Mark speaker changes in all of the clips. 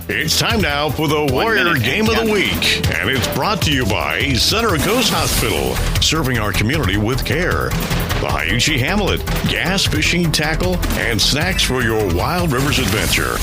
Speaker 1: It's time now for the Warrior Game of the Week, and it's brought to you by Center Coast Hospital, serving our community with care. The Hyuchi Hamlet, gas, fishing, tackle, and snacks for your Wild Rivers adventure.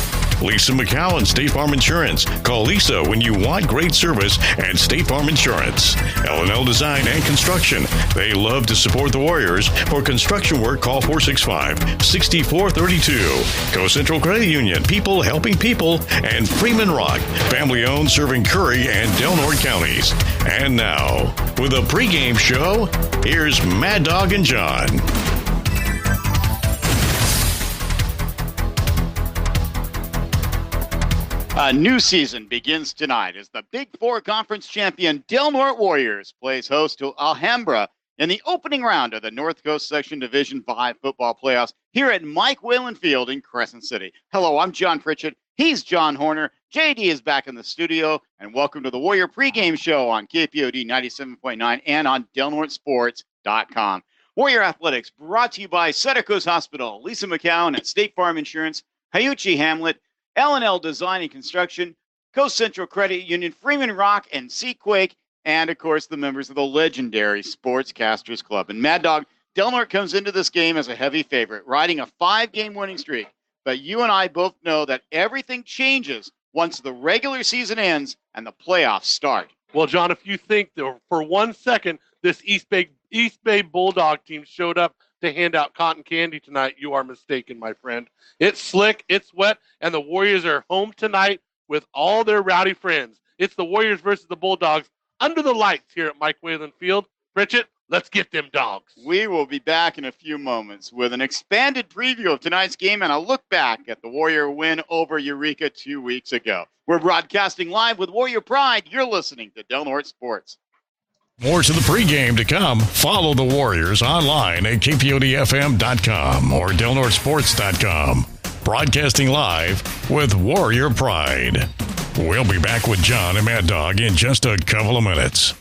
Speaker 1: Lisa McCowan, State Farm Insurance. Call Lisa when you want great service and State Farm Insurance. L&L Design and Construction. They love to support the Warriors. For construction work, call 465-6432. Coast Central Credit Union, people helping people. And Freeman Rock, family owned, serving Curry and Del Norte counties. And now, with a pregame show, here's Mad Dog and John.
Speaker 2: A new season begins tonight as the Big Four Conference champion Del Norte Warriors plays host to Alhambra in the opening round of the North Coast Section Division 5 football playoffs here at Mike Whalen Field in Crescent City. Hello, I'm John Pritchett. He's John Horner. JD is back in the studio, and welcome to the Warrior pregame show on KPOD 97.9 and on DelNorteSports.com. Warrior Athletics brought to you by Center Coast Hospital, Lisa McCowan at State Farm Insurance, Hyuchi Hamlet, L&L Design and Construction, Coast Central Credit Union, Freeman Rock, and Seaquake, and, of course, the members of the legendary Sportscasters Club. And Mad Dog, Del Norte comes into this game as a heavy favorite, riding a 5-game winning streak. But you and I both know that everything changes once the regular season ends and the playoffs start.
Speaker 3: Well, John, if you think that for 1 second this East Bay Bulldog team showed up to hand out cotton candy tonight, you are mistaken, my friend. It's slick, it's wet, and the Warriors are home tonight with all their rowdy friends. It's the Warriors versus the Bulldogs under the lights here at Mike Whalen Field. Pritchett, let's get them dogs.
Speaker 2: We will be back in a few moments with an expanded preview of tonight's game and a look back at the Warrior win over Eureka 2 weeks ago. We're broadcasting live with Warrior Pride. You're listening to Del Norte Sports.
Speaker 1: More to the pregame to come. Follow the Warriors online at kpodfm.com or delnortesports.com. Broadcasting live with Warrior Pride. We'll be back with John and Mad Dog in just a couple of minutes.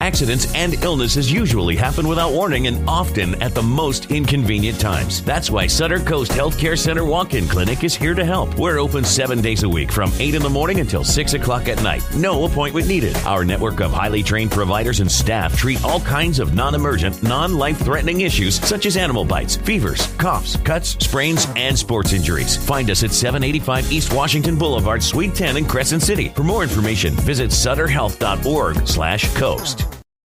Speaker 4: Accidents and illnesses usually happen without warning and often at the most inconvenient times. That's why Sutter Coast Healthcare Center Walk-In Clinic is here to help. We're open 7 days a week from 8 in the morning until 6 o'clock at night. No appointment needed. Our network of highly trained providers and staff treat all kinds of non-emergent, non-life-threatening issues such as animal bites, fevers, coughs, cuts, sprains, and sports injuries. Find us at 785 East Washington Boulevard, Suite 10 in Crescent City. For more information, visit sutterhealth.org/coast.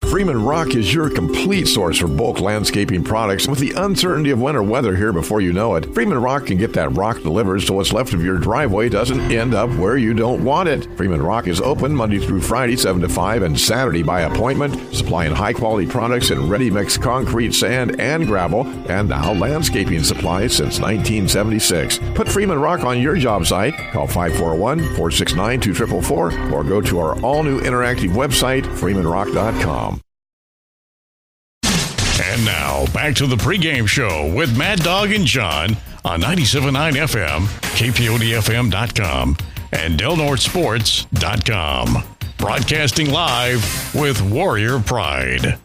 Speaker 5: Freeman Rock is your complete source for bulk landscaping products. With the uncertainty of winter weather here before you know it, Freeman Rock can get that rock delivered so what's left of your driveway doesn't end up where you don't want it. Freeman Rock is open Monday through Friday, 7 to 5, and Saturday by appointment, supplying high-quality products in ready-mix concrete, sand, and gravel, and now landscaping supplies since 1976. Put Freeman Rock on your job site. Call 541-469-2444 or go to our all-new interactive website, freemanrock.com.
Speaker 1: And now, back to the pregame show with Mad Dog and John on 97.9 FM, KPODFM.com, and DelNorteSports.com. Broadcasting live with Warrior Pride.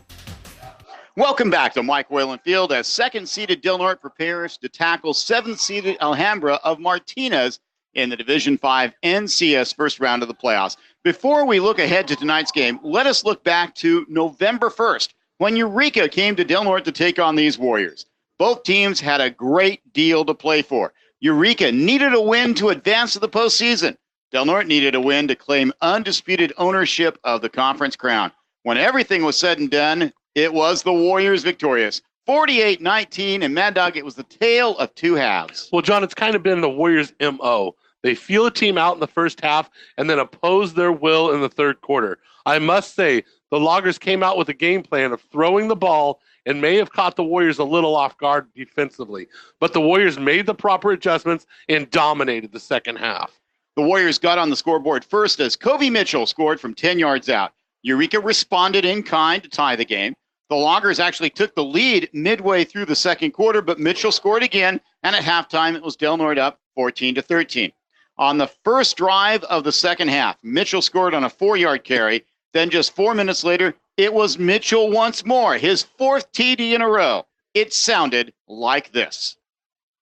Speaker 2: Welcome back to Mike Whalen Field as second-seeded Del Norte prepares to tackle seventh-seeded Alhambra of Martinez in the Division 5 NCS first round of the playoffs. Before we look ahead to tonight's game, let us look back to November 1st. When Eureka came to Del Norte to take on these Warriors. Both teams had a great deal to play for. Eureka needed a win to advance to the postseason. Del Norte needed a win to claim undisputed ownership of the conference crown. When everything was said and done, it was the Warriors victorious. 48-19, and Mad Dog, it was the tale of two halves.
Speaker 3: Well, John, it's kind of been the Warriors' MO. They feel a team out in the first half and then oppose their will in the third quarter. I must say, the Loggers came out with a game plan of throwing the ball and may have caught the Warriors a little off guard defensively. But the Warriors made the proper adjustments and dominated the second half.
Speaker 2: The Warriors got on the scoreboard first as Kobe Mitchell scored from 10 yards out. Eureka responded in kind to tie the game. The Loggers actually took the lead midway through the second quarter, but Mitchell scored again, and at halftime it was Del Norte up 14-13. On the first drive of the second half, Mitchell scored on a 4-yard carry. Then just 4 minutes later, it was Mitchell once more, his fourth TD in a row. It sounded like this.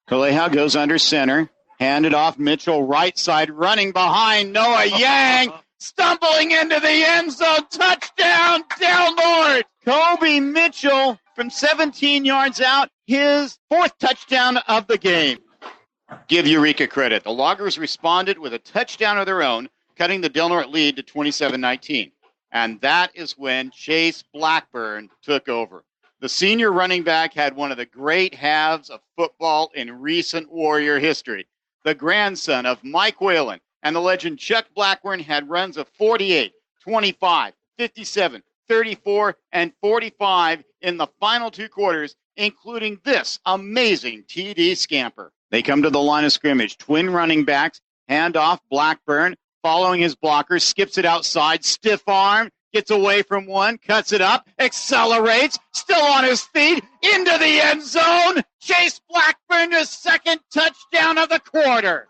Speaker 2: Kaleha goes under center. Handed off, Mitchell right side, running behind Noah Yang, stumbling into the end zone. Touchdown, Del Norte. Kobe Mitchell from 17 yards out, his 4th touchdown of the game. Give Eureka credit. The Loggers responded with a touchdown of their own, cutting the Del Norte lead to 27-19. And that is when Chase Blackburn took over. The senior running back had one of the great halves of football in recent Warrior history. The grandson of Mike Whalen and the legend Chuck Blackburn had runs of 48, 25, 57, 34, and 45 in the final 2 quarters, including this amazing TD scamper. They come to the line of scrimmage. Twin running backs, handoff, Blackburn, following his blockers, skips it outside, stiff arm, gets away from one, cuts it up, accelerates, still on his feet, into the end zone. Chase Blackburn, his 2nd touchdown of the quarter.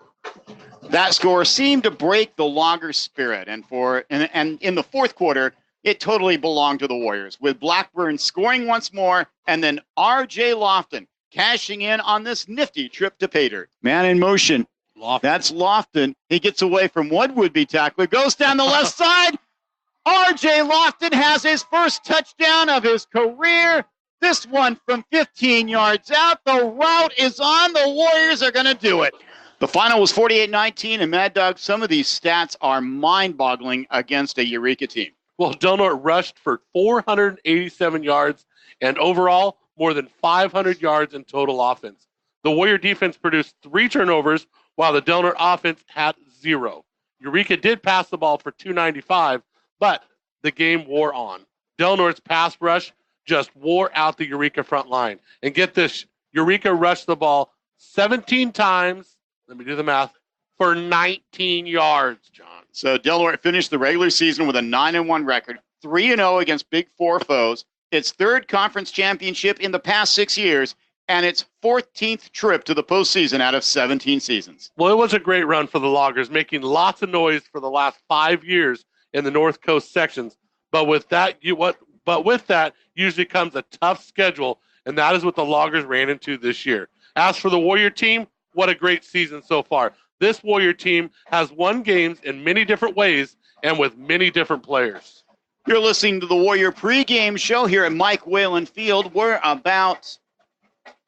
Speaker 2: That score seemed to break the Loggers' spirit, and in the 4th quarter, it totally belonged to the Warriors, with Blackburn scoring once more, and then R.J. Lofton cashing in on this nifty trip to pay dirt. Man in motion. Lofton. That's Lofton. He gets away from one would-be tackler, goes down the left side. R.J. Lofton has his 1st touchdown of his career. This one from 15 yards out. The route is on. The Warriors are going to do it. The final was 48-19, and Mad Dog, some of these stats are mind-boggling against a Eureka team.
Speaker 3: Well, Del Norte rushed for 487 yards, and overall, more than 500 yards in total offense. The Warrior defense produced 3 turnovers, while the Del Norte offense had 0. Eureka did pass the ball for 295, but the game wore on. Del Norte's pass rush just wore out the Eureka front line. And get this, Eureka rushed the ball 17 times, let me do the math, for 19 yards, John.
Speaker 2: So Del Norte finished the regular season with a 9-1 record, 3-0 against Big Four foes, its 3rd conference championship in the past 6 years, and its 14th trip to the postseason out of 17 seasons.
Speaker 3: Well, it was a great run for the Loggers, making lots of noise for the last 5 years in the North Coast sections. But with that usually comes a tough schedule, and that is what the Loggers ran into this year. As for the Warrior team, what a great season so far. This Warrior team has won games in many different ways and with many different players.
Speaker 2: You're listening to the Warrior pregame show here at Mike Whalen Field. We're about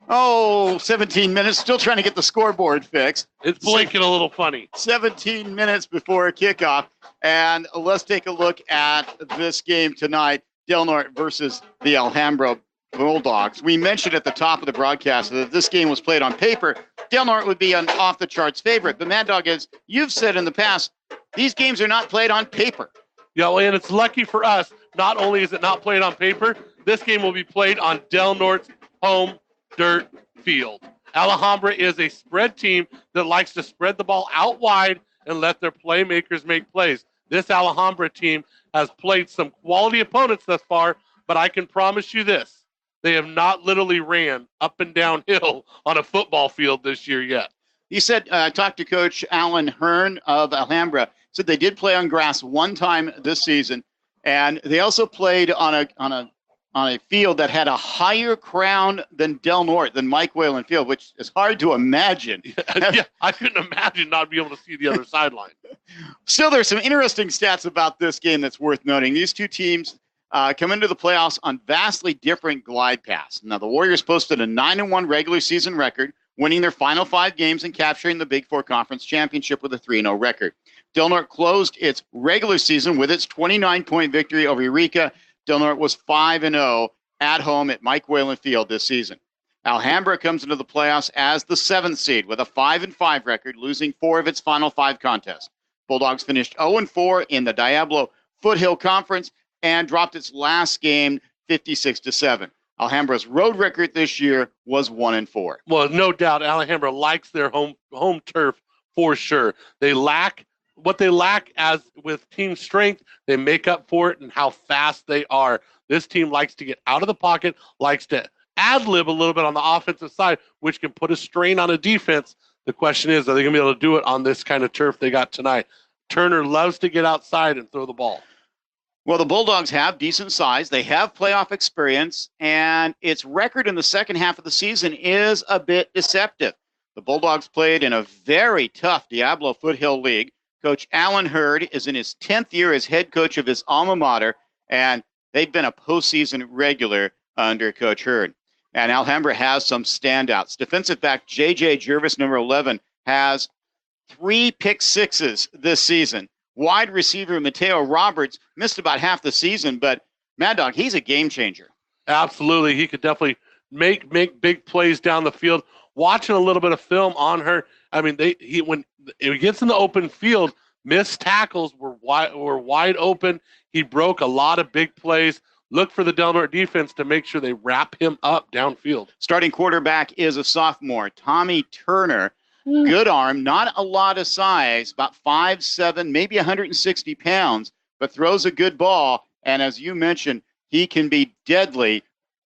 Speaker 2: 17 minutes, still trying to get the scoreboard fixed.
Speaker 3: It's blinking a little funny.
Speaker 2: 17 minutes before kickoff, and let's take a look at this game tonight, Del Norte versus the Alhambra Bulldogs. We mentioned at the top of the broadcast that if this game was played on paper, Del Norte would be an off-the-charts favorite. But Mad Dog, as you've said in the past, these games are not played on paper.
Speaker 3: Yeah, and it's lucky for us, not only is it not played on paper, this game will be played on Del Norte's home dirt field. Alhambra is a spread team that likes to spread the ball out wide and let their playmakers make plays. This Alhambra team has played some quality opponents thus far, but I can promise you this. They have not literally ran up and downhill on a football field this year yet.
Speaker 2: He said, I talked to Coach Alan Hearn of Alhambra, said they did play on grass one time this season, and they also played on a field that had a higher crown than Del Norte, than Mike Whalen Field, which is hard to imagine.
Speaker 3: Yeah, I couldn't imagine not being able to see the other sideline.
Speaker 2: Still, there's some interesting stats about this game that's worth noting. These two teams come into the playoffs on vastly different glide paths. Now, the Warriors posted a 9-1 regular season record, winning their final 5 games and capturing the Big Four Conference Championship with a 3-0 record. Del Norte closed its regular season with its 29-point victory over Eureka. Del Norte was 5-0 at home at Mike Whalen Field this season. Alhambra comes into the playoffs as the 7th seed with a 5-5 record, losing 4 of its final 5 contests. Bulldogs finished 0-4 in the Diablo Foothill Conference and dropped its last game 56-7. Alhambra's road record this year was 1-4.
Speaker 3: Well, no doubt Alhambra likes their home turf for sure. What they lack as with team strength, they make up for it in how fast they are. This team likes to get out of the pocket, likes to ad-lib a little bit on the offensive side, which can put a strain on a defense. The question is, are they going to be able to do it on this kind of turf they got tonight? Turner loves to get outside and throw the ball.
Speaker 2: Well, the Bulldogs have decent size. They have playoff experience, and its record in the second half of the season is a bit deceptive. The Bulldogs played in a very tough Diablo Foothill League. Coach Alan Hurd is in his 10th year as head coach of his alma mater, and they've been a postseason regular under Coach Hurd. And Alhambra has some standouts. Defensive back J.J. Jervis, number 11, has 3 pick sixes this season. Wide receiver Mateo Roberts missed about half the season, but Mad Dog, he's a game changer.
Speaker 3: Absolutely. He could definitely make big plays down the field. Watching a little bit of film on her, I mean, when he gets in the open field, missed tackles were wide open. He broke a lot of big plays. Look for the Del Norte defense to make sure they wrap him up downfield.
Speaker 2: Starting quarterback is a sophomore, Tommy Turner. Good arm, not a lot of size, about 5'7", maybe 160 pounds, but throws a good ball. And as you mentioned, he can be deadly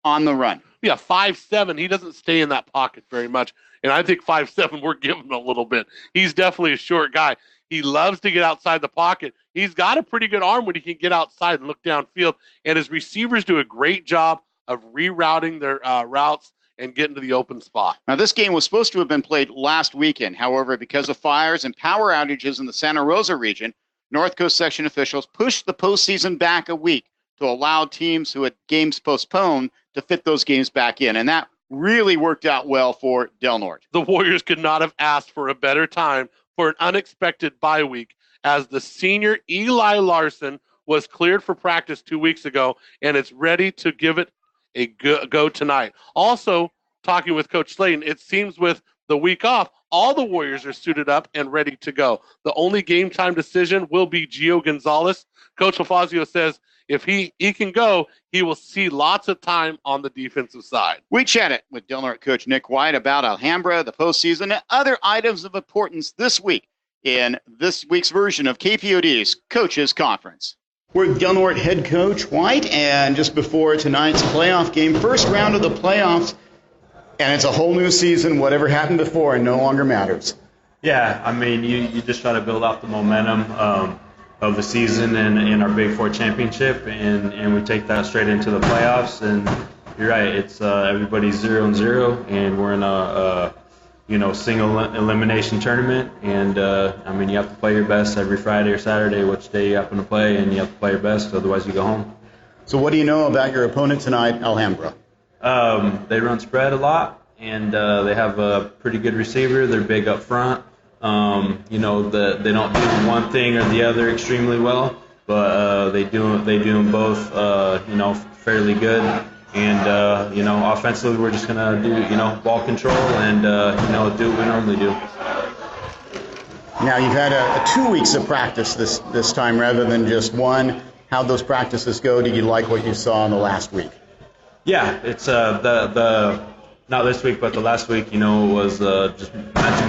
Speaker 2: on the run.
Speaker 3: Yeah, 5'7". He doesn't stay in that pocket very much. And I think 5'7", we're giving him a little bit. He's definitely a short guy. He loves to get outside the pocket. He's got a pretty good arm when he can get outside and look downfield. And his receivers do a great job of rerouting their routes and getting to the open spot.
Speaker 2: Now, this game was supposed to have been played last weekend. However, because of fires and power outages in the Santa Rosa region, North Coast section officials pushed the postseason back a week to allow teams who had games postponed to fit those games back in. And that really worked out well for Del Norte.
Speaker 3: The Warriors could not have asked for a better time for an unexpected bye week, as the senior Eli Larson was cleared for practice 2 weeks ago and is ready to give it a go tonight. Also, talking with Coach Slayton, it seems with the week off, all the Warriors are suited up and ready to go. The only game time decision will be Gio Gonzalez. Coach LaFazio says if he can go, he will see lots of time on the defensive side.
Speaker 2: We chatted with Del Norte coach Nick White about Alhambra, the postseason, and other items of importance this week in this week's version of KPOD's Coaches Conference. We're with Del Norte head coach White, and just before tonight's playoff game, first round of the playoffs, and it's a whole new season. Whatever happened before no longer matters.
Speaker 6: Yeah, I mean, you just try to build up the momentum of the season and our Big Four championship, and we take that straight into the playoffs. And you're right, it's everybody's 0-0, and we're in a single elimination tournament. And I mean, you have to play your best every Friday or Saturday, which day you happen to play, and you have to play your best, otherwise you go home.
Speaker 2: So what do you know about your opponent tonight, Alhambra?
Speaker 6: They run spread a lot, and they have a pretty good receiver. They're big up front. They don't do one thing or the other extremely well, but they do them both, fairly good. And offensively, we're just gonna do ball control and do what we normally do.
Speaker 2: Now you've had a 2 weeks of practice this time rather than just one. How'd those practices go? Did you like what you saw in the last week?
Speaker 6: Yeah, it's the not this week, but the last week, was just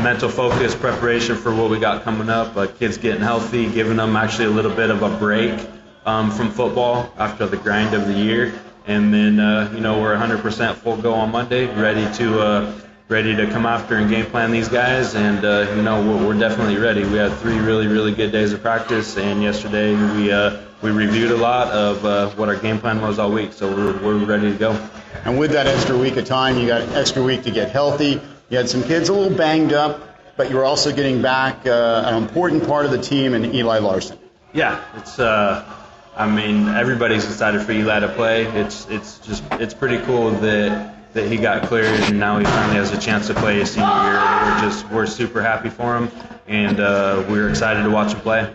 Speaker 6: mental focus, preparation for what we got coming up. Kids getting healthy, giving them actually a little bit of a break from football after the grind of the year. And then, we're 100% full go on Monday, ready to come after and game plan these guys. And, we're definitely ready. We had 3 really, really good days of practice, and yesterday we reviewed a lot of what our game plan was all week. So we're ready to go.
Speaker 2: And with that extra week of time, you got an extra week to get healthy. You had some kids a little banged up, but you were also getting back an important part of the team in Eli Larson.
Speaker 6: Yeah, it's everybody's excited for Eli to play. It's pretty cool that he got cleared and now he finally has a chance to play his senior year. We're super happy for him, and we're excited to watch him play.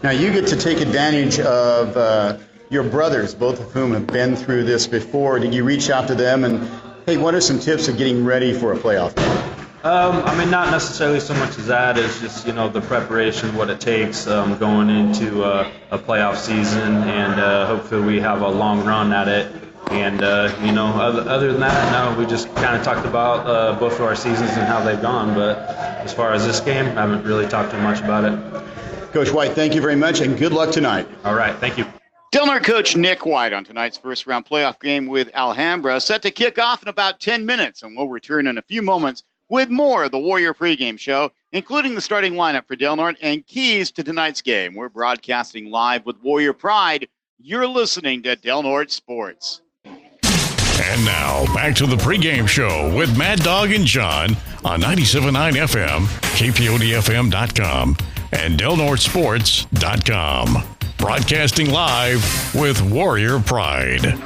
Speaker 2: Now you get to take advantage of your brothers, both of whom have been through this before. Did you reach out to them and, hey, what are some tips of getting ready for a playoff game?
Speaker 6: Not necessarily so much as that. It's just, the preparation, what it takes going into a playoff season, and hopefully we have a long run at it. And, other than that, no, we just kind of talked about both of our seasons and how they've gone. But as far as this game, I haven't really talked too much about it.
Speaker 2: Coach White, thank you very much, and good luck tonight.
Speaker 6: All right, thank you.
Speaker 2: Del Norte coach Nick White on tonight's first-round playoff game with Alhambra, set to kick off in about 10 minutes, and we'll return in a few moments with more of the Warrior pregame show, including the starting lineup for Del Norte and keys to tonight's game. We're broadcasting live with Warrior Pride. You're listening to Del Norte Sports.
Speaker 1: And now, back to the pregame show with Mad Dog and John on 97.9 FM, KPODFM.com, and DelNorthSports.com. Broadcasting live with Warrior Pride.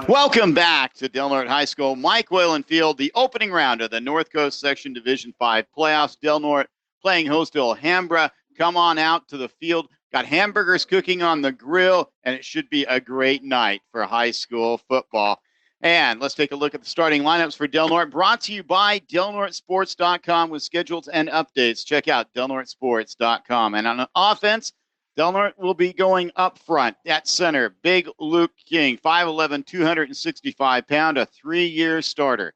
Speaker 2: Welcome back to Del Norte High School. Mike Whalen Field, the opening round of the North Coast Section Division 5 playoffs. Del Norte playing host to Alhambra. Come on out to the field. Got hamburgers cooking on the grill, and it should be a great night for high school football. And let's take a look at the starting lineups for Del Norte, brought to you by DelNorteSports.com with schedules and updates. Check out DelNorteSports.com. And on offense, Del Norte will be going up front at center. Big Luke King, 5'11", 265-pound, a 3-year starter.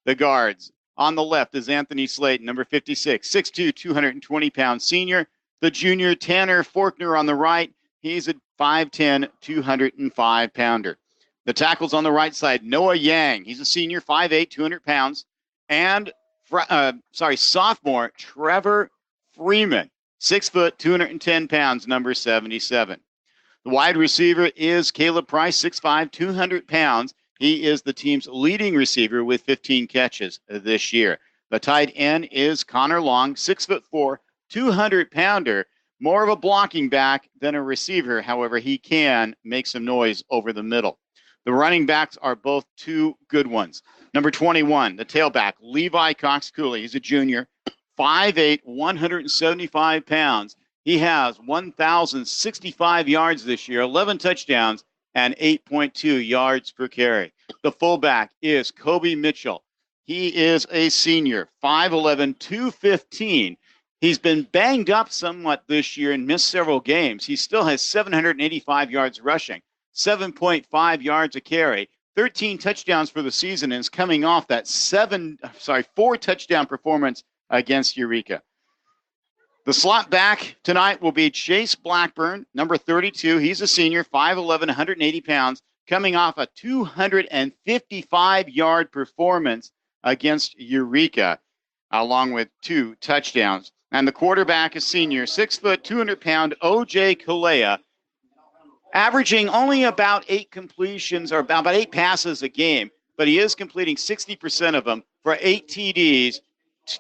Speaker 2: The guards, on the left is Anthony Slayton, number 56, 6'2", 220-pound senior. The junior Tanner Faulkner on the right. He's a 5'10", 205-pounder. The tackles on the right side, Noah Yang. He's a senior, 5'8", 200 pounds. And, sophomore Trevor Freeman, 6 foot, 210 pounds, number 77. The wide receiver is Caleb Price, 6'5", 200 pounds. He is the team's leading receiver with 15 catches this year. The tight end is Connor Long, 6'4", 200-pounder. More of a blocking back than a receiver. However, he can make some noise over the middle. The running backs are both two good ones. Number 21, the tailback, Levi Cox-Cooley. He's a junior, 5'8", 175 pounds. He has 1,065 yards this year, 11 touchdowns, and 8.2 yards per carry. The fullback is Kobe Mitchell. He is a senior, 5'11", 215. He's been banged up somewhat this year and missed several games. He still has 785 yards rushing, 7.5 yards a carry, 13 touchdowns for the season, and is coming off that 4 touchdown performance against Eureka. The slot back tonight will be Chase Blackburn, number 32. He's a senior, 5'11", 180 pounds, coming off a 255-yard performance against Eureka, along with 2 touchdowns. And the quarterback is senior, 6 foot, 200-pound O.J. Kalea, averaging only about 8 completions or about 8 passes a game, but he is completing 60% of them for 8 TDs,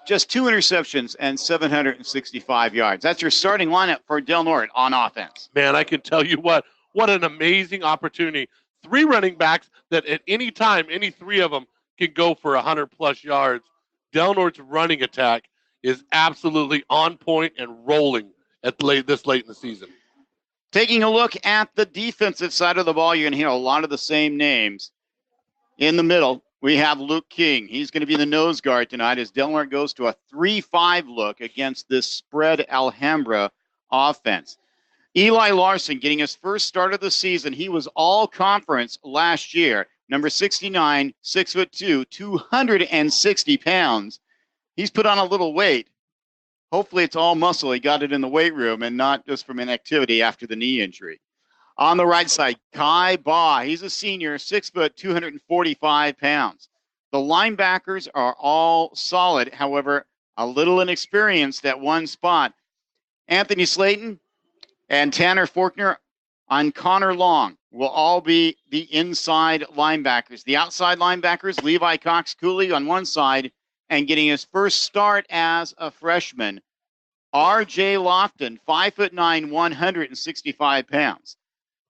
Speaker 2: just 2 interceptions, and 765 yards. That's your starting lineup for Del Norte on offense.
Speaker 3: Man, I can tell you what an amazing opportunity. 3 running backs that at any time, any 3 of them can go for 100-plus yards. Del Norte's running attack is absolutely on point and rolling this late in the season.
Speaker 2: Taking a look at the defensive side of the ball, you're going to hear a lot of the same names. In the middle, we have Luke King. He's going to be the nose guard tonight as Del Norte goes to a 3-5 look against this spread Alhambra offense. Eli Larson getting his first start of the season. He was all conference last year. Number 69, 6'2", 260 pounds. He's put on a little weight. Hopefully it's all muscle. He got it in the weight room and not just from inactivity after the knee injury. On the right side, Kai Ba. He's a senior, 6 foot, 245 pounds. The linebackers are all solid, however, a little inexperienced at one spot. Anthony Slayton and Tanner Faulkner on Connor Long will all be the inside linebackers. The outside linebackers, Levi Cox-Cooley on one side, and getting his first start as a freshman, R.J. Lofton, 5'9", 165 pounds.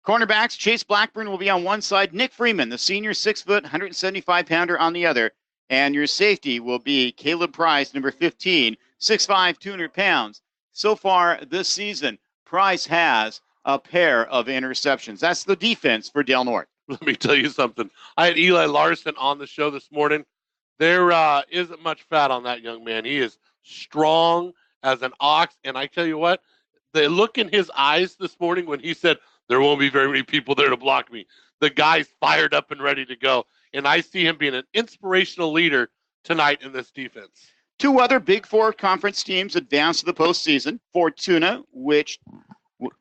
Speaker 2: Cornerbacks, Chase Blackburn will be on one side. Nick Freeman, the senior, 6 foot, 175 pounder on the other. And your safety will be Caleb Price, number 15, 6'5", 200 pounds. So far this season, Price has a pair of interceptions. That's the defense for Del Norte.
Speaker 3: Let me tell you something. I had Eli Larson on the show this morning. There isn't much fat on that young man. He is strong as an ox. And I tell you what, the look in his eyes this morning when he said, there won't be very many people there to block me. The guy's fired up and ready to go. And I see him being an inspirational leader tonight in this defense.
Speaker 2: 2 other Big Four conference teams advanced to the postseason. Fortuna, which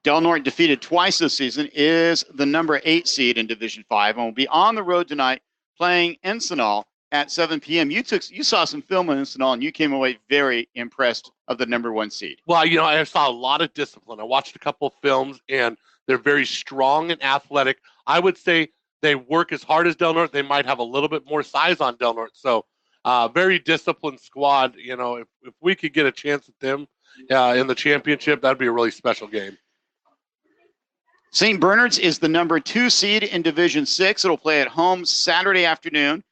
Speaker 2: Del Norte defeated twice this season, is the number 8 seed in Division 5 and will be on the road tonight playing Encinal at 7 p.m. You saw some film on Encinal, and you came away very impressed of the number 1 seed.
Speaker 3: Well, I saw a lot of discipline. I watched a couple of films, and they're very strong and athletic. I would say they work as hard as Del Norte. They might have a little bit more size on Del Norte. So Very disciplined squad. You know, if we could get a chance at them in the championship, that'd be a really special game.
Speaker 2: St. Bernard's is the number 2 seed in Division 6. It'll play at home Saturday afternoon.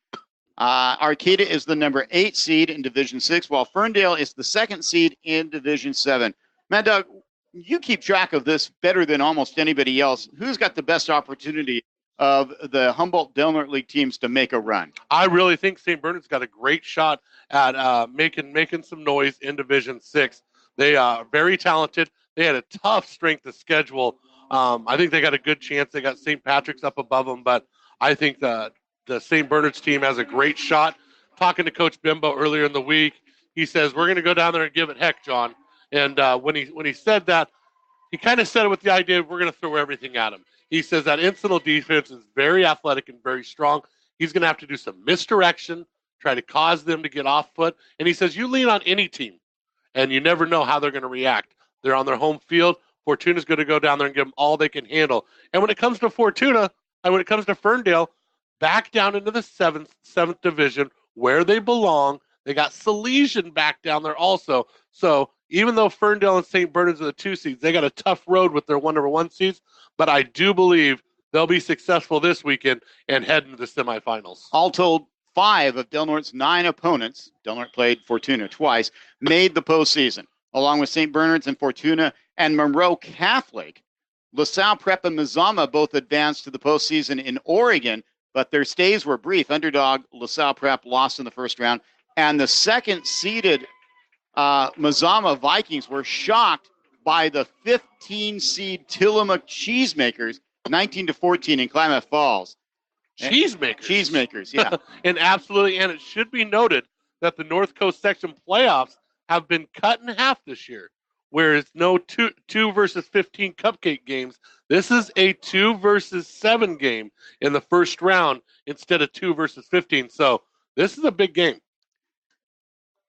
Speaker 2: Arcata is the number 8 seed in Division 6, while Ferndale is the 2nd seed in Division 7. Mad Dog, you keep track of this better than almost anybody else. Who's got the best opportunity of the Humboldt-Del Norte League teams to make a run?
Speaker 3: I really think St. Bernard's got a great shot at making some noise in Division 6. They are very talented. They had a tough strength of schedule. I think they got a good chance. They got St. Patrick's up above them, but I think the St. Bernard's team has a great shot. Talking to Coach Bimbo earlier in the week, he says, we're going to go down there and give it heck, John. And when he said that, he kind of said it with the idea of we're going to throw everything at him. He says that Encinal defense is very athletic and very strong. He's going to have to do some misdirection, try to cause them to get off foot. And he says, you lean on any team, and you never know how they're going to react. They're on their home field. Fortuna's going to go down there and give them all they can handle. And when it comes to Fortuna, and when it comes to Ferndale, back down into the seventh division where they belong. They got Salesian back down there also. So even though Ferndale and St. Bernard's are the 2 seeds, they got a tough road with their number 1 seeds. But I do believe they'll be successful this weekend and head into the semifinals.
Speaker 2: All told, 5 of Del Norte's 9 opponents, Del Norte played Fortuna twice, made the postseason, along with St. Bernard's and Fortuna and Monroe Catholic. LaSalle Prep and Mazama both advanced to the postseason in Oregon, but their stays were brief. Underdog LaSalle Prep lost in the first round, and the second-seeded Mazama Vikings were shocked by the 15-seed Tillamook Cheesemakers, 19-14 in Klamath Falls.
Speaker 3: Cheesemakers,
Speaker 2: yeah.
Speaker 3: And absolutely, and it should be noted that the North Coast section playoffs have been cut in half this year. Whereas no 2 versus 15 cupcake games, this is a 2 versus 7 game in the first round instead of 2 versus 15. So this is a big game.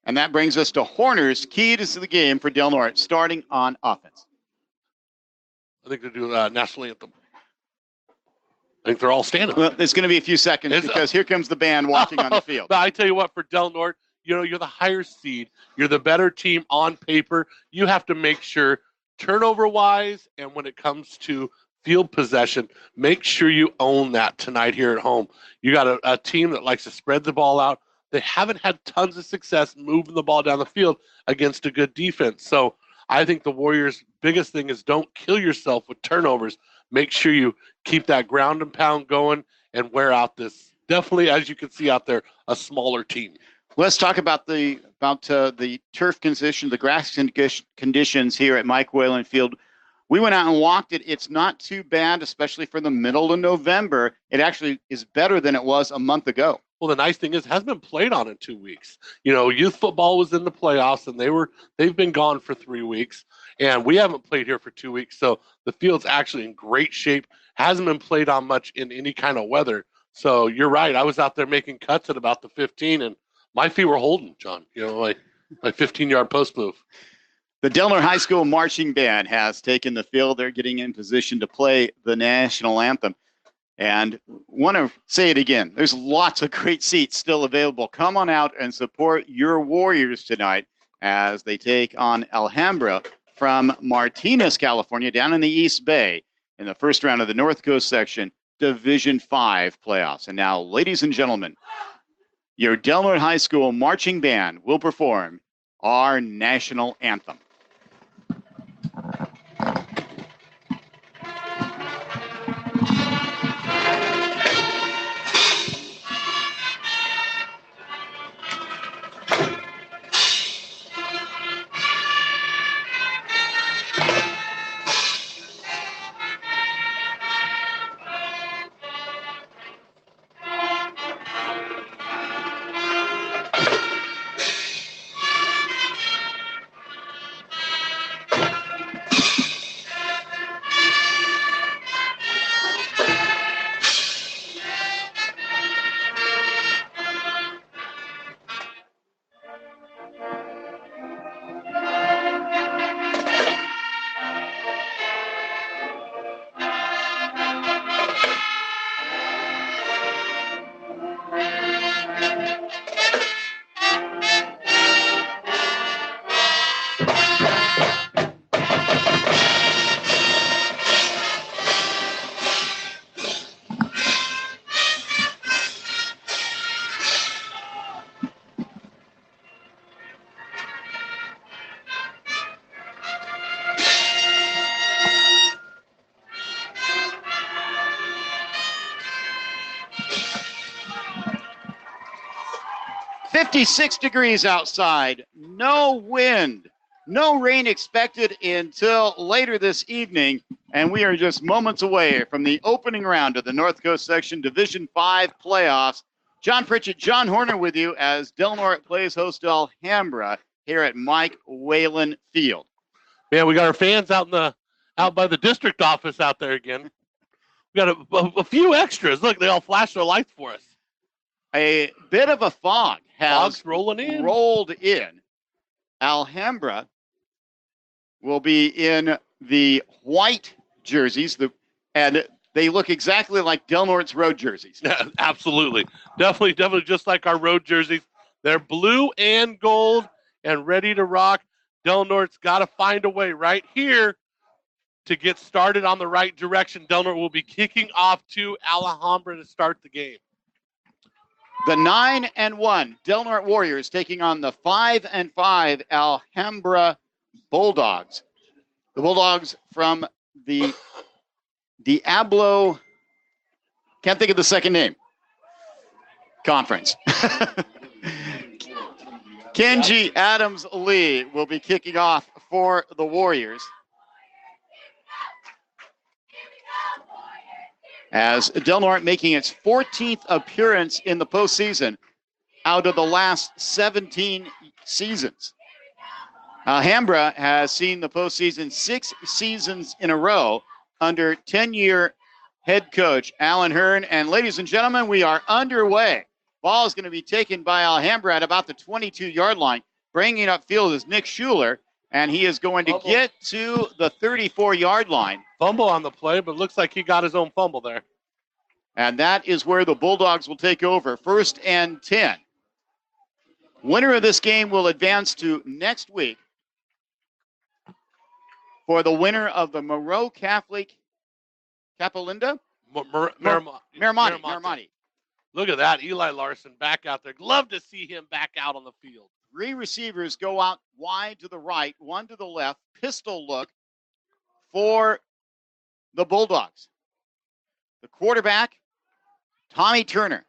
Speaker 2: And that brings us to Horner's key to the game for Del Norte, starting on offense.
Speaker 3: I think they do national anthem. I think they're all standing.
Speaker 2: Well, it's going to be a few seconds because here comes the band walking on the field.
Speaker 3: But I tell you what, for Del Norte, you know, you're the higher seed. You're the better team on paper. You have to make sure turnover-wise and when it comes to field possession, make sure you own that tonight here at home. You got a team that likes to spread the ball out. They haven't had tons of success moving the ball down the field against a good defense. So I think the Warriors' biggest thing is don't kill yourself with turnovers. Make sure you keep that ground and pound going and wear out this, definitely, as you can see out there, a smaller team.
Speaker 2: Let's talk about the turf condition, the grass conditions here at Mike Whalen Field. We went out and walked it. It's not too bad, especially for the middle of November. It actually is better than it was a month ago.
Speaker 3: Well, the nice thing is it hasn't been played on in 2 weeks. You know, youth football was in the playoffs, and they've been gone for 3 weeks, and we haven't played here for 2 weeks. So the field's actually in great shape. Hasn't been played on much in any kind of weather. So you're right. I was out there making cuts at about the 15, and my feet were holding, John. You know, my 15-yard post move.
Speaker 2: The Del Norte High School Marching Band has taken the field. They're getting in position to play the national anthem. And want to say it again, there's lots of great seats still available. Come on out and support your Warriors tonight as they take on Alhambra from Martinez, California, down in the East Bay in the first round of the North Coast section Division 5 playoffs. And now, ladies and gentlemen, your Del Norte High School Marching Band will perform our national anthem. 56 degrees outside, no wind, no rain expected until later this evening, and we are just moments away from the opening round of the North Coast Section Division 5 playoffs. John Pritchett, John Horner with you as Del Norte plays host to Alhambra here at Mike Whalen Field.
Speaker 3: Man, we got our fans out by the district office out there again. We got a few extras. Look, they all flashed their lights for us.
Speaker 2: A bit of a fog has
Speaker 3: rolled
Speaker 2: in. Alhambra will be in the white jerseys, and they look exactly like Del Norte's road jerseys.
Speaker 3: Yeah, absolutely. Definitely just like our road jerseys. They're blue and gold and ready to rock. Del Norte's got to find a way right here to get started on the right direction. Del Norte will be kicking off to Alhambra to start the game.
Speaker 2: The 9-1 Del Norte Warriors taking on the 5-5 Alhambra Bulldogs. The Bulldogs from the Diablo, can't think of the second name, conference. Kenji Adams Lee will be kicking off for the Warriors. As Del Norte making its 14th appearance in the postseason out of the last 17 seasons. Alhambra has seen the postseason 6 seasons in a row under 10-year head coach Alan Hearn. And ladies and gentlemen, we are underway. Ball is going to be taken by Alhambra at about the 22-yard line. Bringing it upfield is Nick Schuler, and he is going to get to the 34-yard line.
Speaker 3: Fumble on the play, but looks like he got his own fumble there.
Speaker 2: And that is where the Bulldogs will take over. 1st and 10. Winner of this game will advance to next week for the winner of the Moreau Catholic Capolinda? Miramonte.
Speaker 3: Look at that. Eli Larson back out there. Love to see him back out on the field.
Speaker 2: 3 receivers go out wide to the right, 1 to the left. Pistol look for the Bulldogs. The quarterback, Tommy Turner,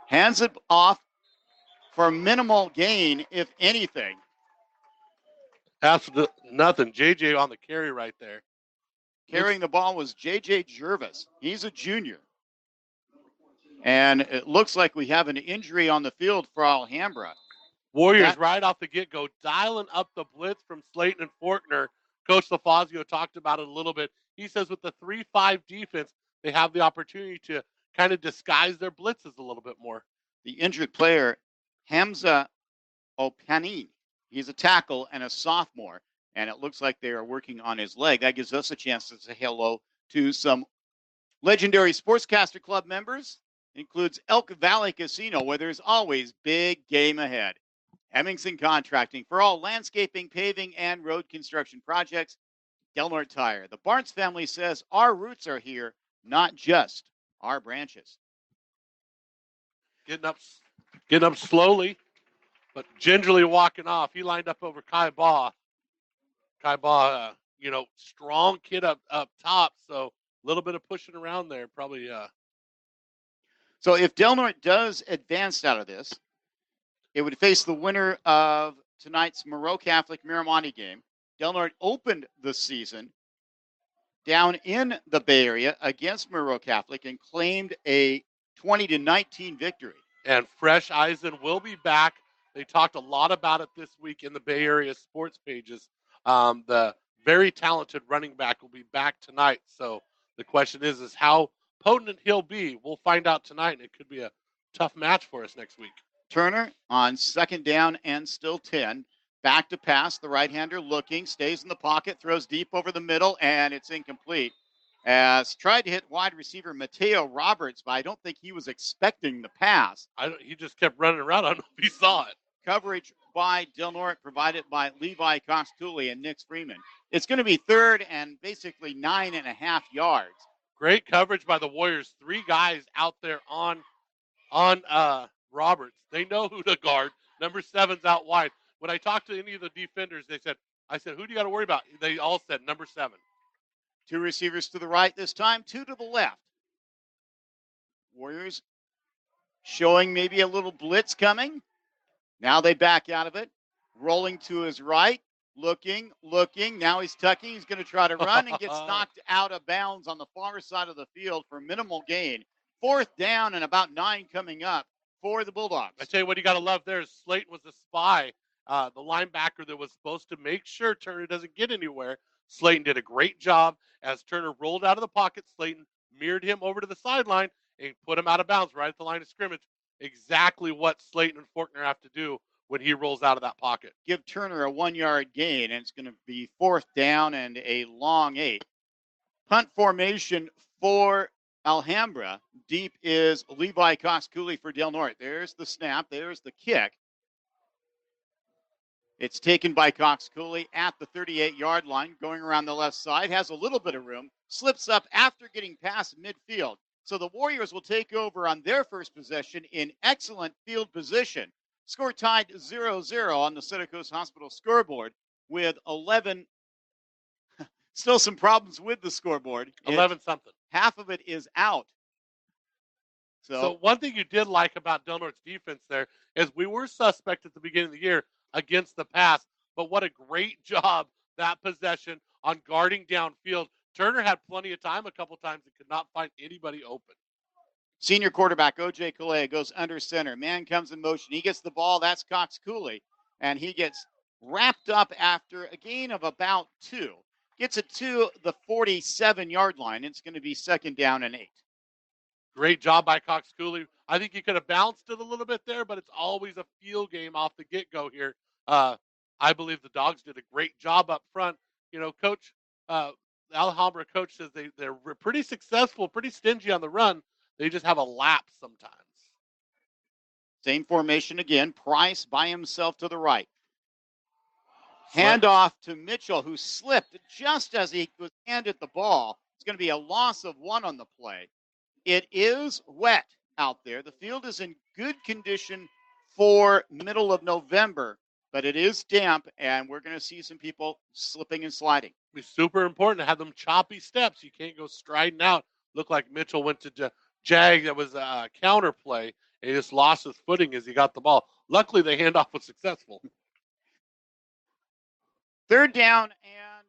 Speaker 2: hands it off for minimal gain, if anything.
Speaker 3: Absolutely nothing. JJ on the carry right there.
Speaker 2: Carrying the ball was J.J. Jervis. He's a junior. And it looks like we have an injury on the field for Alhambra.
Speaker 3: Warriors right off the get-go, dialing up the blitz from Slayton and Faulkner. Coach LaFazio talked about it a little bit. He says with the 3-5 defense, they have the opportunity to kind of disguise their blitzes a little bit more.
Speaker 2: The injured player, Hamza Opanin. He's a tackle and a sophomore, and it looks like they are working on his leg. That gives us a chance to say hello to some legendary Sportscaster Club members. Includes Elk Valley Casino, where there's always big game ahead. Hemmingson Contracting for all landscaping, paving, and road construction projects. Del Norte Tire. The Barnes family says our roots are here, not just our branches.
Speaker 3: Getting up slowly, but gingerly walking off. He lined up over Kai Baugh. Kai Baugh, strong kid up top, so a little bit of pushing around there, probably.
Speaker 2: So if Del Norte does advance out of this, it would face the winner of tonight's Moreau Catholic Miramonte game. Del Norte opened the season down in the Bay Area against Moreau Catholic and claimed a 20-19 victory.
Speaker 3: And Fresh Eisen will be back. They talked a lot about it this week in the Bay Area sports pages. The very talented running back will be back tonight. So the question is how potent he'll be. We'll find out tonight, and it could be a tough match for us next week.
Speaker 2: Turner on 2nd down and still 10. Back to pass. The right-hander looking, stays in the pocket, throws deep over the middle, and it's incomplete. As tried to hit wide receiver Mateo Roberts, but I don't think he was expecting the pass.
Speaker 3: He just kept running around. I don't know if he saw it.
Speaker 2: Coverage by Del Norte provided by Levi Costuli and Nick Freeman. It's going to be 3rd and basically 9.5 yards.
Speaker 3: Great coverage by the Warriors. 3 guys out there on Roberts. They know who to guard. Number 7's out wide. When I talked to any of the defenders, I said, who do you got to worry about? They all said number 7.
Speaker 2: 2 receivers to the right this time, 2 to the left. Warriors showing maybe a little blitz coming. Now they back out of it. Rolling to his right. Looking. Now he's tucking. He's going to try to run and gets knocked out of bounds on the far side of the field for minimal gain. 4th down and about 9 coming up for the Bulldogs.
Speaker 3: I tell you what you got to love there is Slayton was a spy, the linebacker that was supposed to make sure Turner doesn't get anywhere. Slayton did a great job as Turner rolled out of the pocket. Slayton mirrored him over to the sideline and put him out of bounds right at the line of scrimmage. Exactly what Slayton and Faulkner have to do when he rolls out of that pocket.
Speaker 2: Give Turner a 1-yard gain, and it's going to be 4th down and a long 8. Punt formation for Alhambra. Deep is Levi Cox-Cooley for Del Norte. There's the snap. There's the kick. It's taken by Cox-Cooley at the 38-yard line, going around the left side. Has a little bit of room. Slips up after getting past midfield. So the Warriors will take over on their first possession in excellent field position. Score tied 0-0 on the Center Coast Hospital scoreboard with 11. Still some problems with the scoreboard.
Speaker 3: 11-something.
Speaker 2: Half of it is out.
Speaker 3: So one thing you did like about Del Norte's defense there is we were suspect at the beginning of the year against the pass, but what a great job that possession on guarding downfield. Turner had plenty of time a couple times and could not find anybody open.
Speaker 2: Senior quarterback O.J. Kalea goes under center. Man comes in motion. He gets the ball. That's Cox-Cooley. And he gets wrapped up after a gain of about 2. Gets it to the 47-yard line. It's going to be 2nd down and 8.
Speaker 3: Great job by Cox-Cooley. I think he could have bounced it a little bit there, but it's always a field game off the get-go here. I believe the Dogs did a great job up front. You know, Coach, Alhambra coach says they're pretty successful, pretty stingy on the run. They just have a lapse sometimes.
Speaker 2: Same formation again. Price by himself to the right. Handoff to Mitchell, who slipped just as he was handed the ball. It's going to be a loss of 1 on the play. It is wet out there. The field is in good condition for middle of November, but it is damp, and we're going to see some people slipping and sliding.
Speaker 3: It's super important to have them choppy steps. You can't go striding out. Looked like Mitchell went to jag. That was a counter play. He just lost his footing as he got the ball. Luckily, the handoff was successful.
Speaker 2: 3rd down and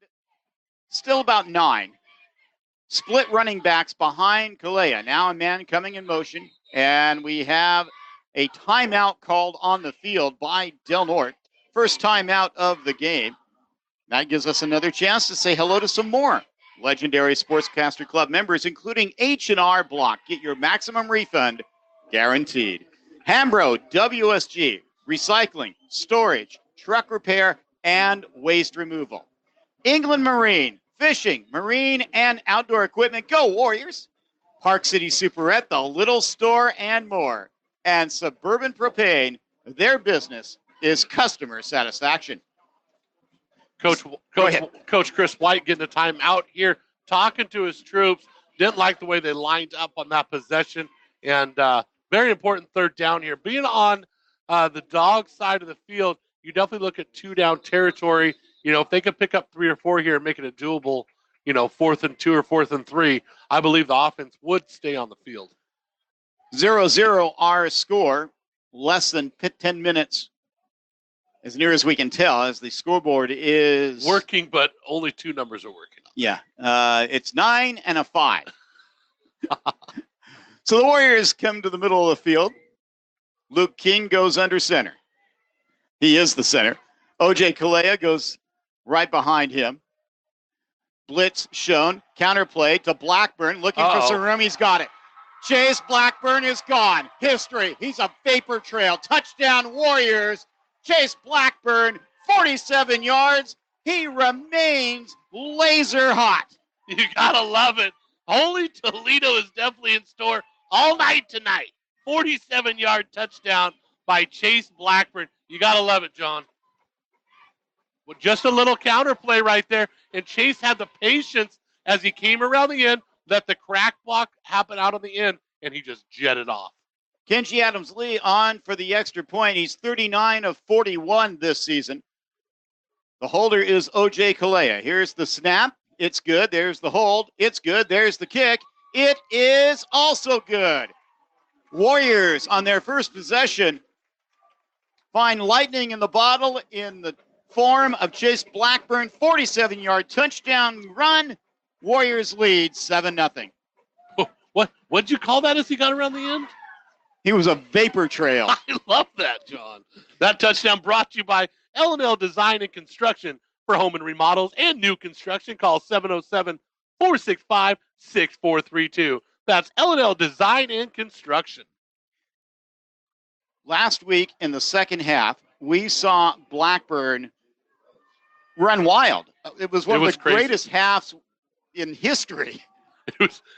Speaker 2: still about 9. Split running backs behind Kalea. Now a man coming in motion, and we have a timeout called on the field by Del Norte. First timeout of the game. That gives us another chance to say hello to some more Legendary Sportscaster Club members, including H&R Block. Get your maximum refund guaranteed. Hambro, WSG, recycling, storage, truck repair, and waste removal. England Marine, fishing, marine, and outdoor equipment. Go Warriors! Park City Superette, the little store, and more. And Suburban Propane, their business is customer satisfaction.
Speaker 3: Coach Chris White getting a timeout here, talking to his troops. Didn't like the way they lined up on that possession. And very important 3rd down here. Being on the dog side of the field, you definitely look at 2-down territory. You know, if they could pick up 3 or 4 here and make it a doable, 4th and 2 or 4th and 3, I believe the offense would stay on the field.
Speaker 2: 0-0 our score. Less than 10 minutes, as near as we can tell, as the scoreboard is
Speaker 3: working, but only 2 numbers are working.
Speaker 2: Yeah, it's 9 and a 5. So the Warriors come to the middle of the field. Luke King goes under center. He is the center. O.J. Kalea goes right behind him. Blitz shown. Counterplay to Blackburn. Looking for some room. He's got it. Chase Blackburn is gone. History. He's a vapor trail. Touchdown Warriors. Chase Blackburn, 47 yards. He remains laser hot.
Speaker 3: You got to love it. Holy Toledo is definitely in store all night tonight. 47-yard touchdown by Chase Blackburn. You got to love it, John. Well, just a little counterplay right there. And Chase had the patience as he came around the end, let the crack block happen out on the end, and he just jetted off.
Speaker 2: Kenji Adams-Lee on for the extra point. He's 39 of 41 this season. The holder is O.J. Kalea. Here's the snap. It's good. There's the hold. It's good. There's the kick. It is also good. Warriors on their first possession find lightning in the bottle in the form of Chase Blackburn, 47-yard touchdown run. Warriors lead 7-0.
Speaker 3: What'd you call that as he got around the end?
Speaker 2: He was a vapor trail.
Speaker 3: I love that, John. That touchdown brought to you by L&L Design and Construction for home and remodels and new construction. Call 707-465-6432. That's L&L Design and Construction.
Speaker 2: Last week in the second half, we saw Blackburn run wild. It was one of the greatest halves in history.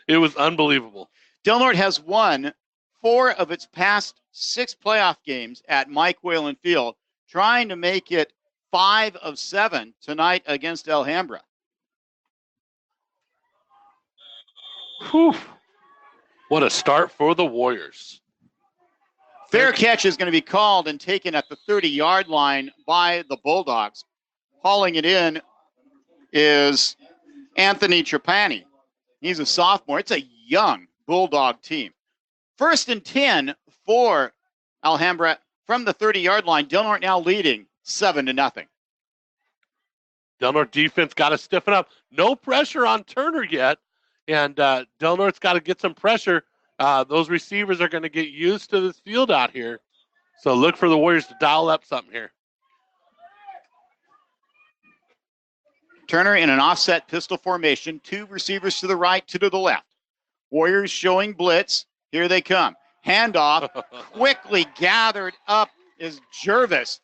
Speaker 3: It was unbelievable.
Speaker 2: Del Norte has won 4 of its past 6 playoff games at Mike Whalen Field, trying to make it 5 of 7 tonight against Alhambra.
Speaker 3: Whew. What a start for the Warriors.
Speaker 2: Fair catch is going to be called and taken at the 30-yard line by the Bulldogs. Hauling it in is Anthony Trapani. He's a sophomore. It's a young Bulldog team. 1st and 10 for Alhambra from the 30-yard line. Del Norte now leading 7-0.
Speaker 3: Del Norte defense got to stiffen up. No pressure on Turner yet, and Del Norte's got to get some pressure. Those receivers are going to get used to this field out here. So look for the Warriors to dial up something here.
Speaker 2: Turner in an offset pistol formation. 2 receivers to the right, 2 to the left. Warriors showing blitz. Here they come. Handoff. Quickly gathered up is Jervis.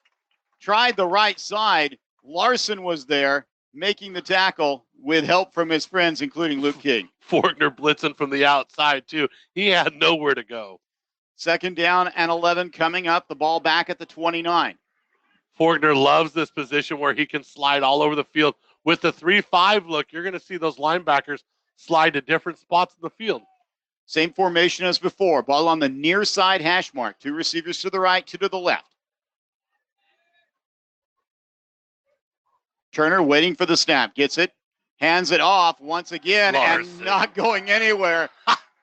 Speaker 2: Tried the right side. Larson was there making the tackle with help from his friends, including Luke King.
Speaker 3: Faulkner blitzing from the outside, too. He had nowhere to go.
Speaker 2: 2nd down and 11 coming up. The ball back at the 29.
Speaker 3: Faulkner loves this position where he can slide all over the field. With the 3-5 look, you're going to see those linebackers slide to different spots in the field.
Speaker 2: Same formation as before. Ball on the near side hash mark. 2 receivers to the right, 2 to the left. Turner waiting for the snap. Gets it. Hands it off once again
Speaker 3: Larson.
Speaker 2: And not going anywhere.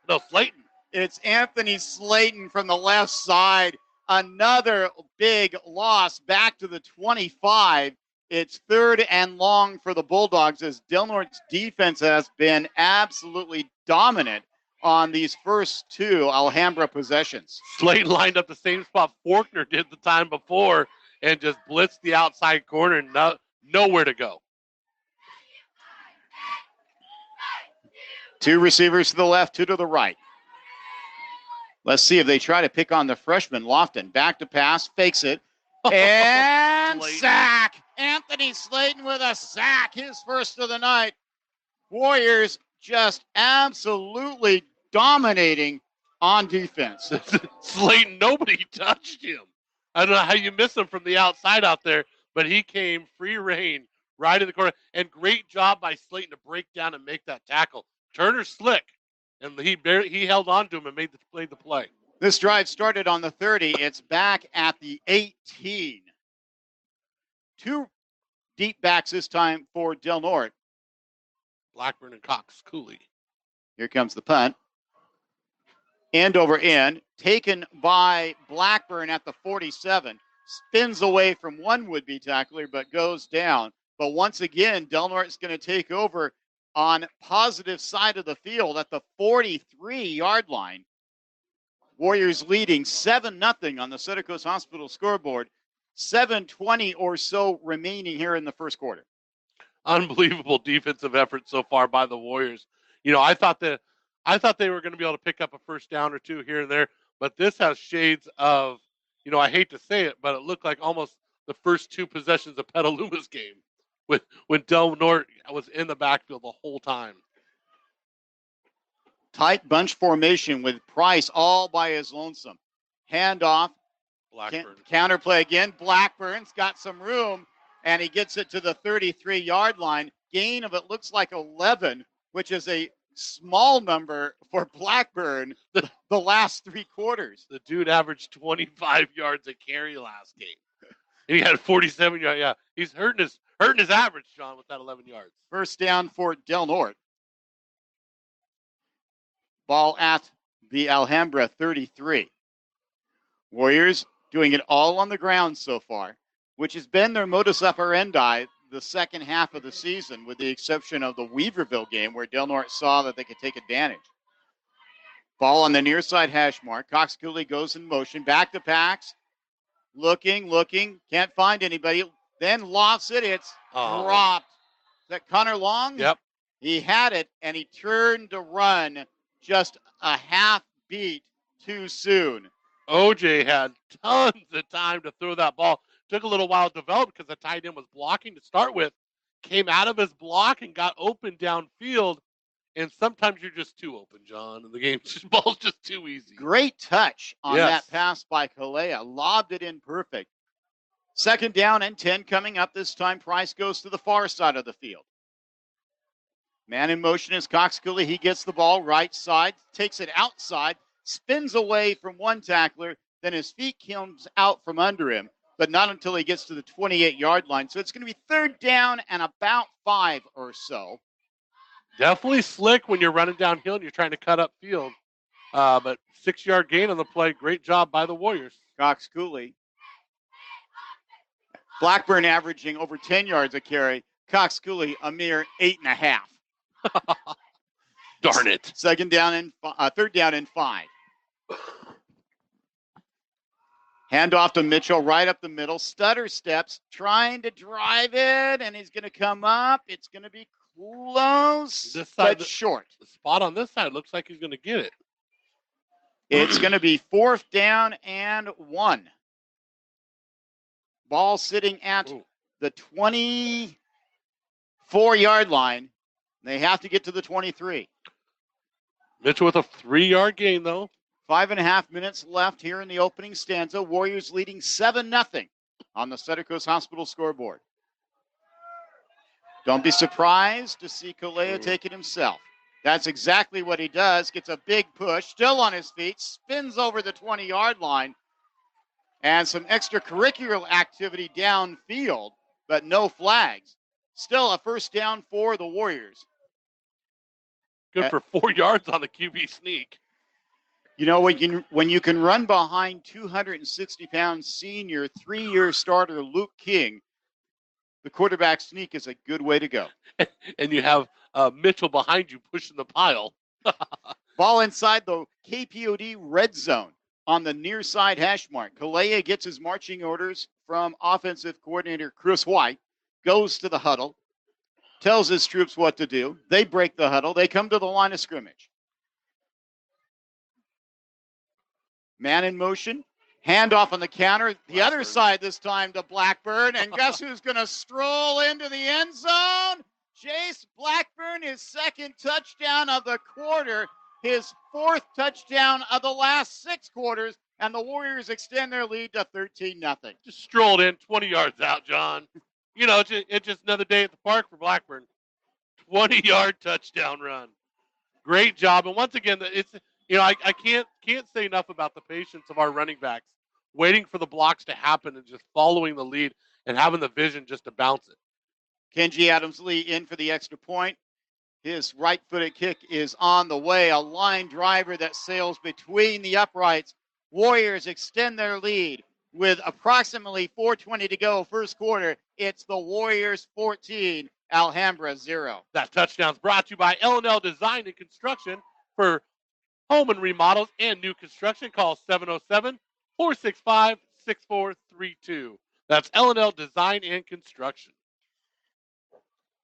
Speaker 3: No, Slayton.
Speaker 2: It's Anthony Slayton from the left side. Another big loss back to the 25. It's 3rd and long for the Bulldogs as Del Norte's defense has been absolutely dominant on these first 2 Alhambra possessions.
Speaker 3: Slayton lined up the same spot Faulkner did the time before and just blitzed the outside corner and nowhere to go.
Speaker 2: 2 receivers to the left, 2 to the right. Let's see if they try to pick on the freshman, Lofton. Back to pass, fakes it, and sack. Anthony Slayton with a sack, his first of the night. Warriors just absolutely dominating on defense.
Speaker 3: Slayton, nobody touched him. I don't know how you miss him from the outside out there, but he came free reign right in the corner. And great job by Slayton to break down and make that tackle. Turner's slick, and he held on to him and made the play.
Speaker 2: This drive started on the 30. It's back at the 18. 2 deep backs this time for Del Norte.
Speaker 3: Blackburn and Cox Cooley.
Speaker 2: Here comes the punt. End over end. Taken by Blackburn at the 47. Spins away from one would-be tackler, but goes down. But once again, Del Norte is going to take over on positive side of the field at the 43-yard line. Warriors leading 7-0 on the Center Coast Hospital scoreboard. 7:20 or so remaining here in the first quarter.
Speaker 3: Unbelievable defensive effort so far by the Warriors. You know, I thought they were going to be able to pick up a first down or 2 here and there, but this has shades of, you know, I hate to say it, but it looked like almost the first 2 possessions of Petaluma's game when Del Norte was in the backfield the whole time.
Speaker 2: Tight bunch formation with Price all by his lonesome. Handoff.
Speaker 3: Blackburn.
Speaker 2: Counterplay again. Blackburn's got some room, and he gets it to the 33-yard line. Gain of it looks like 11, which is a small number for Blackburn the last 3 quarters.
Speaker 3: The dude averaged 25 yards a carry last game. And he had 47 yards. Yeah, he's hurting his average, John, with that 11 yards.
Speaker 2: First down for Del Norte. Ball at the Alhambra 33. Warriors doing it all on the ground so far, which has been their modus operandi the second half of the season, with the exception of the Weaverville game where Del Norte saw that they could take advantage. Ball on the near side hash mark. Cox Cooley goes in motion. Back to Pax. Looking. Can't find anybody. Then lofts it. It's dropped. Is that Connor Long?
Speaker 3: Yep.
Speaker 2: He had it, and he turned to run just a half beat too soon.
Speaker 3: OJ had tons of time to throw that ball. Took a little while to develop because the tight end was blocking to start with. Came out of his block and got open downfield. And sometimes you're just too open, John. And the ball's just too easy.
Speaker 2: Great touch on that pass by Kalea. Lobbed it in perfect. 2nd down and 10 coming up. This time Price goes to the far side of the field. Man in motion is Cox Cooley. He gets the ball right side, takes it outside, spins away from one tackler, then his feet comes out from under him, but not until he gets to the 28-yard line. So it's going to be 3rd down and about 5 or so.
Speaker 3: Definitely slick when you're running downhill and you're trying to cut up field. But 6-yard gain on the play. Great job by the Warriors.
Speaker 2: Cox Cooley. Blackburn averaging over 10 yards a carry. Cox Cooley a mere 8.5.
Speaker 3: Darn it.
Speaker 2: 3rd down and 5. Hand off to Mitchell right up the middle. Stutter steps, trying to drive it, and he's going to come up. It's going to be close, but short.
Speaker 3: The spot on this side looks like he's going to get it.
Speaker 2: It's going to be 4th down and 1. Ball sitting at the 24-yard line. They have to get to the 23.
Speaker 3: Mitchell with a 3-yard gain, though.
Speaker 2: 5.5 minutes left here in the opening stanza. Warriors leading 7-0 on the Sutter Coast Hospital scoreboard. Don't be surprised to see Kalea take it himself. That's exactly what he does. Gets a big push, still on his feet, spins over the 20-yard line, and some extracurricular activity downfield, but no flags. Still a 1st down for the Warriors.
Speaker 3: Good for 4 yards on the QB sneak.
Speaker 2: You know, when you can run behind 260-pound senior 3-year starter Luke King, the quarterback sneak is a good way to go.
Speaker 3: And you have Mitchell behind you pushing the pile.
Speaker 2: Ball inside the KPOD red zone on the near side hash mark. Kalea gets his marching orders from offensive coordinator Chris White, goes to the huddle, tells his troops what to do. They break the huddle. They come to the line of scrimmage. Man in motion. Handoff on the counter. The other side this time to Blackburn. And guess who's going to stroll into the end zone? Chase Blackburn, his 2nd touchdown of the quarter, his 4th touchdown of the last 6 quarters, and the Warriors extend their lead to 13-0.
Speaker 3: Just strolled in 20 yards out, John. You know, it's just another day at the park for Blackburn. 20-yard touchdown run. Great job. And once again, it's, you know, I can't say enough about the patience of our running backs, waiting for the blocks to happen and just following the lead and having the vision just to bounce it.
Speaker 2: Kenji Adams-Lee in for the extra point. His right-footed kick is on the way. A line driver that sails between the uprights. Warriors extend their lead with approximately 4:20 to go, 1st quarter. It's the Warriors 14, Alhambra 0.
Speaker 3: That touchdown's brought to you by L&L Design and Construction. For home and remodels and new construction, call 707-465-6432. That's L&L Design and Construction.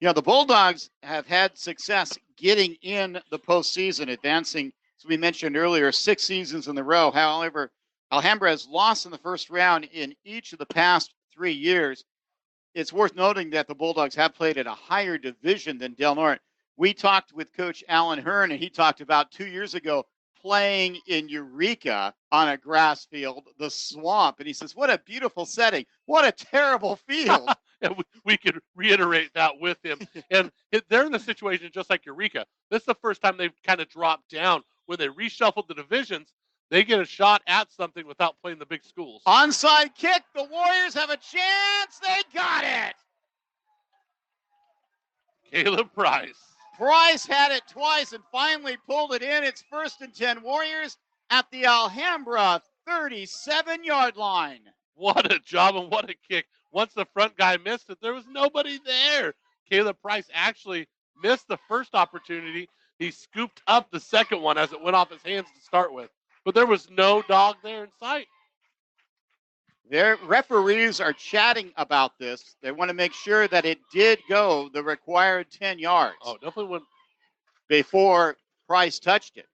Speaker 2: You know, the Bulldogs have had success getting in the postseason, advancing, as we mentioned earlier, 6 seasons in a row. However, Alhambra has lost in the first round in each of the past 3 years. It's worth noting that the Bulldogs have played at a higher division than Del Norte. We talked with Coach Alan Hearn, and he talked about 2 years ago playing in Eureka on a grass field, the Swamp. And he says, what a beautiful setting. What a terrible field.
Speaker 3: And we could reiterate that with him. And they're in the situation just like Eureka. This is the first time they've kind of dropped down. When they reshuffled the divisions, they get a shot at something without playing the big schools.
Speaker 2: Onside kick. The Warriors have a chance. They got it.
Speaker 3: Caleb Price.
Speaker 2: Price had it twice and finally pulled it in. It's 1st and 10 Warriors at the Alhambra 37-yard line.
Speaker 3: What a job and what a kick. Once the front guy missed it, there was nobody there. Caleb Price actually missed the first opportunity. He scooped up the second one as it went off his hands to start with. But there was no dog there in sight.
Speaker 2: Their referees are chatting about this. They want to make sure that it did go the required 10 yards.
Speaker 3: Oh, definitely went.
Speaker 2: Before Price touched it.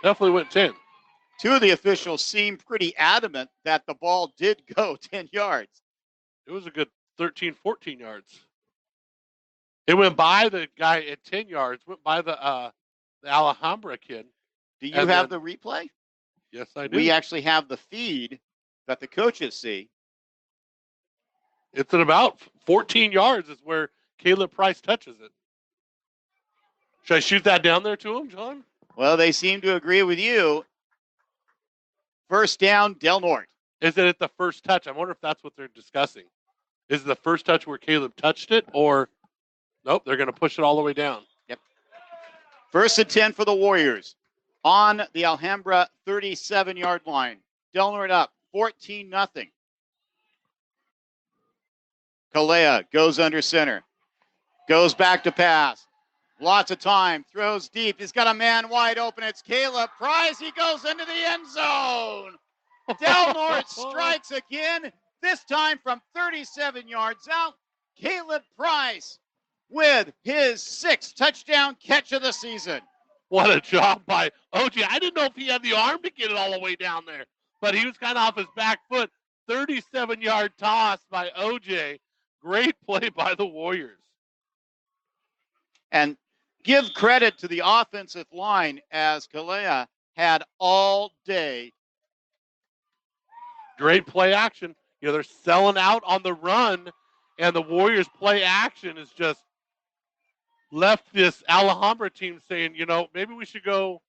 Speaker 3: Definitely went 10.
Speaker 2: Two of the officials seemed pretty adamant that the ball did go 10 yards.
Speaker 3: It was a good 13, 14 yards. It went by the guy at 10 yards, went by the Alhambra kid.
Speaker 2: Do you have the replay?
Speaker 3: Yes, I do.
Speaker 2: We actually have the feed that the coaches see.
Speaker 3: It's at about 14 yards is where Caleb Price touches it. Should I shoot that down there to him, John?
Speaker 2: Well, they seem to agree with you. First down, Del Norte.
Speaker 3: Is it at the first touch? I wonder if that's what they're discussing. Is it the first touch where Caleb touched it, or nope, they're going to push it all the way down?
Speaker 2: Yep. First and 10 for the Warriors on the Alhambra 37-yard line. Del Norte up 14-0. Kalea goes under center. Goes back to pass. Lots of time. Throws deep. He's got a man wide open. It's Caleb Price. He goes into the end zone. Del Norte strikes again, this time from 37 yards out. Caleb Price with his 6th touchdown catch of the season.
Speaker 3: What a job by OJ. I didn't know if he had the arm to get it all the way down there, but he was kind of off his back foot. 37-yard toss by OJ. Great play by the Warriors.
Speaker 2: And give credit to the offensive line as Kalea had all day.
Speaker 3: Great play action. You know, they're selling out on the run, and the Warriors play action is just left this Alhambra team saying, you know, maybe we should go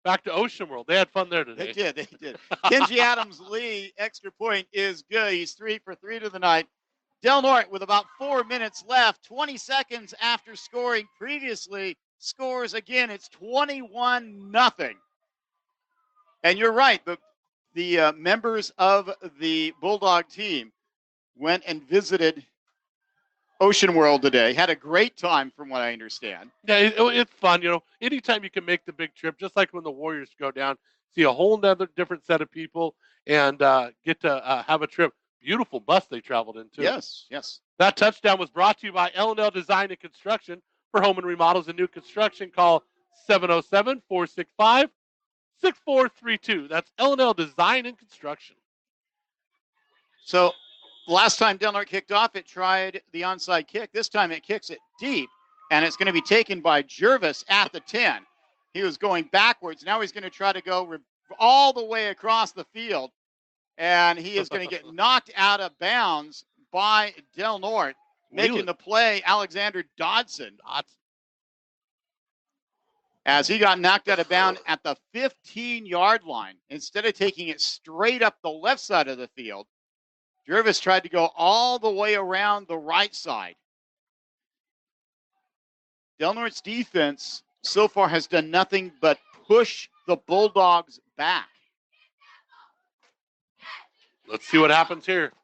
Speaker 3: back to Ocean World. They had fun there today.
Speaker 2: They did. Kenji Adams-Lee, extra point is good. He's 3 for 3 to the night. Del Norte, with about 4 minutes left, 20 seconds after scoring previously, scores again. It's 21-0. And you're right. The members of the Bulldog team went and visited Ocean World today. Had a great time, from what I understand.
Speaker 3: Yeah, it's fun. You know, anytime you can make the big trip, just like when the Warriors go down, see a whole other different set of people and get to have a trip. Beautiful bus they traveled into.
Speaker 2: Yes.
Speaker 3: That touchdown was brought to you by L&L Design and Construction. For home and remodels and new construction, call 707-465-6432. That's L&L Design and Construction.
Speaker 2: So last time Del Norte kicked off, it tried the onside kick. This time it kicks it deep, and it's going to be taken by Jervis at the 10. He was going backwards. Now he's going to try to go all the way across the field, and he is going to get knocked out of bounds by Del Norte. Making the play, Alexander Dodson. As he got knocked out of bounds at the 15-yard line. Instead of taking it straight up the left side of the field, Jervis tried to go all the way around the right side. Del Norte's defense so far has done nothing but push the Bulldogs back.
Speaker 3: Let's see what happens here.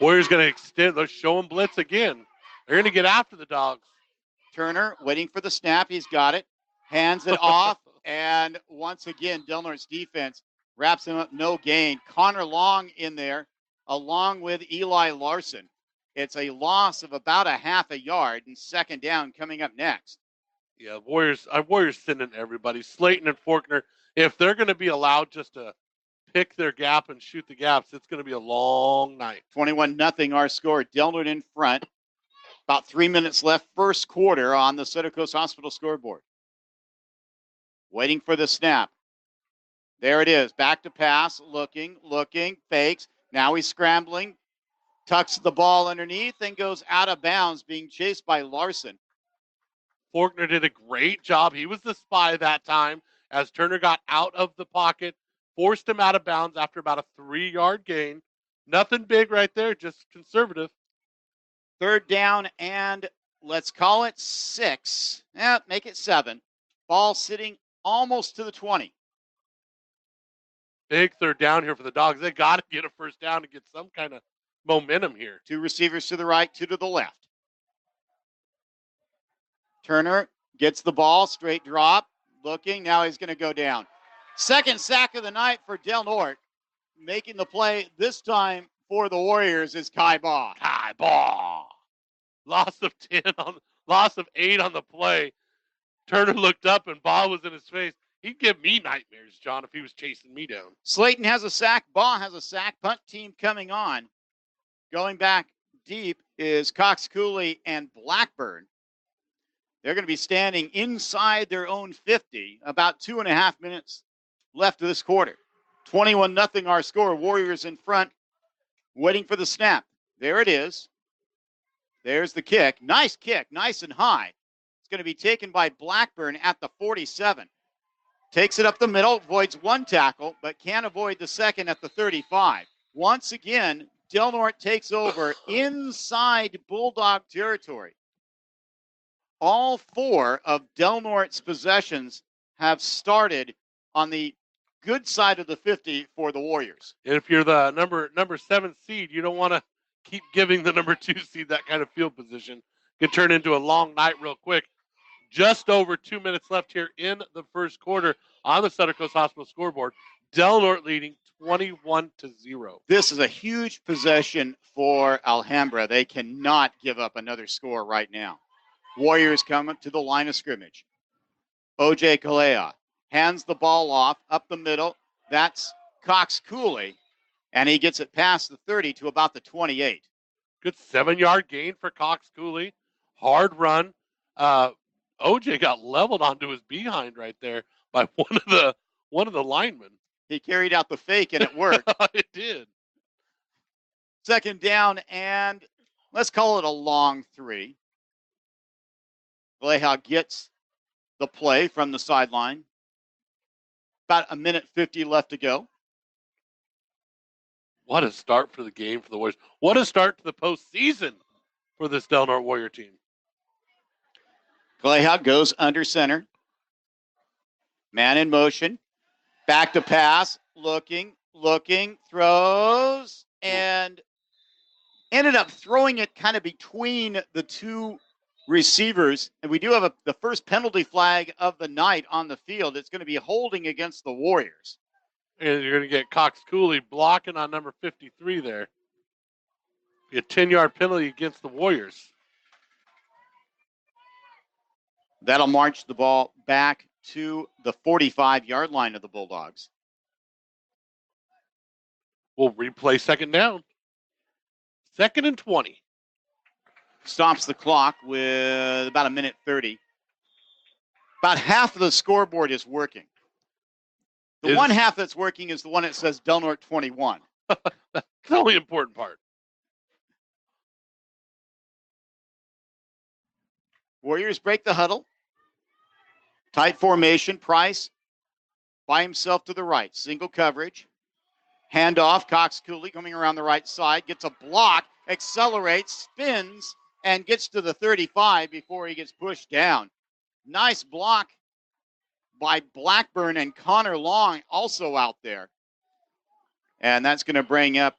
Speaker 3: Warriors going to extend. Let's show them blitz again. They're going to get after the Dogs.
Speaker 2: Turner waiting for the snap. He's got it. Hands it off. And once again, Del Norte's defense wraps him up. No gain. Connor Long in there along with Eli Larson. It's a loss of about a half a yard, and second down coming up next.
Speaker 3: Yeah, Warriors sending everybody. Slayton and Faulkner, if they're going to be allowed just to pick their gap and shoot the gaps, it's going to be a long night.
Speaker 2: 21-0 our score. Del Norte in front. About 3 minutes left, first quarter on the Center Coast Hospital scoreboard. Waiting for the snap. There it is. Back to pass. Looking, fakes. Now he's scrambling. Tucks the ball underneath and goes out of bounds, being chased by Larson.
Speaker 3: Faulkner did a great job. He was the spy that time as Turner got out of the pocket, forced him out of bounds after about a 3-yard gain. Nothing big right there, just conservative.
Speaker 2: Third down and let's call it 6. Make it 7. Ball sitting almost to the 20.
Speaker 3: Big third down here for the Dogs. They got to get a first down to get some kind of momentum here.
Speaker 2: 2 receivers to the right, 2 to the left. Turner gets the ball, straight drop, looking. Now he's going to go down. Second sack of the night for Del Norte. Making the play this time for the Warriors is Kai Baugh.
Speaker 3: Kai Baugh. Loss of 8 on the play. Turner looked up and Baugh was in his face. He'd give me nightmares, John, if he was chasing me down.
Speaker 2: Slayton has a sack. Baugh has a sack. Punt team coming on. Going back deep is Cox Cooley and Blackburn. They're going to be standing inside their own 50. About 2.5 minutes left of this quarter. 21-0 our score. Warriors in front, waiting for the snap. There it is. There's the kick. Nice kick, nice and high. It's going to be taken by Blackburn at the 47. Takes it up the middle, avoids one tackle, but can't avoid the second at the 35. Once again, Del Norte takes over inside Bulldog territory. All 4 of Del Norte's possessions have started on the good side of the 50 for the Warriors.
Speaker 3: And if you're the number 7 seed, you don't want to keep giving the number 2 seed that kind of field position. Could turn into a long night real quick. Just over 2 minutes left here in the first quarter on the Sutter Coast Hospital scoreboard. Del Norte leading 21-0.
Speaker 2: This is a huge possession for Alhambra. They cannot give up another score right now. Warriors come to the line of scrimmage. O.J. Kalea hands the ball off up the middle. That's Cox Cooley, and he gets it past the 30 to about the 28.
Speaker 3: Good 7-yard gain for Cox Cooley. Hard run. OJ got leveled onto his behind right there by one of the linemen.
Speaker 2: He carried out the fake, and it worked.
Speaker 3: It did.
Speaker 2: Second down, and let's call it a long 3. Kalea gets the play from the sideline. About 1:50 left to go.
Speaker 3: What a start for the game for the Warriors. What a start to the postseason for this Del Norte Warrior team.
Speaker 2: Kalea goes under center. Man in motion. Back to pass. Looking, throws, and ended up throwing it kind of between the 2 receivers. And we do have the first penalty flag of the night on the field. It's going to be holding against the Warriors.
Speaker 3: And you're going to get Cox Cooley blocking on number 53 there. Be a 10-yard penalty against the Warriors.
Speaker 2: That'll march the ball back to the 45-yard line of the Bulldogs.
Speaker 3: We'll replay second down. 2nd and 20.
Speaker 2: Stops the clock with about 1:30. About half of the scoreboard is working. The one half that's working is the one that says Del Norte 21.
Speaker 3: That's the only important part.
Speaker 2: Warriors break the huddle. Tight formation. Price by himself to the right. Single coverage. Handoff. Cox Cooley coming around the right side. Gets a block. Accelerates. Spins. And gets to the 35 before he gets pushed down. Nice block by Blackburn, and Connor Long also out there. And that's going to bring up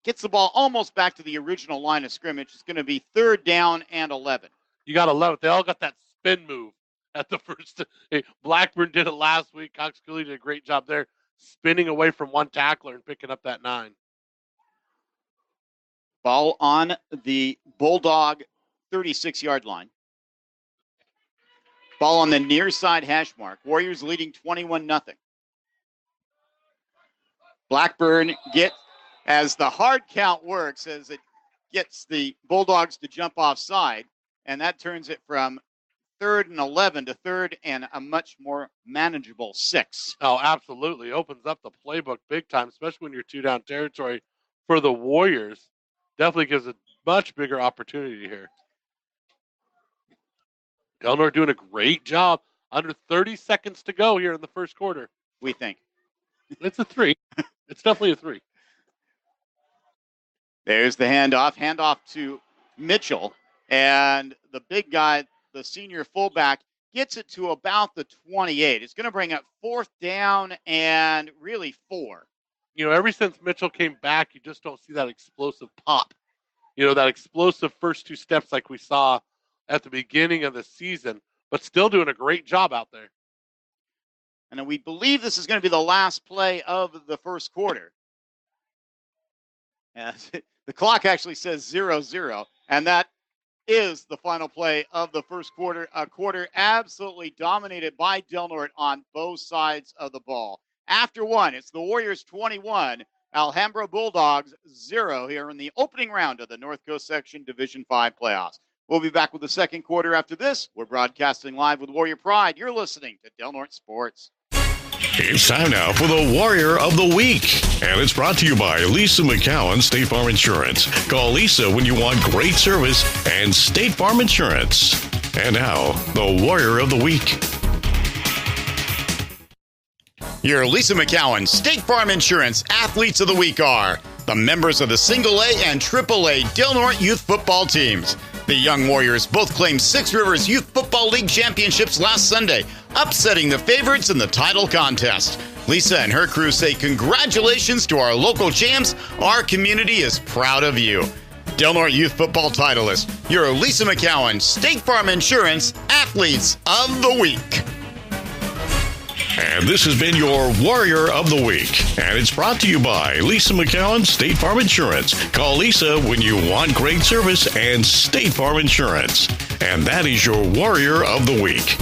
Speaker 2: gets the ball almost back to the original line of scrimmage. It's going to be 3rd down and 11.
Speaker 3: You got to love it. They all got that spin move at the first. Hey, Blackburn did it last week. Cox Cooley did a great job there, spinning away from one tackler and picking up that 9.
Speaker 2: Ball on the Bulldog 36-yard line. Ball on the near side hash mark. Warriors leading 21-0. Blackburn as the hard count works, as it gets the Bulldogs to jump offside, and that turns it from 3rd and 11 to 3rd and a much more manageable 6.
Speaker 3: Oh, absolutely. Opens up the playbook big time, especially when you're 2-down territory for the Warriors. Definitely gives a much bigger opportunity here. Del Norte doing a great job. Under 30 seconds to go here in the first quarter.
Speaker 2: We think.
Speaker 3: It's a 3. It's definitely a 3.
Speaker 2: There's the handoff. Handoff to Mitchell. And the big guy, the senior fullback, gets it to about the 28. It's going to bring up 4th down and really 4.
Speaker 3: Ever since Mitchell came back, you just don't see that explosive pop. That explosive first 2 steps like we saw at the beginning of the season, but still doing a great job out there.
Speaker 2: And we believe this is going to be the last play of the first quarter. The clock actually says 0-0, and that is the final play of the first quarter. A quarter absolutely dominated by Del Norte on both sides of the ball. After 1, it's the Warriors 21, Alhambra Bulldogs 0 here in the opening round of the North Coast Section Division 5 playoffs. We'll be back with the second quarter after this. We're broadcasting live with Warrior Pride. You're listening to Del Norte Sports.
Speaker 1: It's time now for the Warrior of the Week. And it's brought to you by Lisa McCowan, State Farm Insurance. Call Lisa when you want great service and State Farm Insurance. And now, the Warrior of the Week.
Speaker 2: Your Lisa McCowan, State Farm Insurance Athletes of the Week are the members of the Single A and Triple A Del Norte Youth Football teams. The Young Warriors both claimed Six Rivers Youth Football League championships last Sunday, upsetting the favorites in the title contest. Lisa and her crew say congratulations to our local champs. Our community is proud of you. Del Norte Youth Football titleist, your Lisa McCowan, State Farm Insurance Athletes of the Week.
Speaker 1: And this has been your Warrior of the Week. And it's brought to you by Lisa McCowan, State Farm Insurance. Call Lisa when you want great service and State Farm Insurance. And that is your Warrior of the Week.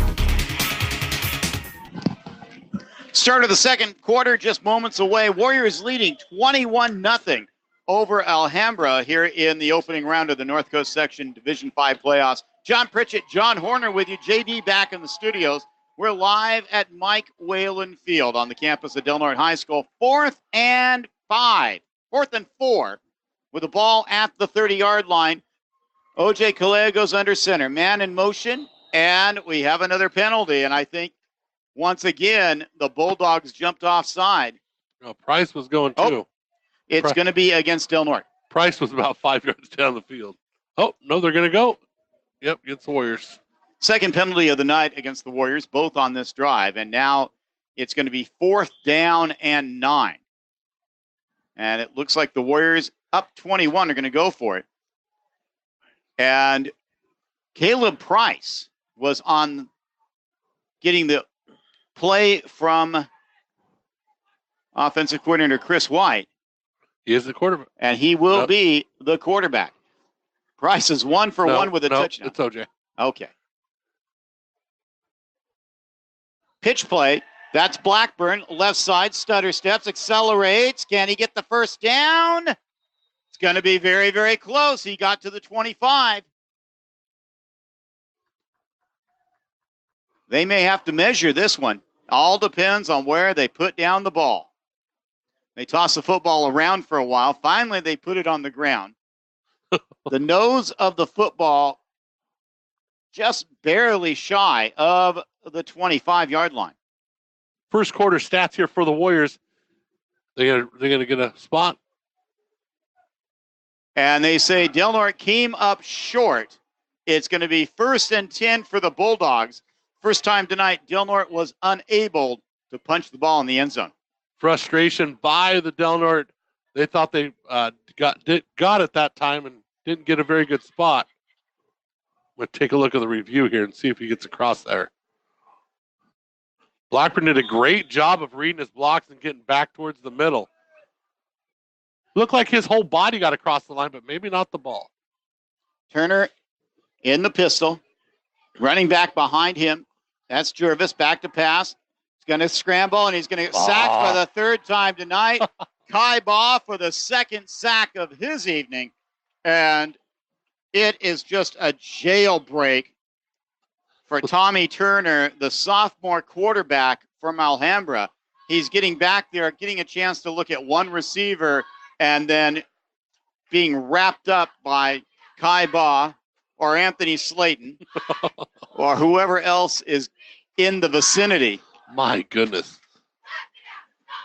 Speaker 2: Start of the second quarter, just moments away. Warriors leading 21-0 over Alhambra here in the opening round of the North Coast Section Division 5 playoffs. John Pritchett, John Horner with you. JD back in the studios. We're live at Mike Whalen Field on the campus of Del Norte High School. 4th and 4 with the ball at the 30-yard line. O.J. Kalea goes under center. Man in motion, and we have another penalty. And I think, once again, the Bulldogs jumped offside.
Speaker 3: Price was going, too.
Speaker 2: It's going to be against Del Norte.
Speaker 3: Price was about 5 yards down the field. Oh, no, they're going to go. Yep, against the Warriors.
Speaker 2: Second penalty of the night against the Warriors, both on this drive. And now it's going to be 4th down and 9. And it looks like the Warriors, up 21, are going to go for it. And Caleb Price was on getting the play from offensive coordinator Chris White.
Speaker 3: He is the quarterback.
Speaker 2: And he will be the quarterback. Price is 1 for 1 with a touchdown.
Speaker 3: It's OJ.
Speaker 2: Okay. Pitch play. That's Blackburn. Left side. Stutter steps. Accelerates. Can he get the first down? It's going to be very, very close. He got to the 25. They may have to measure this one. All depends on where they put down the ball. They toss the football around for a while. Finally, they put it on the ground. The nose of the football just barely shy of the 25-yard line.
Speaker 3: First quarter stats here for the Warriors. They're going to get a spot.
Speaker 2: And they say Del Norte came up short. It's going to be 1st and 10 for the Bulldogs. First time tonight, Del Norte was unable to punch the ball in the end zone.
Speaker 3: Frustration by the Del Norte. They thought they got it that time and didn't get a very good spot. I'm going to take a look at the review here and see if he gets across there. Blackburn did a great job of reading his blocks and getting back towards the middle. Looked like his whole body got across the line, but maybe not the ball.
Speaker 2: Turner in the pistol. Running back behind him. That's Jervis. Back to pass. He's going to scramble, and he's going to get sacked for the 3rd time tonight. Kai Baugh for the 2nd sack of his evening. And it is just a jailbreak for Tommy Turner, the sophomore quarterback from Alhambra. He's getting back there, getting a chance to look at one receiver, and then being wrapped up by Kai Baugh or Anthony Slayton or whoever else is in the vicinity.
Speaker 3: My goodness.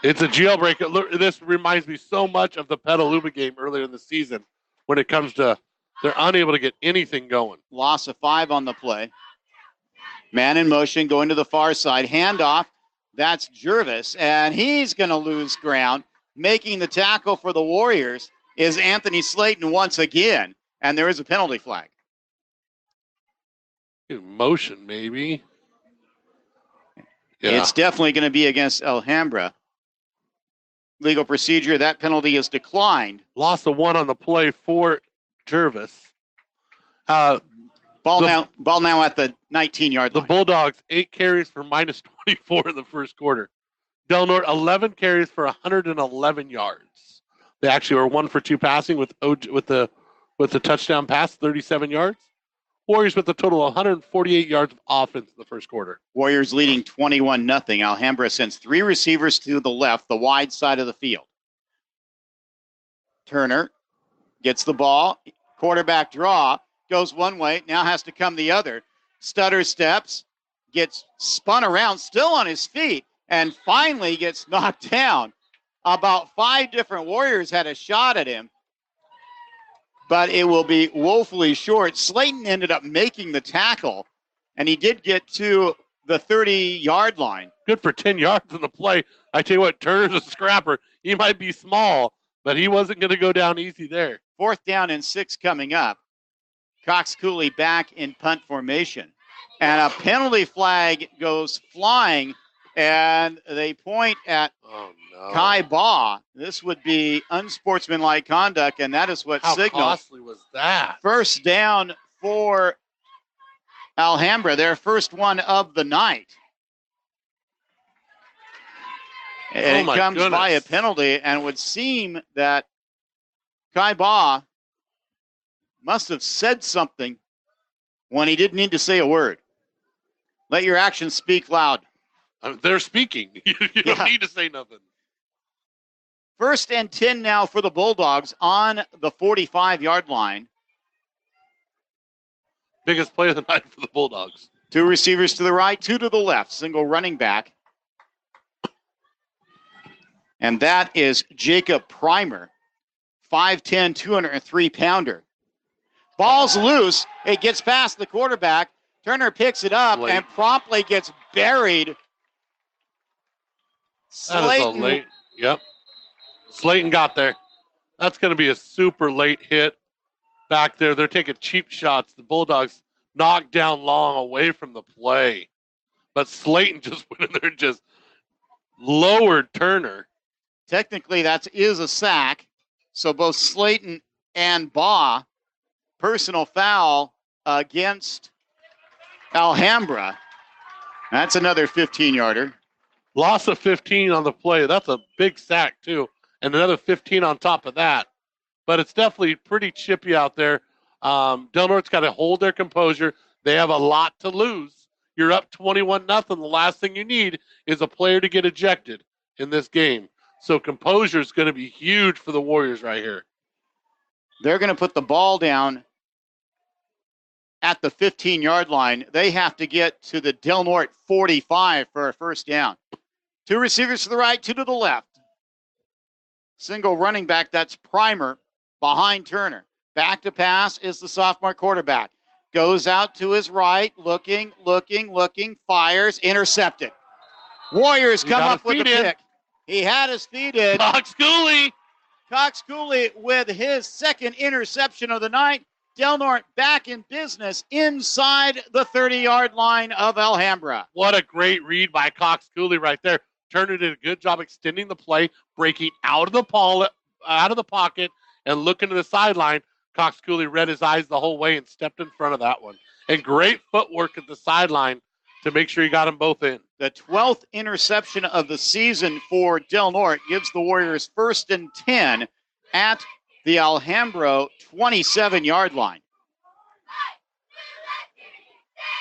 Speaker 3: It's a jailbreak. This reminds me so much of the Petaluma game earlier in the season when it comes to they're unable to get anything going.
Speaker 2: Loss of 5 on the play. Man in motion, going to the far side. Handoff. That's Jervis, and he's going to lose ground. Making the tackle for the Warriors is Anthony Slayton once again, and there is a penalty flag.
Speaker 3: In motion, maybe. Yeah.
Speaker 2: It's definitely going to be against Alhambra. Legal procedure, that penalty is declined.
Speaker 3: Loss of 1 on the play for Jervis.
Speaker 2: Ball now at the 19-yard line.
Speaker 3: The Bulldogs, 8 carries for minus 24 in the first quarter. Del Norte, 11 carries for 111 yards. They actually were 1 for 2 passing with the touchdown pass, 37 yards. Warriors with a total of 148 yards of offense in the first quarter.
Speaker 2: Warriors leading 21-0. Alhambra sends 3 receivers to the left, the wide side of the field. Turner gets the ball. Quarterback draw. Goes one way, now has to come the other. Stutter steps, gets spun around, still on his feet, and finally gets knocked down. About 5 different Warriors had a shot at him, but it will be woefully short. Slayton ended up making the tackle, and he did get to the 30-yard line.
Speaker 3: Good for 10 yards on the play. I tell you what, Turner's a scrapper. He might be small, but he wasn't going to go down easy there.
Speaker 2: 4th down and 6 coming up. Cox Cooley back in punt formation. And a penalty flag goes flying, and they point at Kai Baugh. This would be unsportsmanlike conduct, and that is what signaled.
Speaker 3: How costly was that?
Speaker 2: First down for Alhambra, their first one of the night. And it comes by a penalty, and it would seem that Kai Baugh must have said something when he didn't need to say a word. Let your actions speak loud.
Speaker 3: They're speaking. You don't need to say nothing.
Speaker 2: 1st and 10 now for the Bulldogs on the 45-yard line.
Speaker 3: Biggest play of the night for the Bulldogs.
Speaker 2: 2 receivers to the right, 2 to the left. Single running back. And that is Jacob Primer. 5'10", 203-pounder. Ball's loose. It gets past the quarterback. Turner picks it up and promptly gets buried.
Speaker 3: That is a late. Yep. Slayton got there. That's going to be a super late hit back there. They're taking cheap shots. The Bulldogs knocked down long away from the play. But Slayton just went in there and just lowered Turner.
Speaker 2: Technically, that is a sack. So both Slayton and Baugh, personal foul against Alhambra. That's another 15-yarder.
Speaker 3: Loss of 15 on the play. That's a big sack, too. And another 15 on top of that. But it's definitely pretty chippy out there. Del Norte's got to hold their composure. They have a lot to lose. You're up 21-0. The last thing you need is a player to get ejected in this game. So composure is going to be huge for the Warriors right here.
Speaker 2: They're going to put the ball down at the 15-yard line. They have to get to the Del Norte 45 for a first down. 2 receivers to the right, 2 to the left. Single running back, that's Primer behind Turner. Back to pass is the sophomore quarterback. Goes out to his right, looking, fires, intercepted. Warriors come up with the pick. He had his feet in.
Speaker 3: Cox
Speaker 2: Cooley with his second interception of the night. Del Norte back in business inside the 30-yard line of Alhambra.
Speaker 3: What a great read by Cox Cooley right there. Turner did a good job extending the play, breaking out of the pocket, and looking to the sideline. Cox Cooley read his eyes the whole way and stepped in front of that one. And great footwork at the sideline to make sure he got them both in.
Speaker 2: The 12th interception of the season for Del Norte gives the Warriors 1st and 10 at the Alhambra 27-yard line.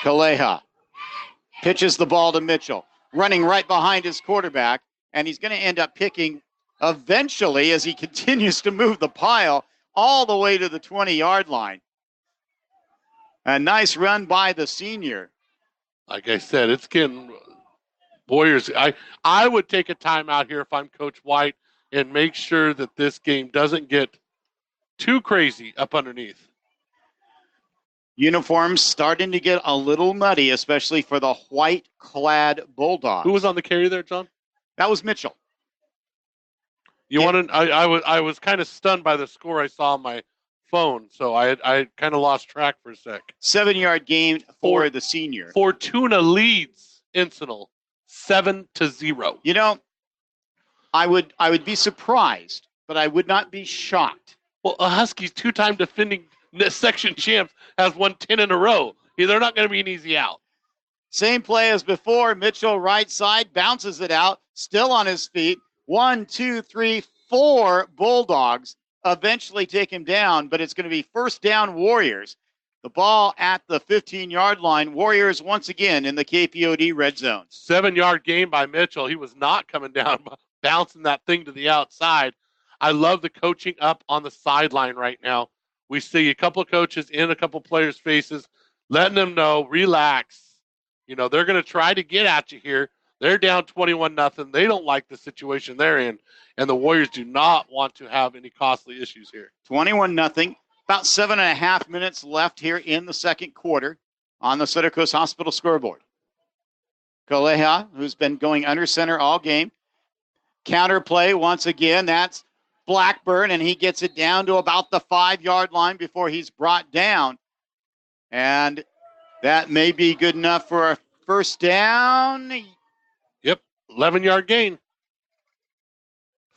Speaker 2: Kaleha pitches the ball to Mitchell, running right behind his quarterback, and he's going to end up picking eventually as he continues to move the pile all the way to the 20-yard line. A nice run by the senior.
Speaker 3: Like I said, it's getting Warriors. I would take a timeout here if I'm Coach White and make sure that this game doesn't get too crazy up underneath.
Speaker 2: Uniforms starting to get a little muddy, especially for the white-clad Bulldogs.
Speaker 3: Who was on the carry there, John?
Speaker 2: That was Mitchell.
Speaker 3: I was kind of stunned by the score I saw on my phone, so I kind of lost track for a sec.
Speaker 2: 7-yard gain for the senior.
Speaker 3: Fortuna leads Encinal 7-0.
Speaker 2: You know, I would be surprised, but I would not be shocked.
Speaker 3: Well, a Huskies 2-time defending section champs has won 10 in a row. They're not going to be an easy out.
Speaker 2: Same play as before. Mitchell right side bounces it out, still on his feet. 1, 2, 3, 4 Bulldogs eventually take him down, but it's going to be first down Warriors. The ball at the 15-yard line. Warriors once again in the KPOD red zone.
Speaker 3: 7-yard gain by Mitchell. He was not coming down, bouncing that thing to the outside. I love the coaching up on the sideline right now. We see a couple of coaches in a couple of players' faces, letting them know, relax. They're going to try to get at you here. They're down 21-0. They don't like the situation they're in, and the Warriors do not want to have any costly issues here.
Speaker 2: 21-0. About 7.5 minutes left here in the second quarter on the Center Coast Hospital scoreboard. Kaleha, who's been going under center all game. Counter play once again. That's Blackburn, and he gets it down to about the 5-yard line before he's brought down. And that may be good enough for a first down.
Speaker 3: Yep, 11-yard gain.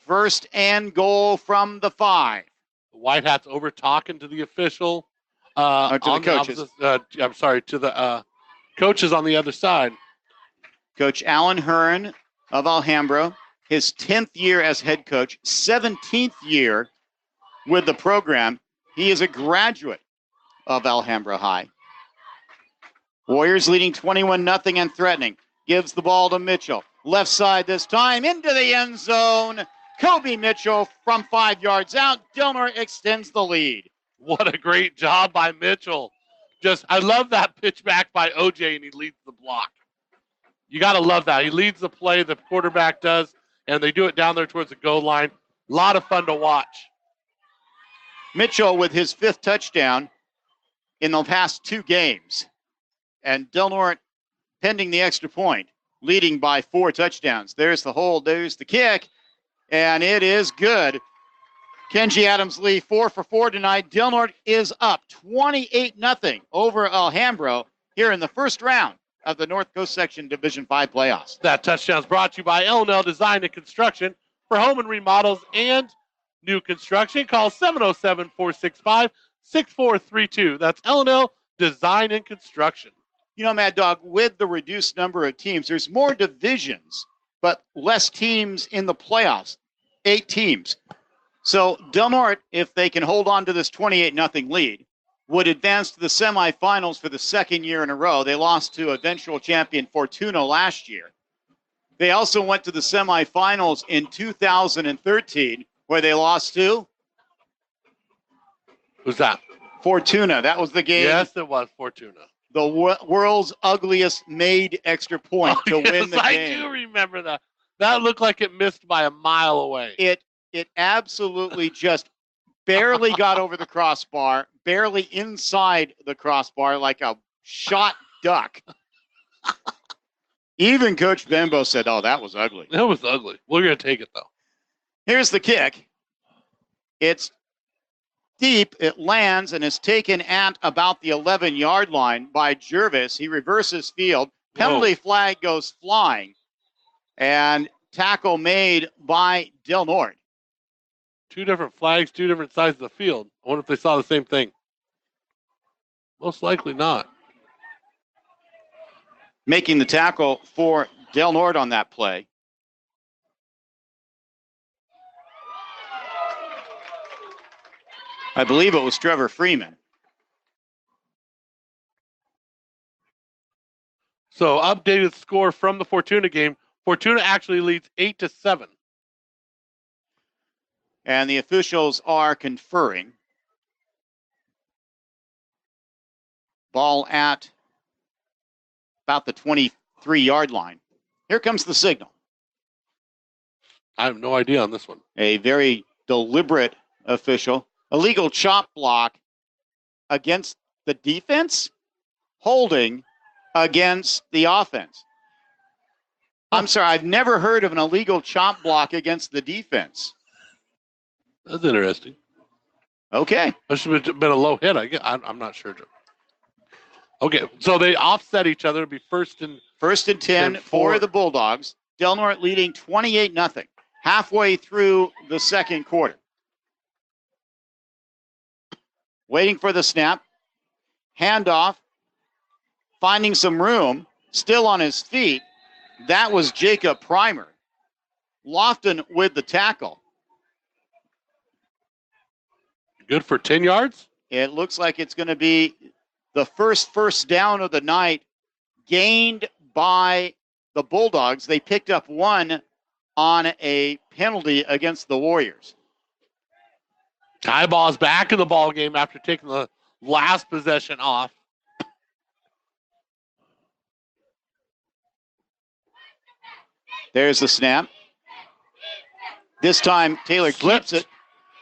Speaker 2: First and goal from the 5.
Speaker 3: The White Hats over talking to the official.
Speaker 2: To the coaches.
Speaker 3: To the coaches on the other side.
Speaker 2: Coach Alan Hearn of Alhambra, his 10th year as head coach, 17th year with the program. He is a graduate of Alhambra High. Warriors leading 21-0 and threatening. Gives the ball to Mitchell. Left side this time into the end zone. Kobe Mitchell from 5 yards out. Delmer extends the lead.
Speaker 3: What a great job by Mitchell. I love that pitch back by OJ, and he leads the block. You got to love that. He leads the play, the quarterback does, and they do it down there towards the goal line. A lot of fun to watch.
Speaker 2: Mitchell with his 5th touchdown in the past 2 games. And Del Norte pending the extra point, leading by 4 touchdowns. There's the hold, there's the kick, and it is good. Kenji Adams Lee 4 for 4 tonight. Del Norte is up 28-0 over Alhambra here in the first round of the North Coast Section Division 5 playoffs.
Speaker 3: That touchdown is brought to you by L&L Design and Construction for home and remodels and new construction. Call 707-465-6432. That's L&L Design and Construction.
Speaker 2: Mad Dog, with the reduced number of teams, there's more divisions, but less teams in the playoffs. 8 teams. So Del Norte, if they can hold on to this 28-0 lead, would advance to the semifinals for the second year in a row. They lost to eventual champion Fortuna last year. They also went to the semifinals in 2013, where they lost to?
Speaker 3: Who's that?
Speaker 2: Fortuna. That was the game.
Speaker 3: Yes, it was Fortuna.
Speaker 2: The world's ugliest made extra point to win the game.
Speaker 3: I do remember that. That looked like it missed by a mile away.
Speaker 2: It absolutely just barely got over the crossbar, barely inside the crossbar like a shot duck. Even Coach Bembo said, oh, that was ugly.
Speaker 3: That was ugly. We're going to take it, though.
Speaker 2: Here's the kick. It's deep. It lands and is taken at about the 11-yard line by Jervis. He reverses field. Penalty flag goes flying. And tackle made by Del Norte.
Speaker 3: 2 different flags, 2 different sides of the field. I wonder if they saw the same thing. Most likely not.
Speaker 2: Making the tackle for Del Norte on that play. I believe it was Trevor Freeman.
Speaker 3: So updated score from the Fortuna game. Fortuna actually leads 8-7.
Speaker 2: And the officials are conferring. Ball at about the 23-yard line. Here comes the signal.
Speaker 3: I have no idea on this one.
Speaker 2: A very deliberate official. Illegal chop block against the defense holding against the offense. I'm sorry, I've never heard of an illegal chop block against the defense.
Speaker 3: That's interesting.
Speaker 2: Okay.
Speaker 3: That should have been a low hit. I'm not sure. Okay, so they offset each other. It'll be first and
Speaker 2: 10 for the Bulldogs. Del Norte leading 28-0. Halfway through the second quarter. Waiting for the snap. Handoff. Finding some room. Still on his feet. That was Jacob Primer. Lofton with the tackle.
Speaker 3: Good for 10 yards?
Speaker 2: It looks like it's going to be the first down of the night gained by the Bulldogs. They picked up one on a penalty against the Warriors.
Speaker 3: Tybaugh is back in the ball game after taking the last possession off.
Speaker 2: There's the snap. This time, Taylor keeps it.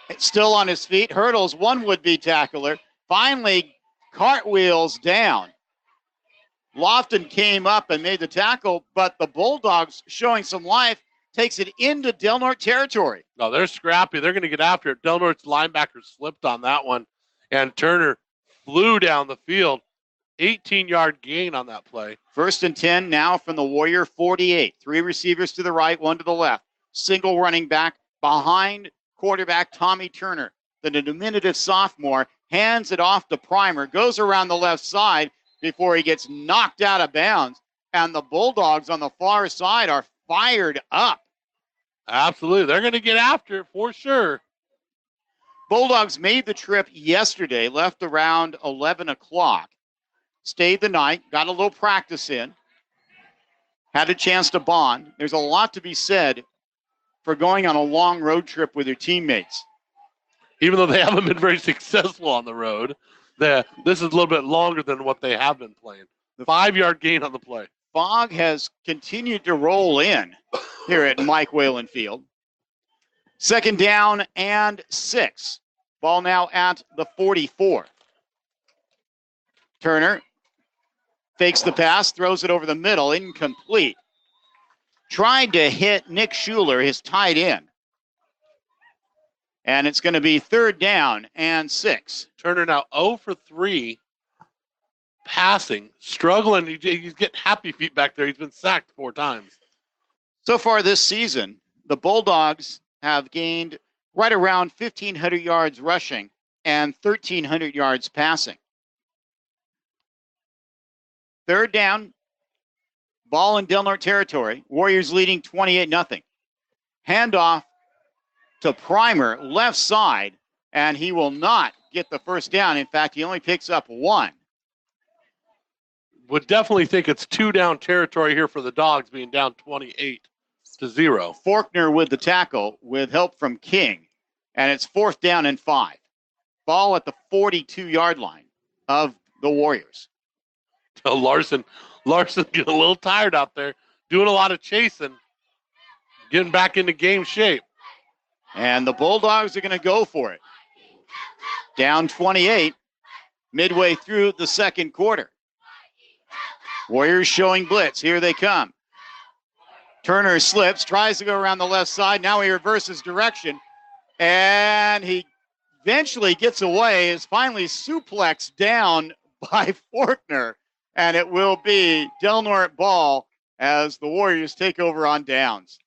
Speaker 2: It's still on his feet. Hurdles one would-be tackler. Finally, cartwheels down. Lofton came up and made the tackle, but the Bulldogs, showing some life, takes it into Del Norte territory.
Speaker 3: No, they're scrappy. They're going to get after it. Del Norte's linebacker slipped on that one, and Turner flew down the field. 18-yard gain on that play.
Speaker 2: First and 10 now from the Warrior 48. 3 receivers to the right, 1 to the left. Single running back behind quarterback Tommy Turner. The diminutive sophomore hands it off to Primer, goes around the left side before he gets knocked out of bounds. And the Bulldogs on the far side are fired up.
Speaker 3: Absolutely. They're going to get after it for sure.
Speaker 2: Bulldogs made the trip yesterday, left around 11 o'clock. Stayed the night, got a little practice in, had a chance to bond. There's a lot to be said for going on a long road trip with your teammates.
Speaker 3: Even though they haven't been very successful on the road, this is a little bit longer than what they have been playing. The 5-yard gain on the play.
Speaker 2: Fog has continued to roll in here at Mike Whalen Field. Second down and 6. Ball now at the 44. Turner fakes the pass, throws it over the middle, incomplete. Tried to hit Nick Schuler, his tight end. And it's going to be third down and 6.
Speaker 3: Turner now 0 for 3 passing, struggling. He's getting happy feet back there. He's been sacked 4 times.
Speaker 2: So far this season, the Bulldogs have gained right around 1,500 yards rushing and 1,300 yards passing. Third down, ball in Del Norte territory. Warriors leading 28-0. Handoff to Primer, left side, and he will not get the first down. In fact, he only picks up 1.
Speaker 3: Would definitely think it's 2-down territory here for the Dogs, being down 28-0.
Speaker 2: Faulkner with the tackle with help from King, and it's 4th down and 5. Ball at the 42-yard line of the Warriors.
Speaker 3: Larson getting a little tired out there, doing a lot of chasing, getting back into game shape.
Speaker 2: And the Bulldogs are going to go for it. Down 28, midway through the second quarter. Warriors showing blitz. Here they come. Turner slips, tries to go around the left side. Now he reverses direction, and he eventually gets away, is finally suplexed down by Faulkner. And it will be Del Norte ball as the Warriors take over on downs.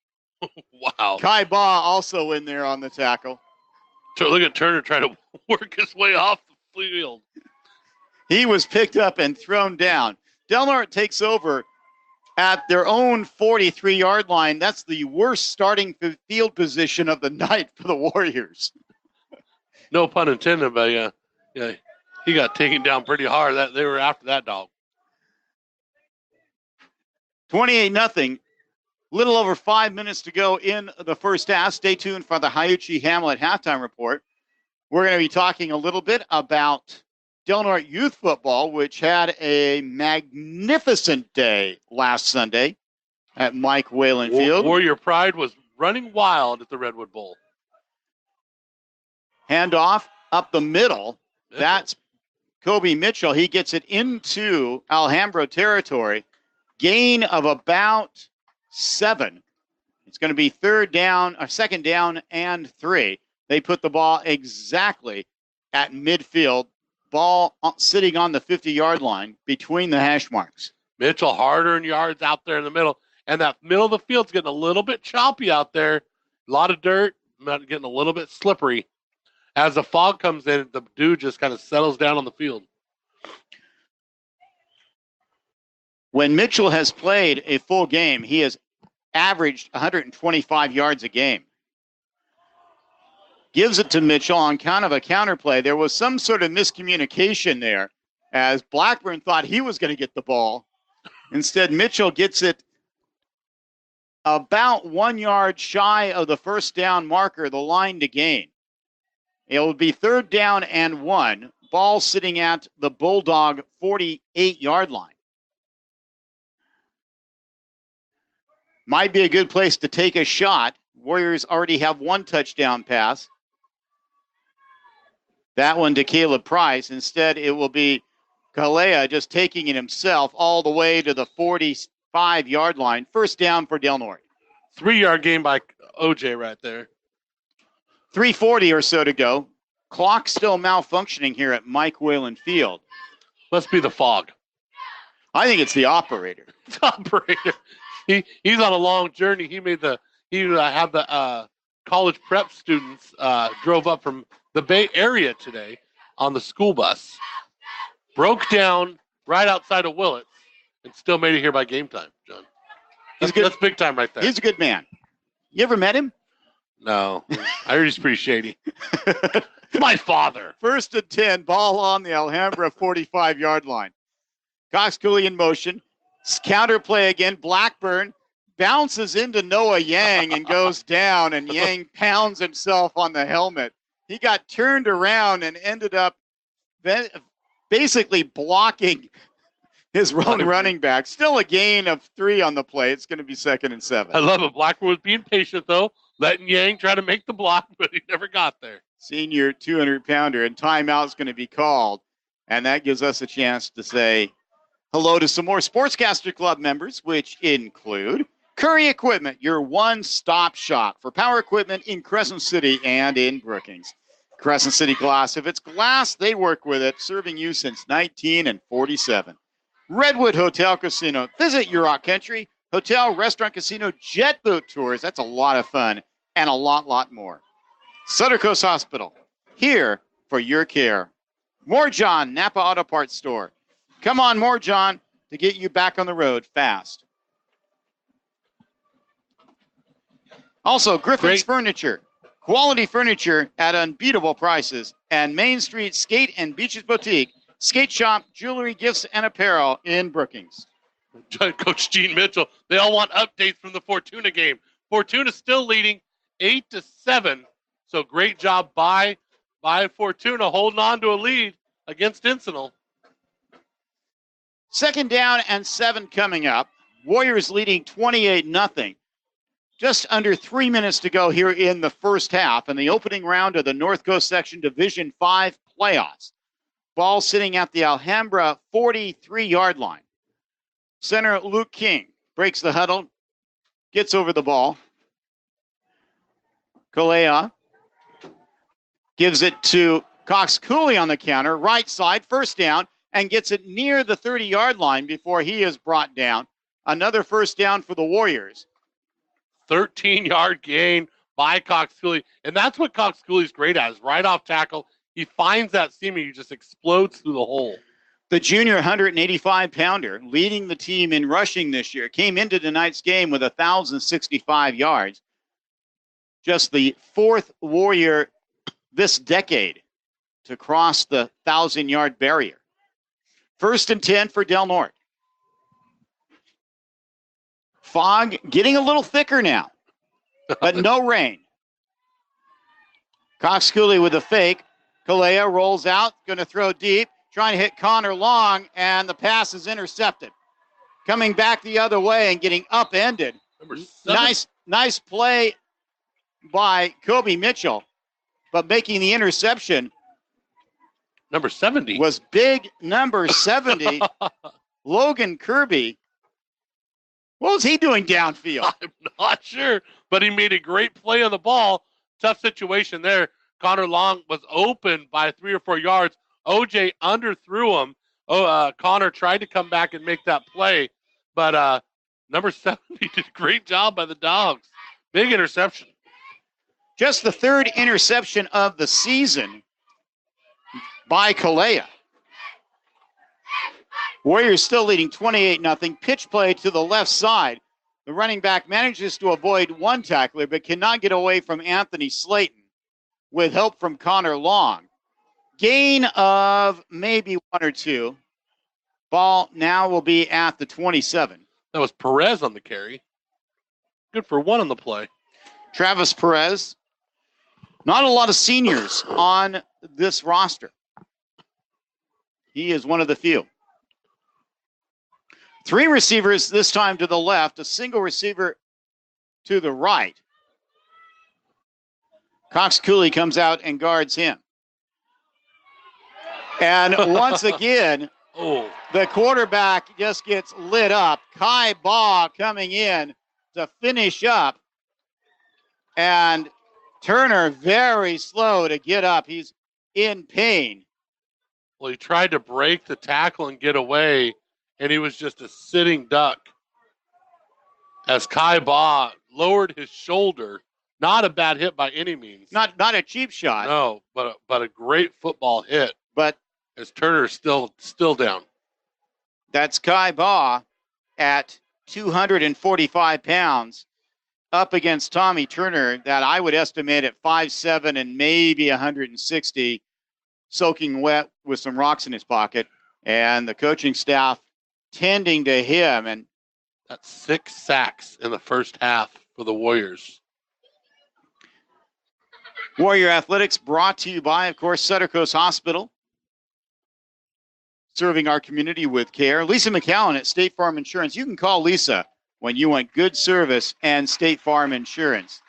Speaker 3: Wow.
Speaker 2: Kai Ba also in there on the tackle.
Speaker 3: Look at Turner trying to work his way off the field.
Speaker 2: He was picked up and thrown down. Del Norte takes over at their own 43-yard line. That's the worst starting field position of the night for the Warriors.
Speaker 3: No pun intended, but yeah, he got taken down pretty hard. They were after that dog.
Speaker 2: 28-0. Little over 5 minutes to go in the first half. Stay tuned for the Hayuchi Hamlet halftime report. We're going to be talking a little bit about Del Norte Youth Football, which had a magnificent day last Sunday at Mike Whalen Field.
Speaker 3: Warrior Pride was running wild at the Redwood Bowl.
Speaker 2: Handoff up the middle. That's Kobe Mitchell. He gets it into Alhambra territory. Gain of about 7. It's going to be second down and 3. They put the ball exactly at midfield. Ball sitting on the 50-yard line between the hash marks.
Speaker 3: Mitchell harder in yards out there in the middle. And that middle of the field's getting a little bit choppy out there. A lot of dirt, getting a little bit slippery. As the fog comes in, the dude just kind of settles down on the field.
Speaker 2: When Mitchell has played a full game, he has averaged 125 yards a game. Gives it to Mitchell on kind of a counterplay. There was some sort of miscommunication there as Blackburn thought he was going to get the ball. Instead, Mitchell gets it about 1 yard shy of the first down marker, the line to gain. It will be third down and 1. Ball sitting at the Bulldog 48-yard line. Might be a good place to take a shot. Warriors already have 1 touchdown pass. That one to Caleb Price. Instead, it will be Kalea just taking it himself all the way to the 45-yard line. First down for Del Norte.
Speaker 3: 3-yard gain by OJ right there.
Speaker 2: 3:40 or so to go. Clock still malfunctioning here at Mike Whalen Field.
Speaker 3: Must be the fog.
Speaker 2: I think it's the operator.
Speaker 3: The operator. He's on a long journey. He had the college prep students drove up from the Bay Area today on the school bus. Broke down right outside of Willits and still made it here by game time, John. That's big time right there.
Speaker 2: He's a good man. You ever met him?
Speaker 3: No. I heard he's pretty shady. It's my father.
Speaker 2: First and 10, ball on the Alhambra 45-yard line. Cox Cooley in motion. Counter play again. Blackburn bounces into Noah Yang and goes down, and Yang pounds himself on the helmet. He got turned around and ended up basically blocking his own running back. Still a gain of 3 on the play. It's going to be 2nd and 7.
Speaker 3: I love it. Blackburn was being patient, though, letting Yang try to make the block, but he never got there.
Speaker 2: Senior 200-pounder, and timeout is going to be called. And that gives us a chance to say hello to some more Sportscaster Club members, which include Curry Equipment, your one-stop shop for power equipment in Crescent City and in Brookings. Crescent City Glass. If it's glass, they work with it, serving you since 1947. Redwood Hotel Casino. Visit Yurok Country. Hotel, restaurant, casino, jet boat tours. That's a lot of fun and a lot more. Sutter Coast Hospital. Here for your care. More John, Napa Auto Parts Store. Come on, More John, to get you back on the road fast. Also, Griffin's Furniture. Quality furniture at unbeatable prices. And Main Street Skate and Beaches Boutique. Skate shop, jewelry, gifts, and apparel in Brookings.
Speaker 3: Coach Gene Mitchell, they all want updates from the Fortuna game. Fortuna still leading 8-7. So great job by Fortuna holding on to a lead against Encinal.
Speaker 2: Second down and 7 coming up. Warriors leading 28-0. Just under 3 minutes to go here in the first half in the opening round of the North Coast Section Division 5 playoffs. Ball sitting at the Alhambra 43-yard line. Center Luke King breaks the huddle, gets over the ball. Kalea gives it to Cox Cooley on the counter, right side, first down, and gets it near the 30-yard line before he is brought down. Another first down for the Warriors.
Speaker 3: 13-yard gain by Cox Cooley. And that's what Cox Cooley's great at, is right off tackle. He finds that seam and he just explodes through the hole.
Speaker 2: The junior 185-pounder leading the team in rushing this year came into tonight's game with 1,065 yards. Just the 4th Warrior this decade to cross the 1,000-yard barrier. First and 10 for Del Norte. Fog getting a little thicker now, but no rain. Cox Cooley with a fake. Kalea rolls out, going to throw deep, trying to hit Connor Long, and the pass is intercepted. Coming back the other way and getting upended. Nice play by Kobe Mitchell, but making the interception
Speaker 3: Number 70.
Speaker 2: Was big number 70, Logan Kirby. What was he doing downfield?
Speaker 3: I'm not sure, but he made a great play on the ball. Tough situation there. Connor Long was open by 3 or 4 yards. OJ underthrew him. Connor tried to come back and make that play, but number 70 did a great job by the Dogs. Big interception.
Speaker 2: Just the third interception of the season by Kalea. Warriors still leading 28-0. Pitch play to the left side. The running back manages to avoid one tackler, but cannot get away from Anthony Slayton with help from Connor Long. Gain of maybe 1 or 2. Ball now will be at the 27.
Speaker 3: That was Perez on the carry. Good for 1 on the play.
Speaker 2: Travis Perez. Not a lot of seniors on this roster. He is one of the few. 3 receivers this time to the left, a single receiver to the right. Cox Cooley comes out and guards him. And once again, the quarterback just gets lit up. Kai Baugh coming in to finish up. And Turner very slow to get up. He's in pain.
Speaker 3: Well, he tried to break the tackle and get away, and he was just a sitting duck. As Kai Baugh lowered his shoulder, not a bad hit by any means.
Speaker 2: Not a cheap shot.
Speaker 3: No, but a great football hit.
Speaker 2: But
Speaker 3: as Turner's still down.
Speaker 2: That's Kai Baugh at 245 pounds up against Tommy Turner that I would estimate at 5'7" and maybe 160, soaking wet with some rocks in his pocket. And the coaching staff tending to him. And
Speaker 3: that's 6 sacks in the first half for the Warriors.
Speaker 2: Warrior Athletics brought to you by, of course, Sutter Coast Hospital. Serving our community with care. Lisa McCowan at State Farm Insurance. You can call Lisa when you want good service and State Farm Insurance.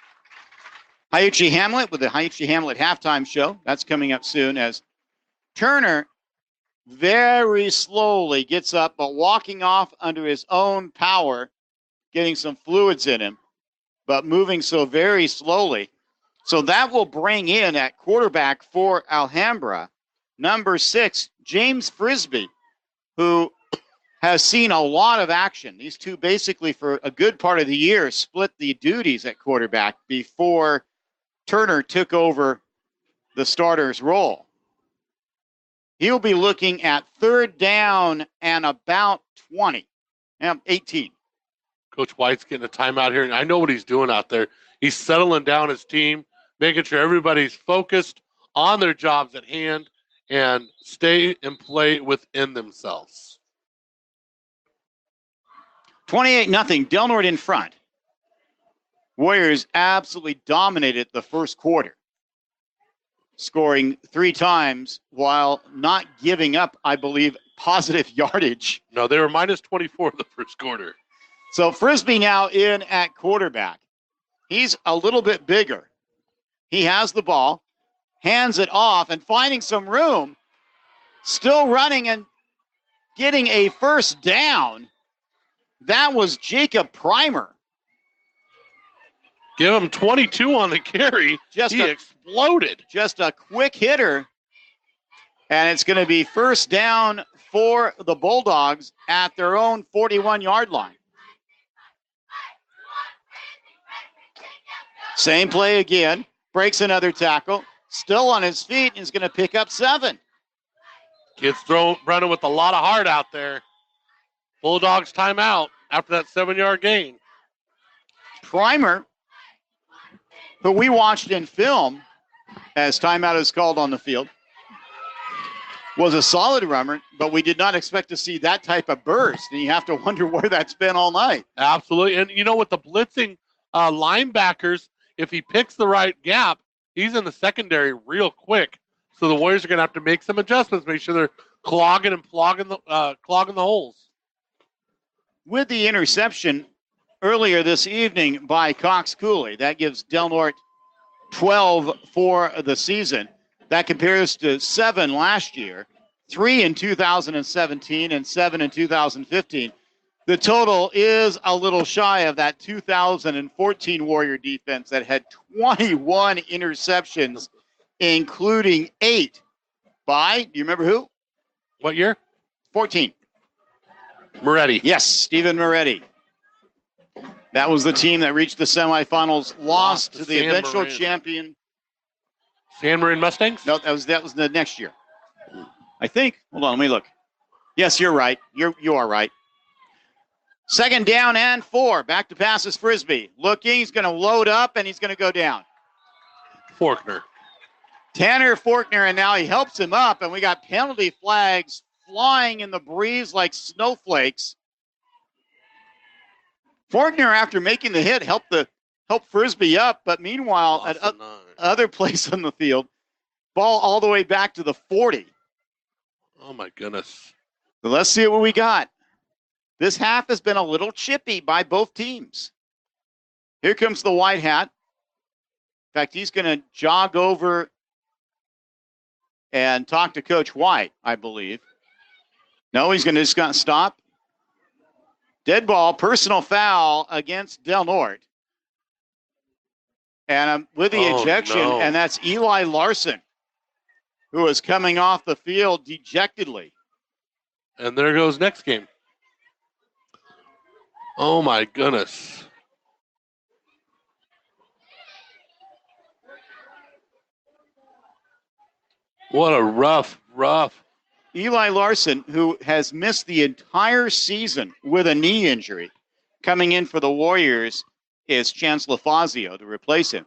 Speaker 2: Hayuchi Hamlet with the Hayuchi Hamlet halftime show. That's coming up soon as Turner very slowly gets up, but walking off under his own power, getting some fluids in him, but moving so very slowly. So that will bring in at quarterback for Alhambra, number 6, James Frisbee, who has seen a lot of action. These two basically for a good part of the year split the duties at quarterback before Turner took over the starter's role. He'll be looking at 3rd down and about 20, 18.
Speaker 3: Coach White's getting a timeout here, and I know what he's doing out there. He's settling down his team, making sure everybody's focused on their jobs at hand and stay and play within themselves.
Speaker 2: 28-0, Del Norte in front. Warriors absolutely dominated the first quarter, scoring 3 times while not giving up, I believe, positive yardage.
Speaker 3: No, they were minus 24 in the first quarter.
Speaker 2: So Frisbee now in at quarterback. He's a little bit bigger. He has the ball, hands it off, and finding some room, still running and getting a first down. That was Jacob Primer.
Speaker 3: Give him 22 on the carry. He exploded.
Speaker 2: Just a quick hitter. And it's going to be first down for the Bulldogs at their own 41-yard line. Same play again. Breaks another tackle. Still on his feet. He's going to pick up 7.
Speaker 3: Kid's running with a lot of heart out there. Bulldogs timeout after that 7-yard gain.
Speaker 2: Primer, who we watched in film as timeout is called on the field, was a solid runner, but we did not expect to see that type of burst. And you have to wonder where that's been all night.
Speaker 3: Absolutely. And, you know, with the blitzing linebackers, if he picks the right gap, he's in the secondary real quick. So the Warriors are going to have to make some adjustments, make sure they're clogging the holes.
Speaker 2: With the interception earlier this evening by Cox Cooley, that gives Del Norte 12 for the season. That compares to 7 last year, 3 in 2017, and 7 in 2015. The total is a little shy of that 2014 Warrior defense that had 21 interceptions, including 8 by, do you remember who?
Speaker 3: What year?
Speaker 2: 14.
Speaker 3: Moretti.
Speaker 2: Yes, Stephen Moretti. That was the team that reached the semifinals, lost to the eventual champion.
Speaker 3: San Marin Mustangs?
Speaker 2: No, that was the next year. I think. Hold on, let me look. Yes, you're right. You are right. 2nd down and 4. Back to passes Frisbee. Looking, he's going to load up, and he's going to go down.
Speaker 3: Faulkner.
Speaker 2: Tanner Faulkner, and now he helps him up, and we got penalty flags flying in the breeze like snowflakes. Faulkner, after making the hit, helped Frisbee up, but meanwhile, at other place on the field, ball all the way back to the 40.
Speaker 3: Oh, my goodness.
Speaker 2: So let's see what we got. This half has been a little chippy by both teams. Here comes the white hat. In fact, he's going to jog over and talk to Coach White, I believe. No, he's going to just stop. Dead ball, personal foul against Del Norte. And with the ejection, and that's Eli Larson, who is coming off the field dejectedly.
Speaker 3: And there goes next game. Oh, my goodness. What a rough.
Speaker 2: Eli Larson, who has missed the entire season with a knee injury, coming in for the Warriors is Chance LaFazio to replace him.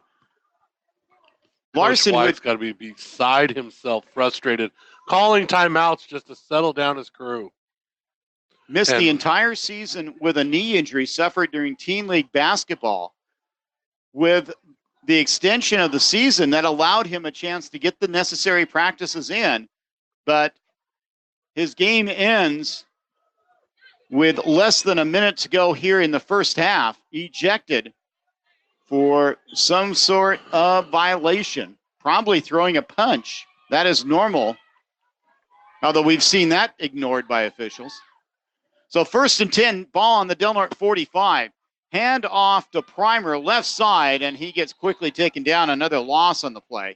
Speaker 3: Larson has got to be beside himself, frustrated, calling timeouts just to settle down his crew.
Speaker 2: Missed the entire season with a knee injury suffered during teen league basketball. With the extension of the season, that allowed him a chance to get the necessary practices in, but his game ends with less than a minute to go here in the first half, ejected for some sort of violation, probably throwing a punch. That is normal, although we've seen that ignored by officials. So 1st and 10, ball on the Del Norte 45. Hand off to Primer, left side, and he gets quickly taken down. Another loss on the play.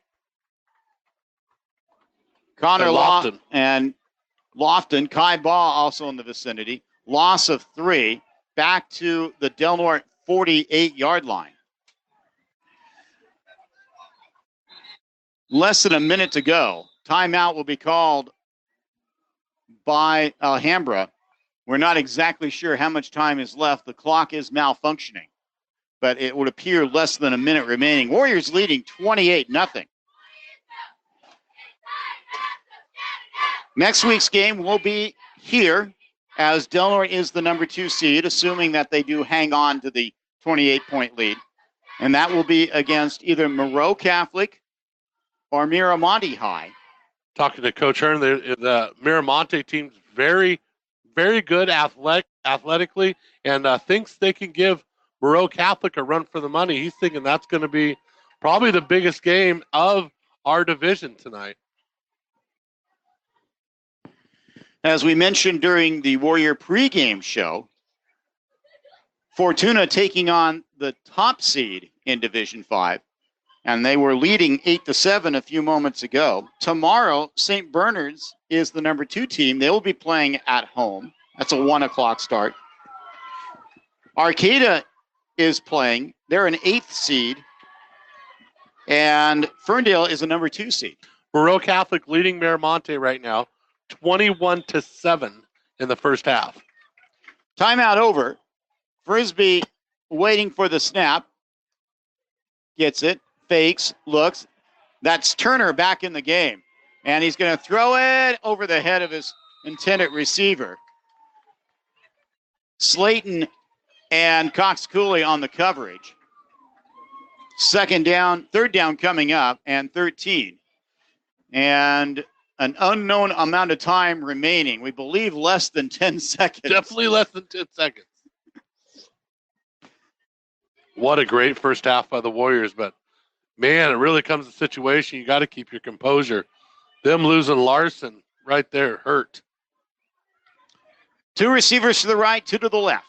Speaker 2: Connor Lofton and Lofton, Kai Baugh also in the vicinity. Loss of 3, back to the Del Norte 48-yard line. Less than a minute to go. Timeout will be called by Alhambra. We're not exactly sure how much time is left. The clock is malfunctioning, but it would appear less than a minute remaining. Warriors leading 28-0. Next week's game will be here, as Del Norte is the number 2 seed, assuming that they do hang on to the 28-point lead. And that will be against either Moreau Catholic or Miramonte High.
Speaker 3: Talking to Coach Hearn, the Miramonte team's very, very good athletically, and thinks they can give Moreau Catholic a run for the money. He's thinking that's going to be probably the biggest game of our division tonight.
Speaker 2: As we mentioned during the Warrior pregame show, Fortuna taking on the top seed in Division 5, and they were leading 8-7 a few moments ago. Tomorrow, St. Bernard's is the number 2 team. They will be playing at home. That's a 1 o'clock start. Arcata is playing. They're an 8th seed, and Ferndale is a number 2 seed.
Speaker 3: Moreau Catholic leading Miramonte right now, 21-7 in the first half.
Speaker 2: Timeout over. Frisbee waiting for the snap. Gets it, fakes, looks. That's Turner back in the game. And he's going to throw it over the head of his intended receiver. Slayton and Cox Cooley on the coverage. 2nd down, 3rd down coming up, and 13. And an unknown amount of time remaining. We believe less than 10 seconds.
Speaker 3: Definitely less than 10 seconds. What a great first half by the Warriors, but Man, it really comes to a situation you got to keep your composure. Them losing Larson right there hurt.
Speaker 2: 2 receivers to the right, 2 to the left.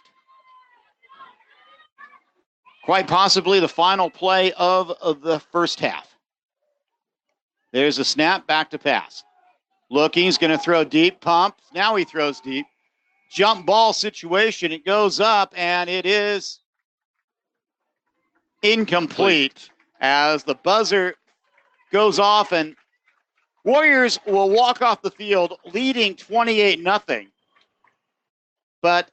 Speaker 2: Quite possibly the final play of the first half. There's a snap, back to pass. Looking, he's going to throw deep, pump. Now he throws deep. Jump ball situation. It goes up, and it is incomplete as the buzzer goes off, and Warriors will walk off the field leading 28-0, but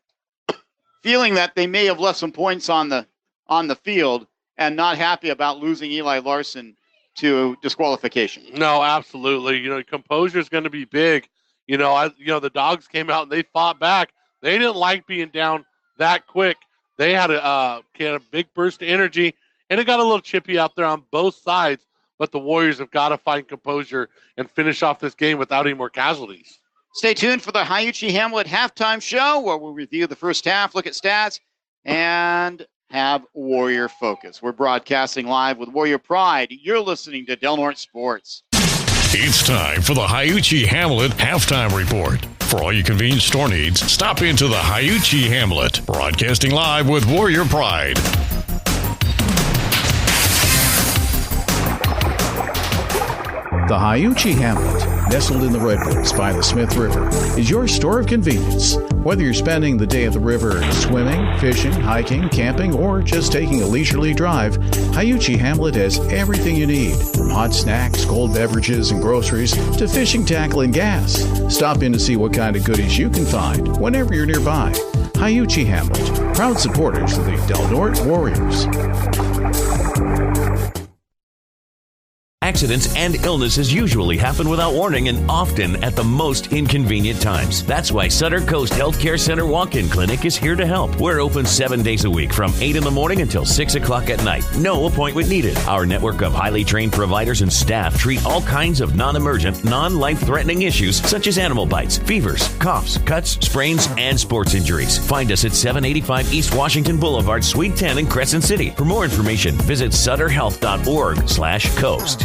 Speaker 2: feeling that they may have left some points on the field and not happy about losing Eli Larson to disqualification.
Speaker 3: No, absolutely. Composure is going to be big. The Dogs came out and they fought back. They didn't like being down that quick. They had a big burst of energy, and it got a little chippy out there on both sides. But the Warriors have got to find composure and finish off this game without any more casualties.
Speaker 2: Stay tuned for the Hayuchi Hamlet halftime show, where we'll review the first half, look at stats, and have Warrior Focus. We're broadcasting live with Warrior Pride. You're listening to Del Norte Sports.
Speaker 1: It's time for the Hayuchi Hamlet halftime report. For all your convenience store needs, stop into the Hayuchi Hamlet, broadcasting live with Warrior Pride.
Speaker 7: The Hayuchi Hamlet, nestled in the Redwoods by the Smith River, is your store of convenience. Whether you're spending the day at the river swimming, fishing, hiking, camping, or just taking a leisurely drive, Hayuchi Hamlet has everything you need, from hot snacks, cold beverages, and groceries to fishing tackle and gas. Stop in to see what kind of goodies you can find whenever you're nearby. Hayuchi Hamlet, proud supporters of the Del Norte Warriors.
Speaker 4: Accidents and illnesses usually happen without warning and often at the most inconvenient times. That's why Sutter Coast Healthcare Center Walk-In Clinic is here to help. We're open 7 days a week from 8 in the morning until 6 o'clock at night. No appointment needed. Our network of highly trained providers and staff treat all kinds of non-emergent, non-life-threatening issues such as animal bites, fevers, coughs, cuts, sprains, and sports injuries. Find us at 785 East Washington Boulevard, Suite 10 in Crescent City. For more information, visit sutterhealth.org/coast.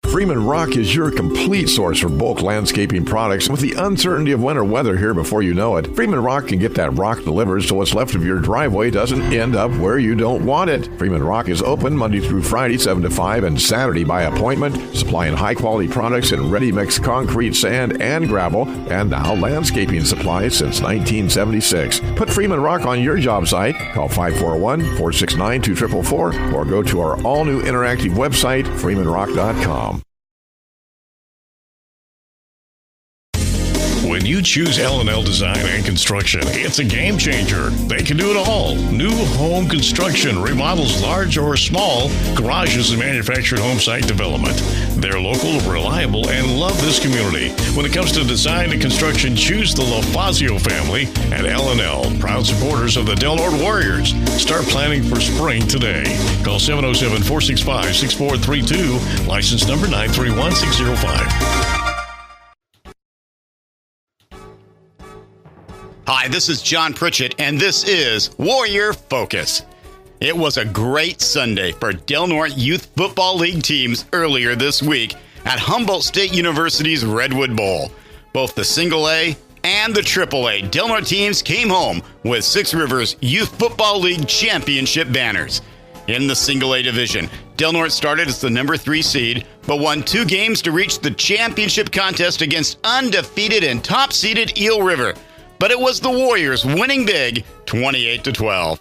Speaker 5: Freeman Rock is your complete source for bulk landscaping products. With the uncertainty of winter weather here before you know it, Freeman Rock can get that rock delivered so what's left of your driveway doesn't end up where you don't want it. Freeman Rock is open Monday through Friday, 7 to 5, and Saturday by appointment, supplying high-quality products in ready-mix concrete, sand, and gravel, and now landscaping supplies since 1976. Put Freeman Rock on your job site. Call 541-469-2444 or go to our all-new interactive website, freemanrock.com.
Speaker 1: When you choose L&L Design and Construction, it's a game changer. They can do it all. New home construction, remodels large or small, garages and manufactured home site development. They're local, reliable, and love this community. When it comes to design and construction, choose the LaFazio family at L&L, proud supporters of the Del Norte Warriors. Start planning for spring today. Call 707-465-6432, license number 931605.
Speaker 2: Hi, this is John Pritchett, and this is Warrior Focus. It was a great Sunday for Del Norte Youth Football League teams earlier this week at Humboldt State University's Redwood Bowl. Both the Single A and the Triple A Del Norte teams came home with Six Rivers Youth Football League championship banners. In the Single A division, Del Norte started as the number 3 seed, but won 2 games to reach the championship contest against undefeated and top-seeded Eel River. But it was the Warriors winning big, 28-12.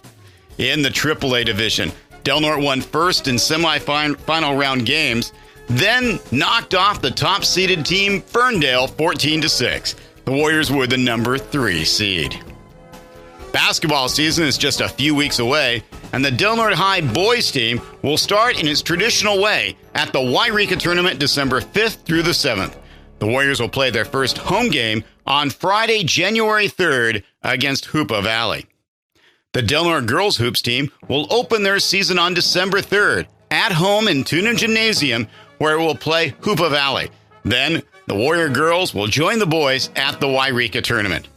Speaker 2: In the AAA division, Del Norte won first and semi-final round games, then knocked off the top-seeded team Ferndale 14-6. The Warriors were the number 3 seed. Basketball season is just a few weeks away, and the Del Norte High boys team will start in its traditional way at the Wairika tournament December 5th through the 7th. The Warriors will play their first home game on Friday, January 3rd against Hoopa Valley. The Del Norte girls hoops team will open their season on December 3rd at home in Tuna Gymnasium, where it will play Hoopa Valley. Then the Warrior girls will join the boys at the Wairika tournament.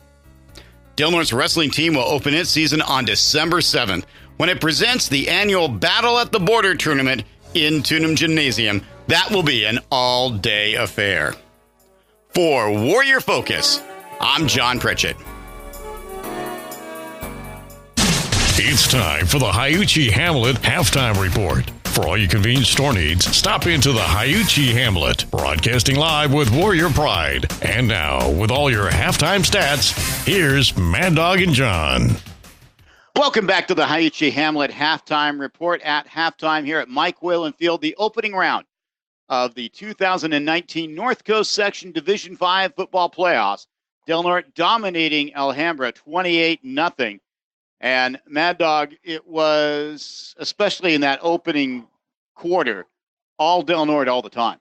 Speaker 2: Del Norte's wrestling team will open its season on December 7th, when it presents the annual Battle at the Border tournament in Tunham Gymnasium. That will be an all-day affair. For Warrior Focus, I'm John Pritchett.
Speaker 1: It's time for the Haiuchi Hamlet Halftime Report. For all your convenience store needs, stop into the Haiuchi Hamlet, broadcasting live with Warrior Pride. And now, with all your halftime stats, here's Mad Dog and John.
Speaker 2: Welcome back to the Haiuchi Hamlet Halftime Report. At halftime here at Mike Whalen Field, the opening round of the 2019 North Coast Section Division 5 football playoffs. Del Norte dominating Alhambra 28-0. And Mad Dog, it was, especially in that opening quarter, all Del Norte all the time.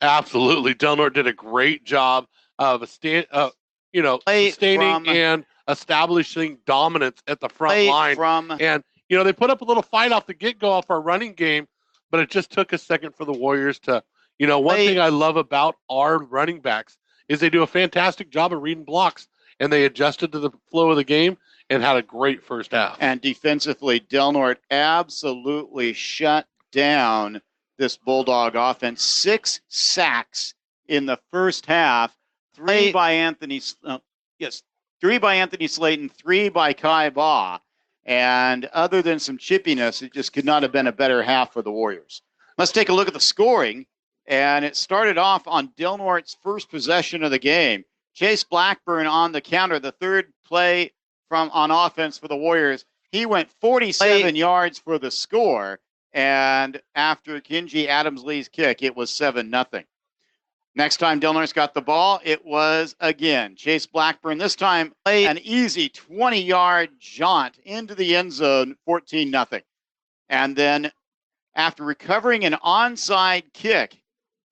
Speaker 3: Absolutely. Del Norte did a great job of sustaining and establishing dominance at the front line. And, they put up a little fight off the get-go off our running game, but it just took a second for the Warriors to, one thing I love about our running backs is they do a fantastic job of reading blocks, and they adjusted to the flow of the game and had a great first half.
Speaker 2: And defensively, Del Norte absolutely shut down this Bulldog offense. 6 sacks in the first half. 3 by Anthony Slayton, 3 by Kai Ba. And other than some chippiness, it just could not have been a better half for the Warriors. Let's take a look at the scoring. And it started off on Del Norte's first possession of the game. Chase Blackburn on the counter, the third play on offense for the Warriors. He went 47 yards for the score, and after Kenji Adams-Lee's kick, it was 7-0. Next time Del Norte's got the ball, it was again Chase Blackburn. This time, an easy 20-yard jaunt into the end zone, 14-0. And then after recovering an onside kick,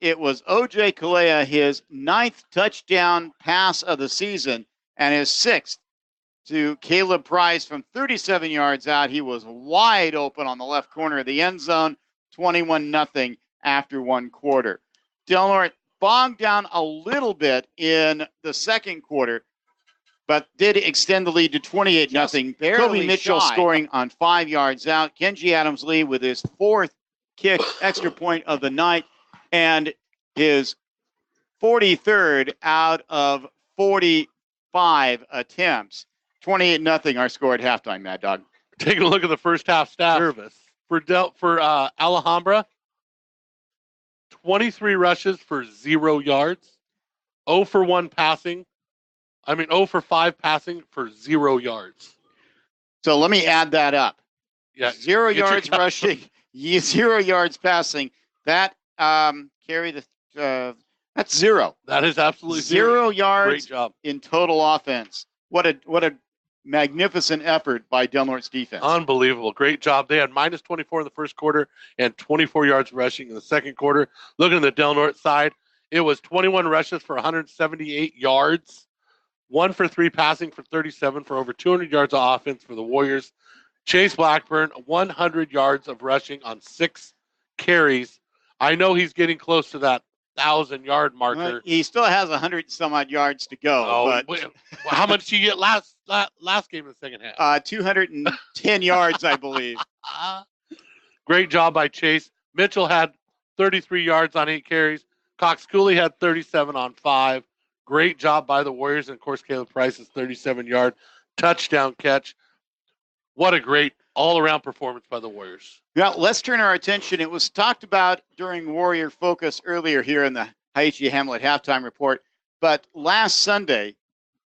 Speaker 2: it was O.J. Kalea, his 9th touchdown pass of the season, and his 6th to Caleb Price from 37 yards out. He was wide open on the left corner of the end zone, 21-0 after one quarter. Del Norte bogged down a little bit in the second quarter, but did extend the lead to 28-0. Kobe Mitchell scoring on 5 yards out. Kenji Adams-Lee with his 4th kick extra point of the night, and his 43rd out of 45 attempts. 28-0 our score at halftime, Mad Dog.
Speaker 3: Taking a look at the first half stats
Speaker 2: Service.
Speaker 3: for Alhambra. 23 rushes for 0 yards. 0 for 5 passing for 0 yards.
Speaker 2: So let me add that up.
Speaker 3: Yeah,
Speaker 2: 0 yards rushing, 0 yards passing. That that's 0.
Speaker 3: That is absolutely
Speaker 2: 0 yards.
Speaker 3: Great job
Speaker 2: in total offense. What a magnificent effort by Del Norte's defense.
Speaker 3: Unbelievable. Great job. They had minus 24 in the first quarter and 24 yards rushing in the second quarter. Looking at the Del Norte side, it was 21 rushes for 178 yards, 1 for 3 passing for 37 for over 200 yards of offense for the Warriors. Chase Blackburn, 100 yards of rushing on 6 carries. I know he's getting close to that 1,000-yard marker.
Speaker 2: Well, he still has 100-some-odd yards to go.
Speaker 3: But how much did he get last game in the second half?
Speaker 2: 210 yards, I believe.
Speaker 3: Great job by Chase. Mitchell had 33 yards on 8 carries. Cox Cooley had 37 on 5. Great job by the Warriors. And, of course, Caleb Price's 37-yard touchdown catch. What a great all-around performance by the Warriors.
Speaker 2: Now, let's turn our attention. It was talked about during Warrior Focus earlier here in the Haiuchi Hamlet Halftime Report, but last Sunday,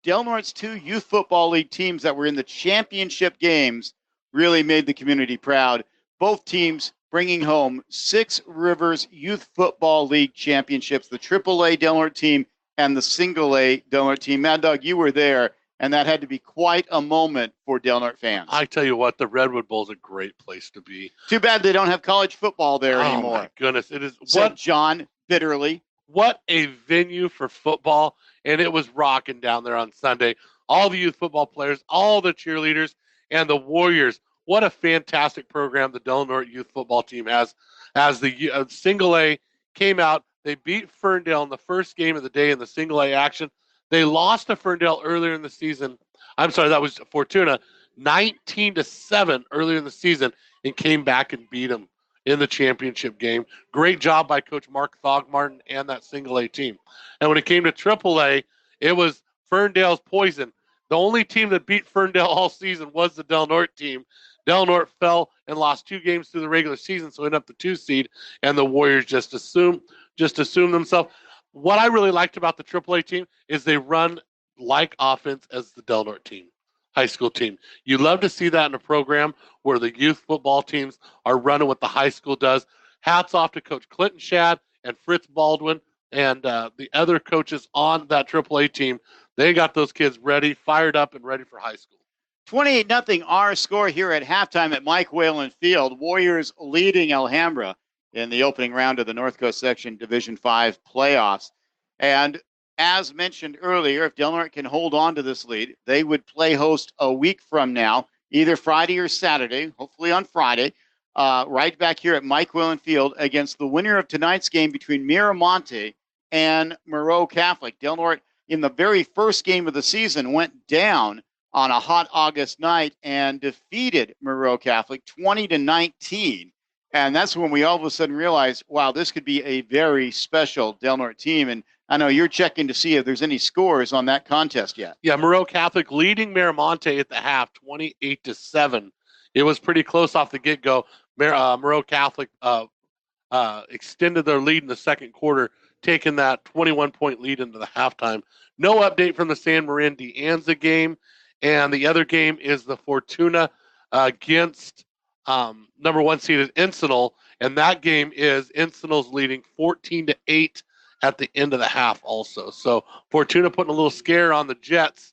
Speaker 2: Del Norte's 2 youth football league teams that were in the championship games really made the community proud. Both teams bringing home 6 Rivers Youth Football League championships, the AAA Del Norte team and the Single A Del Norte team. Mad Dog, you were there, and that had to be quite a moment for Del Norte fans.
Speaker 3: I tell you what, the Redwood Bowl is a great place to be.
Speaker 2: Too bad they don't have college football there anymore.
Speaker 3: Oh, my goodness. It is
Speaker 2: said John bitterly.
Speaker 3: What a venue for football, and it was rocking down there on Sunday. All the youth football players, all the cheerleaders, and the Warriors. What a fantastic program the Del Norte youth football team has. As the Single A came out, they beat Ferndale in the first game of the day in the Single A action. They lost to Ferndale earlier in the season. I'm sorry, that was Fortuna. 19-7 earlier in the season and came back and beat them in the championship game. Great job by Coach Mark Thogmartin and that single A team. And when it came to AAA, it was Ferndale's poison. The only team that beat Ferndale all season was the Del Norte team. Del Norte fell and lost 2 games through the regular season, so ended up the 2 seed, and the Warriors just assumed themselves. What I really liked about the AAA team is they run like offense as the Del Norte team, high school team. You love to see that in a program where the youth football teams are running what the high school does. Hats off to Coach Clinton Shad and Fritz Baldwin and the other coaches on that AAA team. They got those kids ready, fired up, and ready for high school.
Speaker 2: 28-0 our score here at halftime at Mike Whalen Field. Warriors leading Alhambra in the opening round of the North Coast Section Division 5 playoffs. And as mentioned earlier, if Del Norte can hold on to this lead, they would play host a week from now, either Friday or Saturday, hopefully on Friday, right back here at Mike Whalen Field against the winner of tonight's game between Miramonte and Moreau Catholic. Del Norte, in the very first game of the season, went down on a hot August night and defeated Moreau Catholic 20-19. And that's when we all of a sudden realized, wow, this could be a very special Del Norte team. And I know you're checking to see if there's any scores on that contest yet.
Speaker 3: Yeah, Moreau Catholic leading Miramonte at the half, 28-7. It was pretty close off the get-go. Moreau Catholic extended their lead in the second quarter, taking that 21-point lead into the halftime. No update from the San Marin de Anza game. And the other game is the Fortuna against number 1 seeded Encinal. And that game is Encinal's leading 14-8 at the end of the half also. So Fortuna putting a little scare on the Jets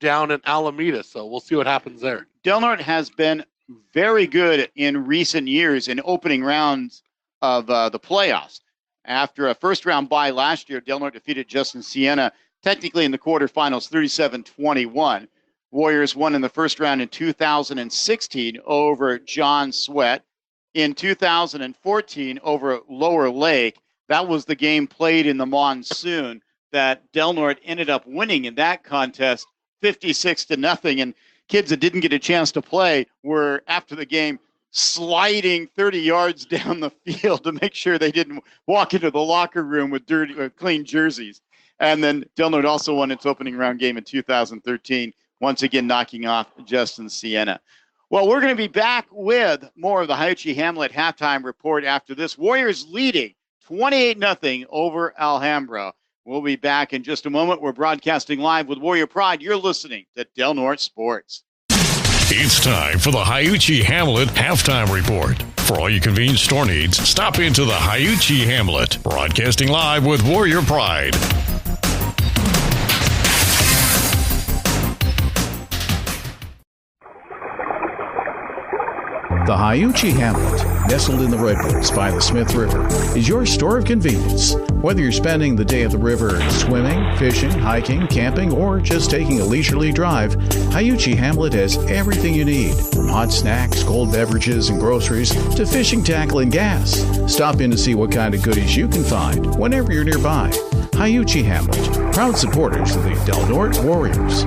Speaker 3: down in Alameda. So we'll see what happens there.
Speaker 2: Del Norte has been very good in recent years in opening rounds of the playoffs. After a first-round bye last year, Del Norte defeated Justin Siena, technically in the quarterfinals, 37-21. Warriors won in the first round in 2016 over John Sweat. In 2014 over Lower Lake. That was the game played in the monsoon that Del Norte ended up winning in that contest 56-0. And kids that didn't get a chance to play were, after the game, sliding 30 yards down the field to make sure they didn't walk into the locker room with dirty or clean jerseys. And then Del Norte also won its opening round game in 2013, once again knocking off Justin Siena. Well, we're going to be back with more of the Hiuchi Hamlet halftime report after this. Warriors leading 28-0 over Alhambra. We'll be back in just a moment. We're broadcasting live with Warrior Pride. You're listening to Del Norte Sports.
Speaker 1: It's time for the Hiuchi Hamlet halftime report. For all your convenience store needs, stop into the Hiuchi Hamlet. Broadcasting live with Warrior Pride.
Speaker 7: The Hiuchi Hamlet, nestled in the Redwoods by the Smith River, is your store of convenience. Whether you're spending the day at the river swimming, fishing, hiking, camping, or just taking a leisurely drive, Hiuchi Hamlet has everything you need, from hot snacks, cold beverages, and groceries to fishing tackle and gas. Stop in to see what kind of goodies you can find whenever you're nearby. Hiuchi Hamlet, proud supporters of the Del Norte Warriors.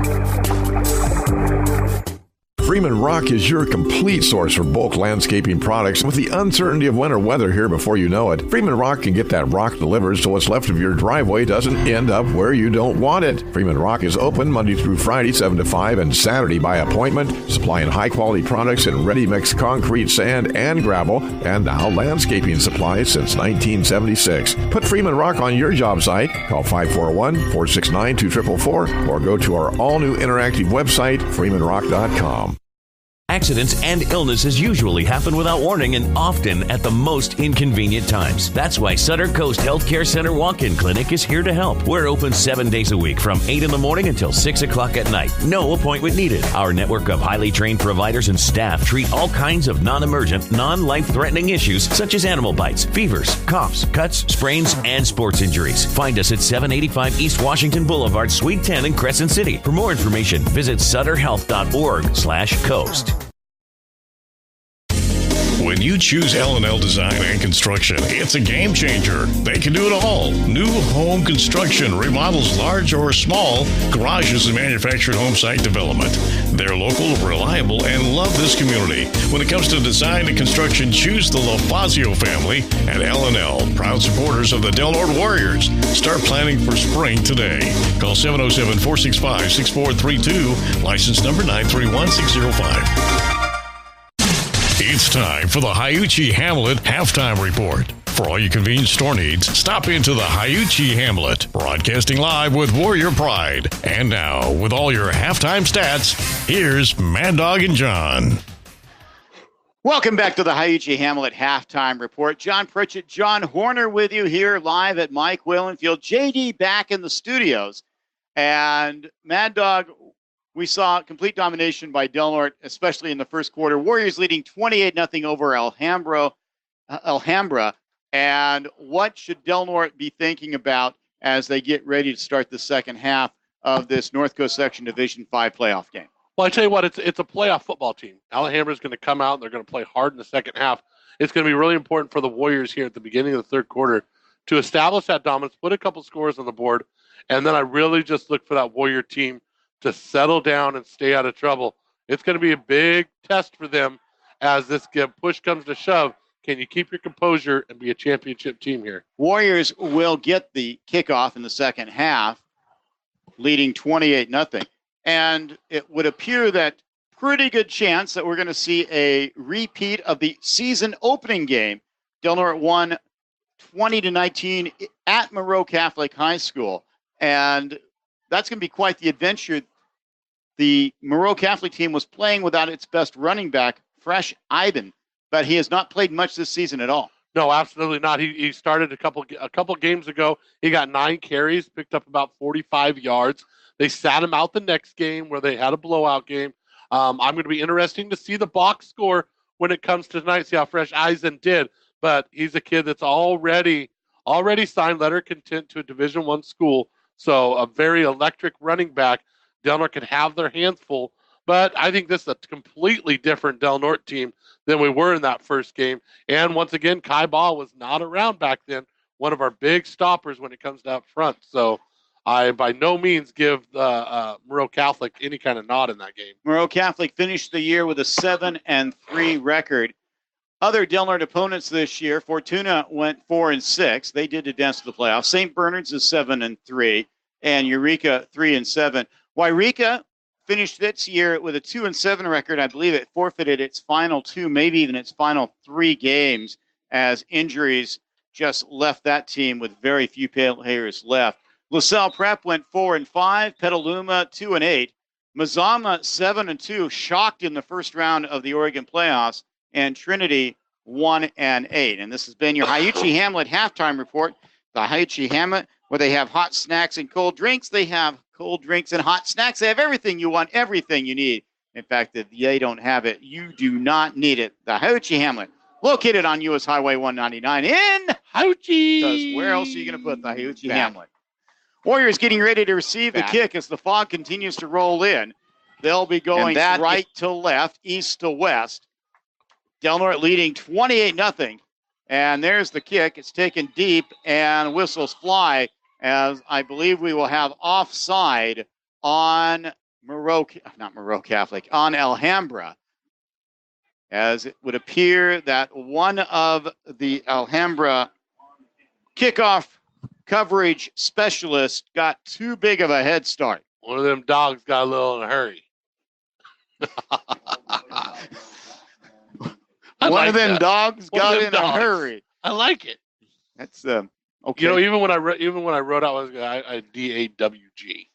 Speaker 5: Freeman Rock is your complete source for bulk landscaping products. With the uncertainty of winter weather here before you know it, Freeman Rock can get that rock delivered so what's left of your driveway doesn't end up where you don't want it. Freeman Rock is open Monday through Friday, 7 to 5, and Saturday by appointment, supplying high-quality products in ready-mix concrete, sand, and gravel, and now landscaping supplies since 1976. Put Freeman Rock on your job site. Call 541-469-2444 or go to our all-new interactive website, freemanrock.com.
Speaker 4: Accidents and illnesses usually happen without warning and often at the most inconvenient times. That's why Sutter Coast Healthcare Center Walk-In Clinic is here to help. We're open 7 days a week from 8 in the morning until 6 o'clock at night. No appointment needed. Our network of highly trained providers and staff treat all kinds of non-emergent, non-life-threatening issues such as animal bites, fevers, coughs, cuts, sprains, and sports injuries. Find us at 785 East Washington Boulevard, Suite 10 in Crescent City. For more information, visit sutterhealth.org/coast.
Speaker 1: When When you choose L&L Design and Construction, it's a game changer. They can do it all. New home construction, remodels large or small, garages and manufactured home site development. They're local, reliable, and love this community. When it comes to design and construction, choose the LaFazio family at L&L, proud supporters of the Del Norte Warriors. Start planning for spring today. Call 707-465-6432, license number 931605. It's time for the Haiuchi Hamlet Halftime Report. For all your convenience store needs, stop into the Haiuchi Hamlet, broadcasting live with Warrior Pride. And now, with all your halftime stats, here's Mad Dog and John.
Speaker 2: Welcome back to the Haiuchi Hamlet Halftime Report. John Pritchett, John Horner with you here live at Mike Whalen Field. JD back in the studios. And Mad Dog, we saw complete domination by Del Norte, especially in the first quarter. Warriors leading 28-0 over Alhambra. And what should Del Norte be thinking about as they get ready to start the second half of this North Coast Section Division 5 playoff game?
Speaker 3: Well, I tell you what, it's a playoff football team. Alhambra is going to come out and they're going to play hard in the second half. It's going to be really important for the Warriors here at the beginning of the third quarter to establish that dominance, put a couple scores on the board, and then I really just look for that Warrior team to settle down and stay out of trouble. It's going to be a big test for them as this push comes to shove. Can you keep your composure and be a championship team here?
Speaker 2: Warriors will get the kickoff in the second half, leading 28-0. And it would appear that pretty good chance that we're going to see a repeat of the season opening game. Del Norte won 20-19 at Monroe Catholic High School. And that's going to be quite the adventure. The Monroe Catholic team was playing without its best running back, Fresh Ivan, but he has not played much this season at all.
Speaker 3: No, absolutely not. He started a couple games ago. He got 9 carries, picked up about 45 yards. They sat him out the next game where they had a blowout game. I'm going to be interesting to see the box score when it comes to tonight, see how Fresh Eisen did. But he's a kid that's already signed letter of content to a Division I school. So a very electric running back. Del Norte can have their hands full. But I think this is a completely different Del Norte team than we were in that first game. And once again, Kai Ball was not around back then, one of our big stoppers when it comes to up front. So I by no means give Monroe Catholic any kind of nod in that game.
Speaker 2: Monroe Catholic finished the year with a 7-3 record. Other Del Norte opponents this year, Fortuna went 4-6. They did advance to the playoffs. St. Bernard's is 7-3, and Eureka 3-7. Wairika finished this year with a 2-7 record. I believe it forfeited its final 2, maybe even its final 3 games, as injuries just left that team with very few players left. LaSalle Prep went 4-5. Petaluma 2-8. Mazama 7-2, shocked in the first round of the Oregon playoffs, and Trinity 1-8. And this has been your Haiuchi Hamlet halftime report. The Haiuchi Hamlet, where they have hot snacks and cold drinks. They have cold drinks and hot snacks. They have everything you want, everything you need. In fact, if they don't have it, you do not need it. The Haiuchi Hamlet, located on U.S. Highway 199 in
Speaker 3: Haiuchi.
Speaker 2: Because where else are you going to put the Haiuchi Hamlet? Warriors getting ready to receive the kick as the fog continues to roll in. They'll be going right to left, east to west. Del Norte leading 28-0. And there's the kick. It's taken deep, and whistles fly, as I believe we will have offside on on Alhambra, as it would appear that one of the Alhambra kickoff coverage specialists got too big of a head start.
Speaker 3: One of them dogs got a little in a hurry.
Speaker 2: One of them dogs got in a hurry.
Speaker 3: I like it.
Speaker 2: That's okay.
Speaker 3: You know, even when I wrote out, I DAWG.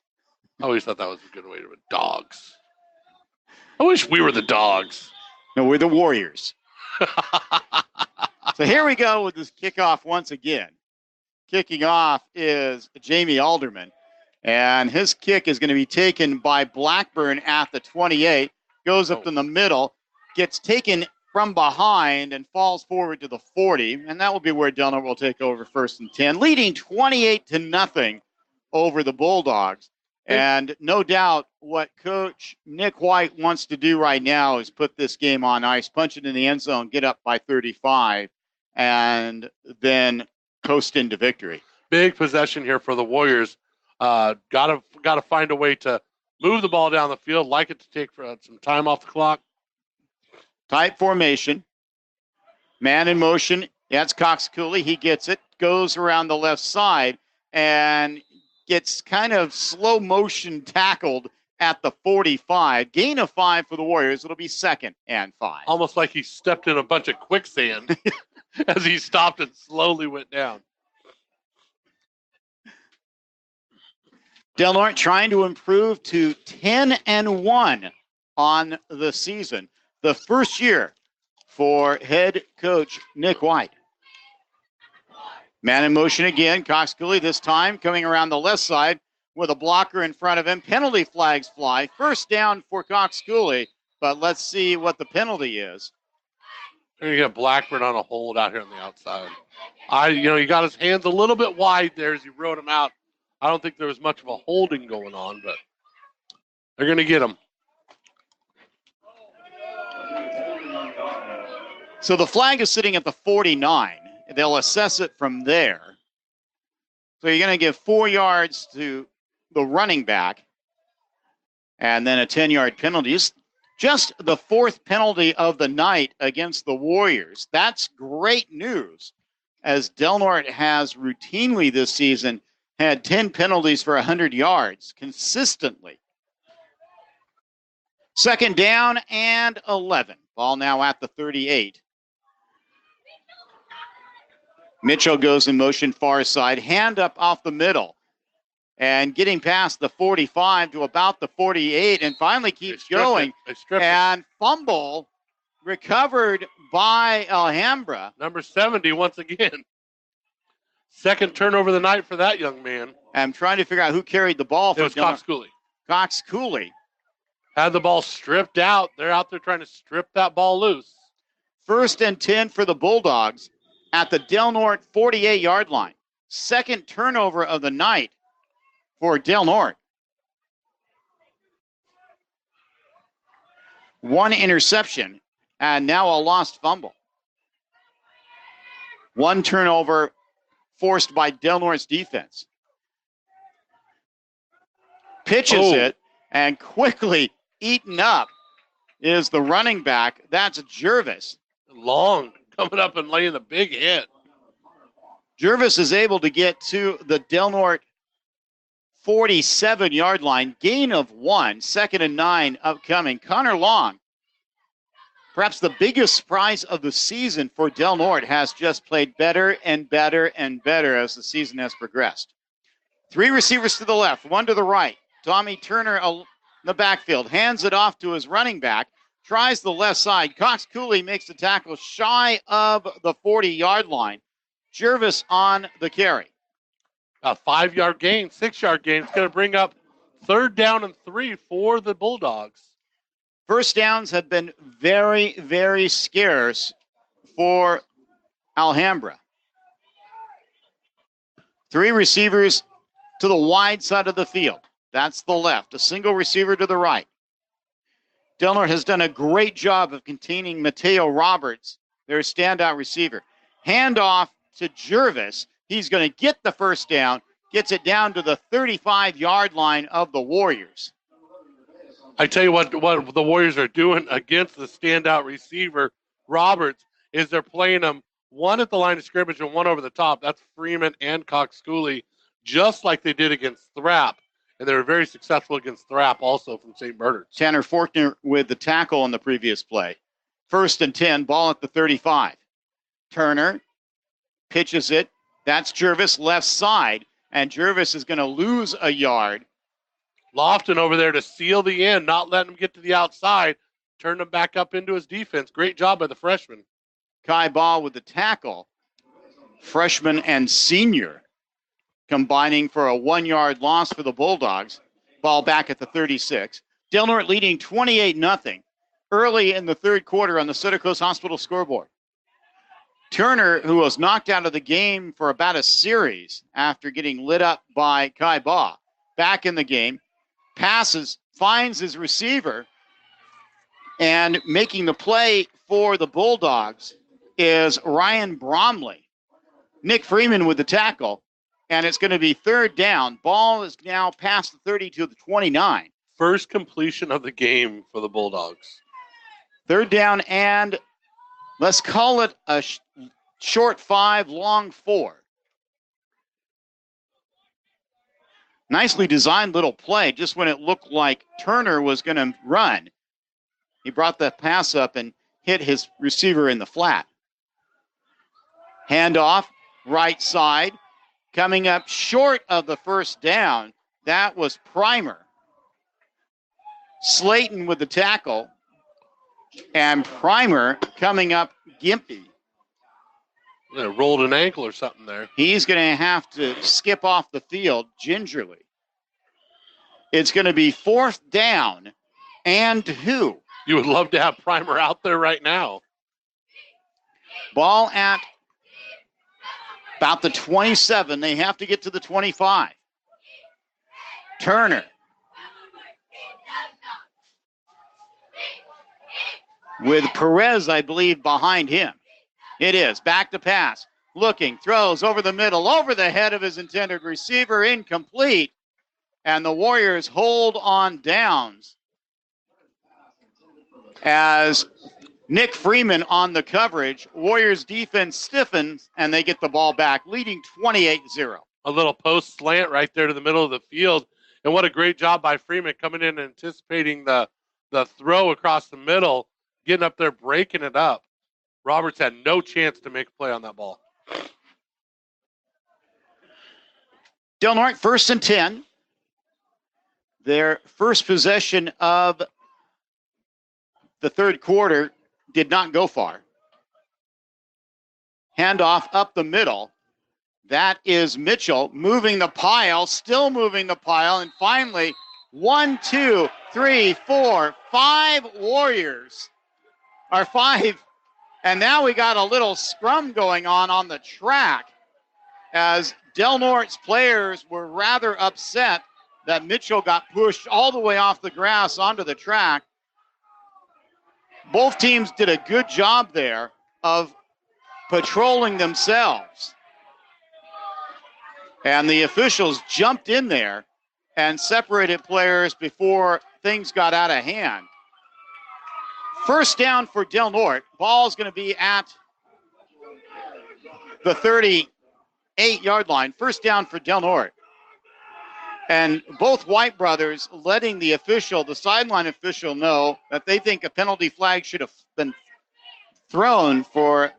Speaker 3: I always thought that was a good way to put dogs. I wish we were the dogs.
Speaker 2: No, we're the Warriors. So here we go with this kickoff once again. Kicking off is Jamie Alderman, and his kick is going to be taken by Blackburn at the 28. Goes up in the middle, gets taken from behind and falls forward to the 40, and that will be where Del Norte will take over 1st and 10, leading 28-0 over the Bulldogs. And no doubt what Coach Nick White wants to do right now is put this game on ice, punch it in the end zone, get up by 35, and then coast into victory.
Speaker 3: Big possession here for the Warriors. Got to find a way to move the ball down the field, like it to take some time off the clock.
Speaker 2: Tight formation. Man in motion. That's Cox Cooley. He gets it, goes around the left side, and gets kind of slow motion tackled at the 45. Gain of 5 for the Warriors. It'll be 2nd and 5.
Speaker 3: Almost like he stepped in a bunch of quicksand as he stopped and slowly went down.
Speaker 2: Del Norte trying to improve to 10-1 on the season. The first year for head coach Nick White. Man in motion again. Cox Cooley this time coming around the left side with a blocker in front of him. Penalty flags fly. First down for Cox Cooley, but let's see what the penalty is.
Speaker 3: You're going to get Blackburn on a hold out here on the outside. He got his hands a little bit wide there as he rode him out. I don't think there was much of a holding going on, but they're going to get him.
Speaker 2: So the flag is sitting at the 49. They'll assess it from there. So you're going to give 4 yards to the running back and then a 10-yard penalty. It's just the 4th penalty of the night against the Warriors. That's great news, as Del Norte has routinely this season had 10 penalties for 100 yards consistently. 2nd down and 11. Ball now at the 38. Mitchell goes in motion far side, hand up off the middle, and getting past the 45 to about the 48, and finally keeps going. And fumble recovered by Alhambra.
Speaker 3: Number 70 once again. 2nd turnover of the night for that young man.
Speaker 2: I'm trying to figure out who carried the ball.
Speaker 3: It was Cox Cooley.
Speaker 2: Cox Cooley.
Speaker 3: Had the ball stripped out. They're out there trying to strip that ball loose.
Speaker 2: 1st and 10 for the Bulldogs at the Del Norte 48-yard line. 2nd turnover of the night for Del Norte. 1 interception and now a lost fumble. 1 turnover forced by Del Norte's defense. Pitches it, and quickly eaten up is the running back. That's Jervis.
Speaker 3: Long coming up and laying a big hit.
Speaker 2: Jervis is able to get to the Del Norte 47-yard line. Gain of 1. 2nd and 9 upcoming. Connor Long, perhaps the biggest surprise of the season for Del Norte, has just played better and better and better as the season has progressed. 3 receivers to the left, 1 to the right. Tommy Turner in the backfield, hands it off to his running back, tries the left side. Cox Cooley makes the tackle shy of the 40-yard line. Jervis on the carry.
Speaker 3: A 5-yard gain, 6-yard gain. It's going to bring up 3rd down and 3 for the Bulldogs.
Speaker 2: First downs have been very, very scarce for Alhambra. 3 receivers to the wide side of the field. That's the left. A single receiver to the right. Del Norte has done a great job of containing Mateo Roberts, their standout receiver. Handoff to Jervis. He's going to get the first down, gets it down to the 35-yard line of the Warriors.
Speaker 3: I tell you what the Warriors are doing against the standout receiver, Roberts, is they're playing him 1 at the line of scrimmage and 1 over the top. That's Freeman and Cox Cooley, just like they did against Thrapp. And they were very successful against Thrapp also from St. Bernard's.
Speaker 2: Tanner Faulkner with the tackle on the previous play. 1st and 10, ball at the 35. Turner pitches it. That's Jervis left side. And Jervis is going to lose a yard.
Speaker 3: Lofton over there to seal the end, not letting him get to the outside. Turn him back up into his defense. Great job by the freshman.
Speaker 2: Kai Ball with the tackle. Freshman and senior combining for a 1-yard loss for the Bulldogs. Ball back at the 36. Del Norte leading 28-0 early in the 3rd quarter on the Center Coast Hospital scoreboard. Turner, who was knocked out of the game for about a series after getting lit up by Kai Ba, back in the game. passes, finds his receiver, and making the play for the Bulldogs is Ryan Bromley. Nick Freeman with the tackle, and it's going to be third down. Ball is now past the 30 to the 29.
Speaker 3: First completion of the game for the Bulldogs.
Speaker 2: Third down, and let's call it a short 5, long 4. Nicely designed little play. Just when it looked like Turner was going to run, he brought the pass up and hit his receiver in the flat. Handoff, right side. Coming up short of the first down, that was Primer. Slayton with the tackle. And Primer coming up gimpy.
Speaker 3: Rolled an ankle or something there.
Speaker 2: He's going to have to skip off the field gingerly. It's going to be fourth down and 2.
Speaker 3: You would love to have Primer out there right now.
Speaker 2: Ball at about the 27. They have to get to the 25. Turner. With Perez, I believe, behind him. It is. Back to pass. Looking. Throws over the middle. Over the head of his intended receiver. Incomplete. And the Warriors hold on downs. As Nick Freeman on the coverage. Warriors defense stiffens. And they get the ball back. Leading 28-0.
Speaker 3: A little post slant right there to the middle of the field. And what a great job by Freeman coming in and anticipating the throw across the middle. Getting up there, breaking it up. Roberts had no chance to make a play on that ball.
Speaker 2: Del Norte, 1st and 10. Their first possession of the third quarter did not go far. Handoff up the middle. That is Mitchell moving the pile, still moving the pile, and finally 1, 2, 3, 4, 5 Warriors. Are 5, and now we got a little scrum going on the track as Del Norte's players were rather upset that Mitchell got pushed all the way off the grass onto the track. Both teams did a good job there of patrolling themselves. And the officials jumped in there and separated players before things got out of hand. First down for Del Norte. Ball's going to be at the 38-yard line. First down for Del Norte. And both White brothers letting the sideline official know that they think a penalty flag should have been thrown for a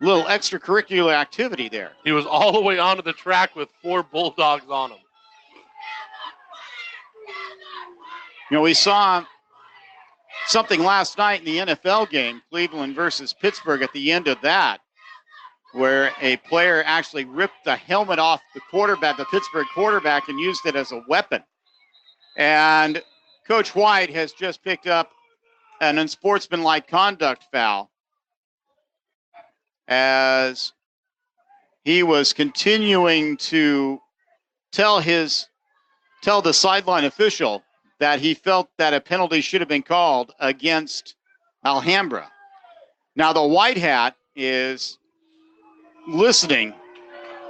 Speaker 2: little extracurricular activity there.
Speaker 3: He was all the way onto the track with 4 Bulldogs on him.
Speaker 2: You know, we saw something last night in the NFL game, Cleveland versus Pittsburgh, at the end of that, where a player actually ripped the helmet off the Pittsburgh quarterback, and used it as a weapon. And Coach White has just picked up an unsportsmanlike conduct foul as he was continuing to tell the sideline official that he felt that a penalty should have been called against Alhambra. Now the white hat is listening,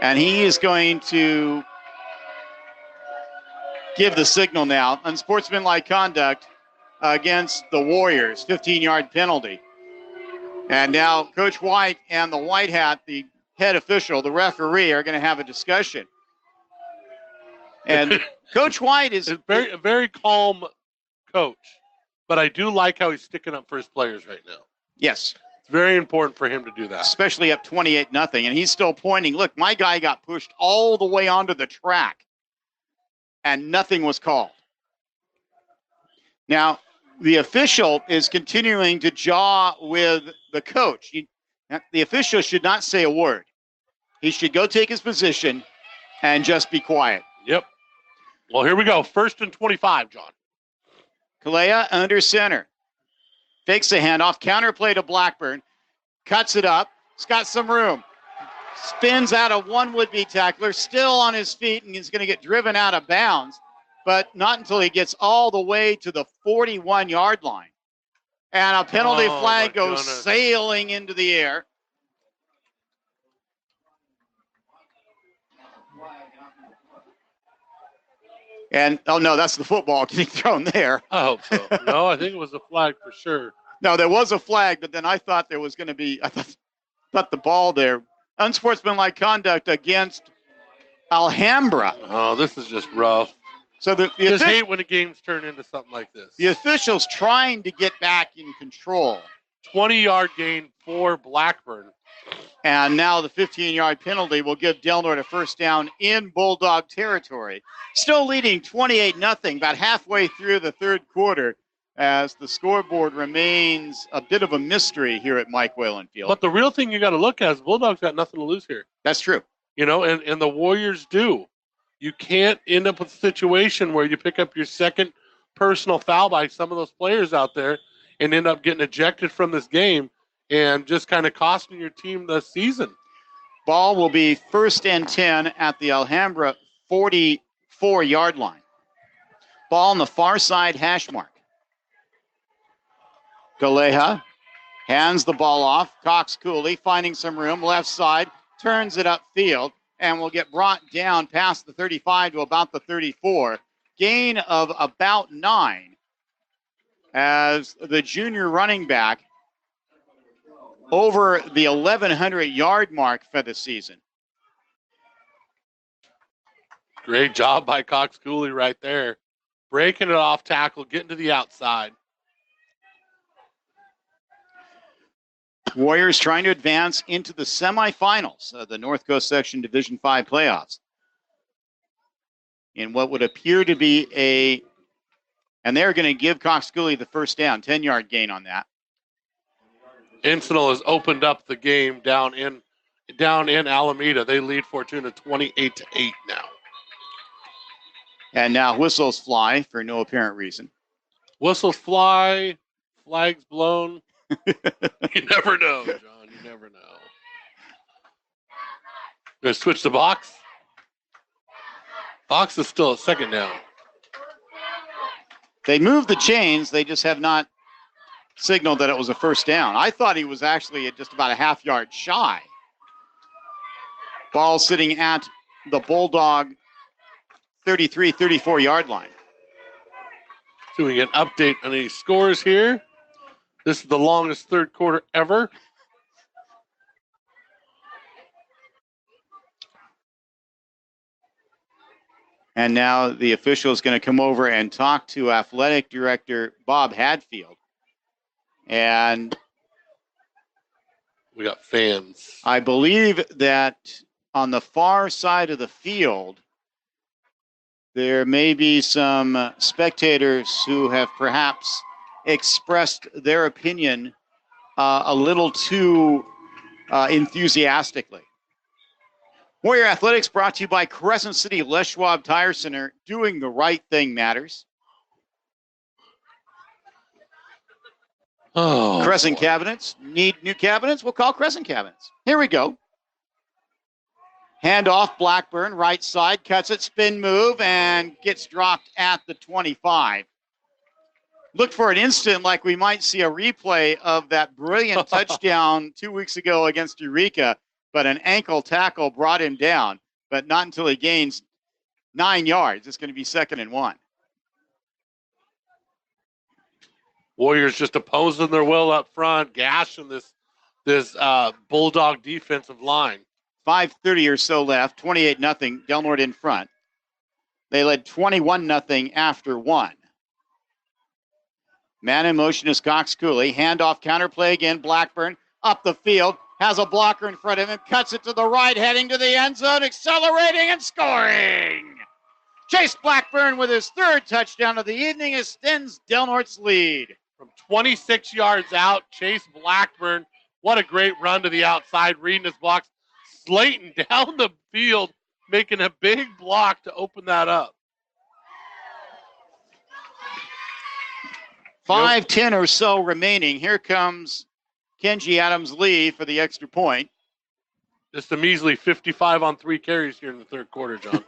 Speaker 2: and he is going to give the signal now. Unsportsmanlike conduct against the Warriors, 15-yard penalty. And now Coach White and the white hat, the head official, the referee, are going to have a discussion. And Coach White is
Speaker 3: a very calm coach, but I do like how he's sticking up for his players right now.
Speaker 2: Yes.
Speaker 3: It's very important for him to do that.
Speaker 2: Especially up 28-0. And he's still pointing, look, my guy got pushed all the way onto the track, and nothing was called. Now, the official is continuing to jaw with the coach. The official should not say a word. He should go take his position and just be quiet.
Speaker 3: Yep. Well, here we go. 1st and 25, John.
Speaker 2: Kalea under center. Fakes the handoff. Counterplay to Blackburn. Cuts it up. He's got some room. Spins out of one would-be tackler. Still on his feet, and he's going to get driven out of bounds. but not until he gets all the way to the 41-yard line. And a penalty flag goes sailing into the air. And, oh, no, that's the football getting thrown there.
Speaker 3: I hope so. No, I think it was a flag for sure.
Speaker 2: No, there was a flag, but then I thought there was going to be, I thought the ball there. Unsportsmanlike conduct against Alhambra.
Speaker 3: Oh, this is just rough.
Speaker 2: So
Speaker 3: just hate when the games turn into something like this.
Speaker 2: The officials trying to get back in control.
Speaker 3: 20-yard gain for Blackburn.
Speaker 2: And now the 15-yard penalty will give Del Norte a first down in Bulldog territory. Still leading 28-0, about halfway through the third quarter, as the scoreboard remains a bit of a mystery here at Mike Whalen Field.
Speaker 3: But the real thing you got to look at is Bulldogs got nothing to lose here.
Speaker 2: That's true.
Speaker 3: You know, and the Warriors do. You can't end up with a situation where you pick up your second personal foul by some of those players out there and end up getting ejected from this game and just kind of costing your team the season.
Speaker 2: Ball will be 1st and 10 at the Alhambra 44-yard line. Ball on the far side hash mark. Galeja hands the ball off. Cox Cooley finding some room, left side, turns it upfield, and will get brought down past the 35 to about the 34. Gain of about 9 as the junior running back over the 1,100-yard mark for the season.
Speaker 3: Great job by Cox Cooley right there. Breaking it off tackle, getting to the outside.
Speaker 2: Warriors trying to advance into the semifinals of the North Coast Section Division 5 playoffs. In what would appear to be and they're going to give Cox Cooley the first down, 10-yard gain on that.
Speaker 3: Encinal has opened up the game down in Alameda. They lead Fortuna 28-8 now.
Speaker 2: And now whistles fly for no apparent reason.
Speaker 3: Whistles fly, flags blown. You never know, John. You never know. Gonna switch the box. Box is still at second down.
Speaker 2: They moved the chains. They just have not signaled that it was a first down. I thought he was actually at just about a half-yard shy. Ball sitting at the Bulldog 33, 34-yard line.
Speaker 3: Doing an update on any scores here. This is the longest third quarter ever.
Speaker 2: And now the official is going to come over and talk to athletic director Bob Hadfield. And
Speaker 3: we got fans.
Speaker 2: I believe that on the far side of the field, there may be some spectators who have perhaps expressed their opinion a little too enthusiastically. Warrior Athletics brought to you by Crescent City Les Schwab Tire Center. Doing the right thing matters.
Speaker 3: Oh,
Speaker 2: Crescent Cabinets. Need new cabinets? We'll call Crescent Cabinets. Here we go. Hand off Blackburn, right side, cuts it, spin move, and gets dropped at the 25. Look for an instant like we might see a replay of that brilliant touchdown 2 weeks ago against Eureka, but an ankle tackle brought him down, but not until he gains 9 yards. It's going to be 2nd and 1.
Speaker 3: Warriors just opposing their will up front, gashing this Bulldog defensive line.
Speaker 2: 5:30 or so left, 28-0, Del Norte in front. They led 21-0 after 1. Man in motion is Cox Cooley. Handoff, counterplay again, Blackburn up the field, has a blocker in front of him, cuts it to the right, heading to the end zone, accelerating and scoring. Chase Blackburn with his 3rd touchdown of the evening extends Del Norte's lead.
Speaker 3: From 26 yards out, Chase Blackburn, what a great run to the outside, reading his blocks. Slayton down the field, making a big block to open that up.
Speaker 2: 5:10 or so remaining. Here comes Kenji Adams-Lee for the extra point.
Speaker 3: Just a measly 55 on 3 carries here in the third quarter, John.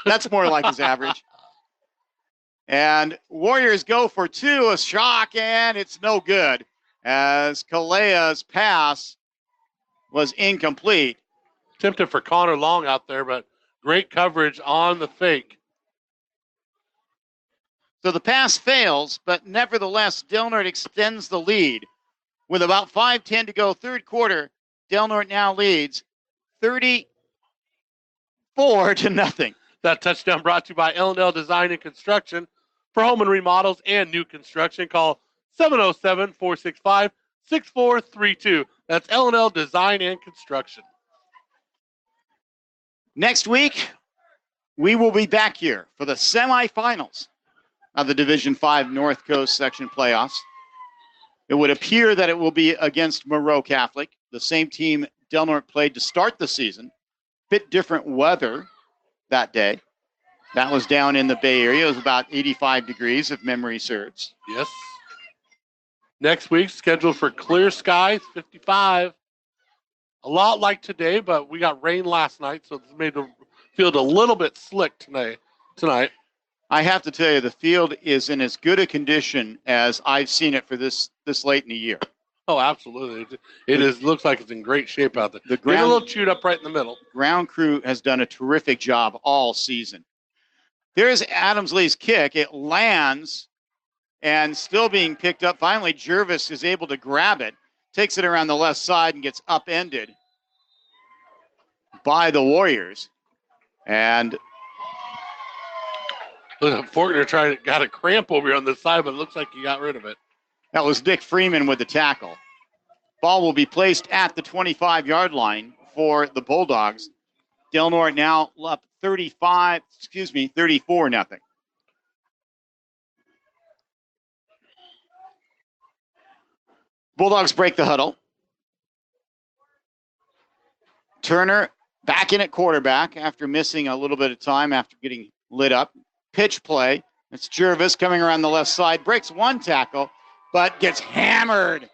Speaker 2: That's more like his average. And Warriors go for two, a shock, and it's no good as Kalea's pass was incomplete.
Speaker 3: Tempted for Connor Long out there, but great coverage on the fake.
Speaker 2: So the pass fails, but nevertheless, Del Norte extends the lead. With about 5:10 to go, third quarter, Del Norte now leads 34-0.
Speaker 3: That touchdown brought to you by L&L Design and Construction. For home and remodels and new construction, call 707-465-6432. That's L&L Design and Construction.
Speaker 2: Next week, we will be back here for the semifinals of the Division 5 North Coast Section playoffs. It would appear that it will be against Moreau Catholic, the same team Del Norte played to start the season. Bit different weather that day. That was down in the Bay Area. It was about 85 degrees, if memory serves.
Speaker 3: Yes. Next week, scheduled for clear skies, 55. A lot like today, but we got rain last night, so it's made the field a little bit slick tonight.
Speaker 2: I have to tell you, the field is in as good a condition as I've seen it for this late in the year.
Speaker 3: Oh, absolutely. Looks like it's in great shape out there.
Speaker 2: The ground,
Speaker 3: get a little chewed up right in the middle.
Speaker 2: Ground crew has done a terrific job all season. There's Adamsley's kick. It lands and still being picked up. Finally, Jervis is able to grab it, takes it around the left side and gets upended by the Warriors. And
Speaker 3: Faulkner got a cramp over here on this side, but it looks like he got rid of it.
Speaker 2: That was Dick Freeman with the tackle. Ball will be placed at the 25-yard line for the Bulldogs. Del Norte now up 34-0. Bulldogs break the huddle. Turner back in at quarterback after missing a little bit of time after getting lit up. Pitch play. It's Jervis coming around the left side. Breaks one tackle, but gets hammered.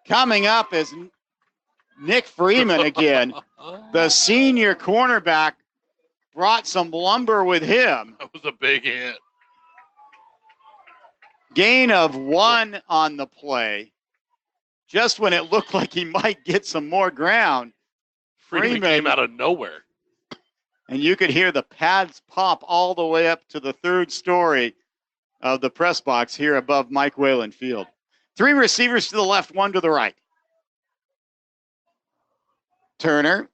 Speaker 2: Coming up is Nick Freeman again. The senior cornerback brought some lumber with him.
Speaker 3: That was a big hit.
Speaker 2: Gain of 1 on the play. Just when it looked like he might get some more ground,
Speaker 3: Freeman came out of nowhere.
Speaker 2: And you could hear the pads pop all the way up to the third story of the press box here above Mike Whalen Field. 3 receivers to the left, 1 to the right. Turner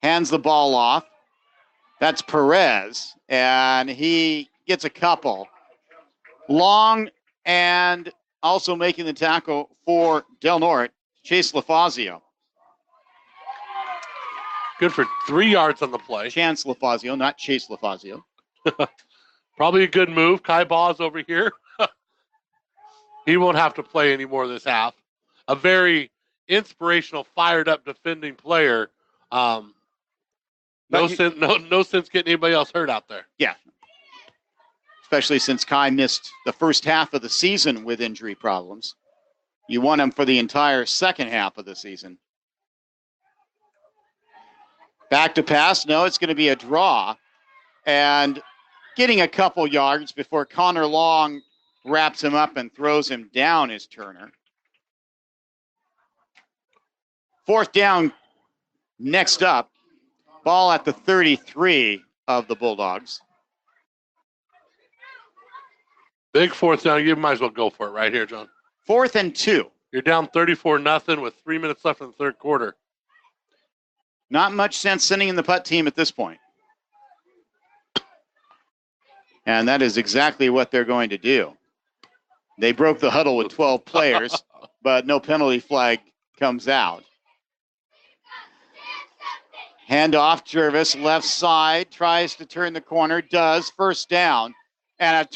Speaker 2: hands the ball off. That's Perez, and he gets a couple. Long and also making the tackle for Del Norte, Chase LaFazio.
Speaker 3: Good for 3 yards on the play.
Speaker 2: Chance LaFazio, not Chase LaFazio.
Speaker 3: Probably a good move. Kai Baugh's over here. He won't have to play anymore this half. A very inspirational, fired-up defending player. No sense getting anybody else hurt out there.
Speaker 2: Yeah. Especially since Kai missed the first half of the season with injury problems. You want him for the entire second half of the season. Back to pass. No, it's going to be a draw. And getting a couple yards before Connor Long wraps him up and throws him down is Turner. 4th down next up. Ball at the 33 of the Bulldogs.
Speaker 3: Big 4th down. You might as well go for it right here, John.
Speaker 2: 4th and 2.
Speaker 3: You're down 34-0 with 3 minutes left in the third quarter.
Speaker 2: Not much sense sending in the putt team at this point. And that is exactly what they're going to do. They broke the huddle with 12 players, but no penalty flag comes out. Handoff, Jervis, left side, tries to turn the corner, does, 1st down. And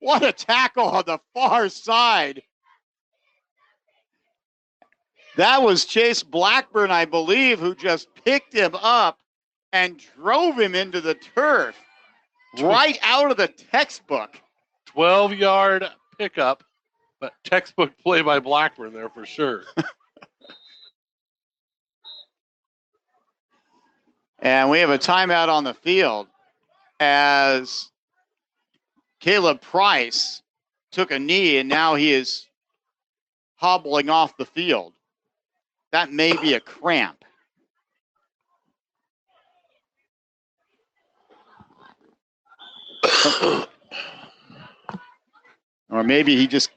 Speaker 2: what a tackle on the far side. That was Chase Blackburn, I believe, who just picked him up and drove him into the turf right out of the textbook.
Speaker 3: 12-yard pickup, but textbook play by Blackburn there for sure.
Speaker 2: And we have a timeout on the field as Caleb Price took a knee, and now he is hobbling off the field. That may be a cramp. Or maybe he just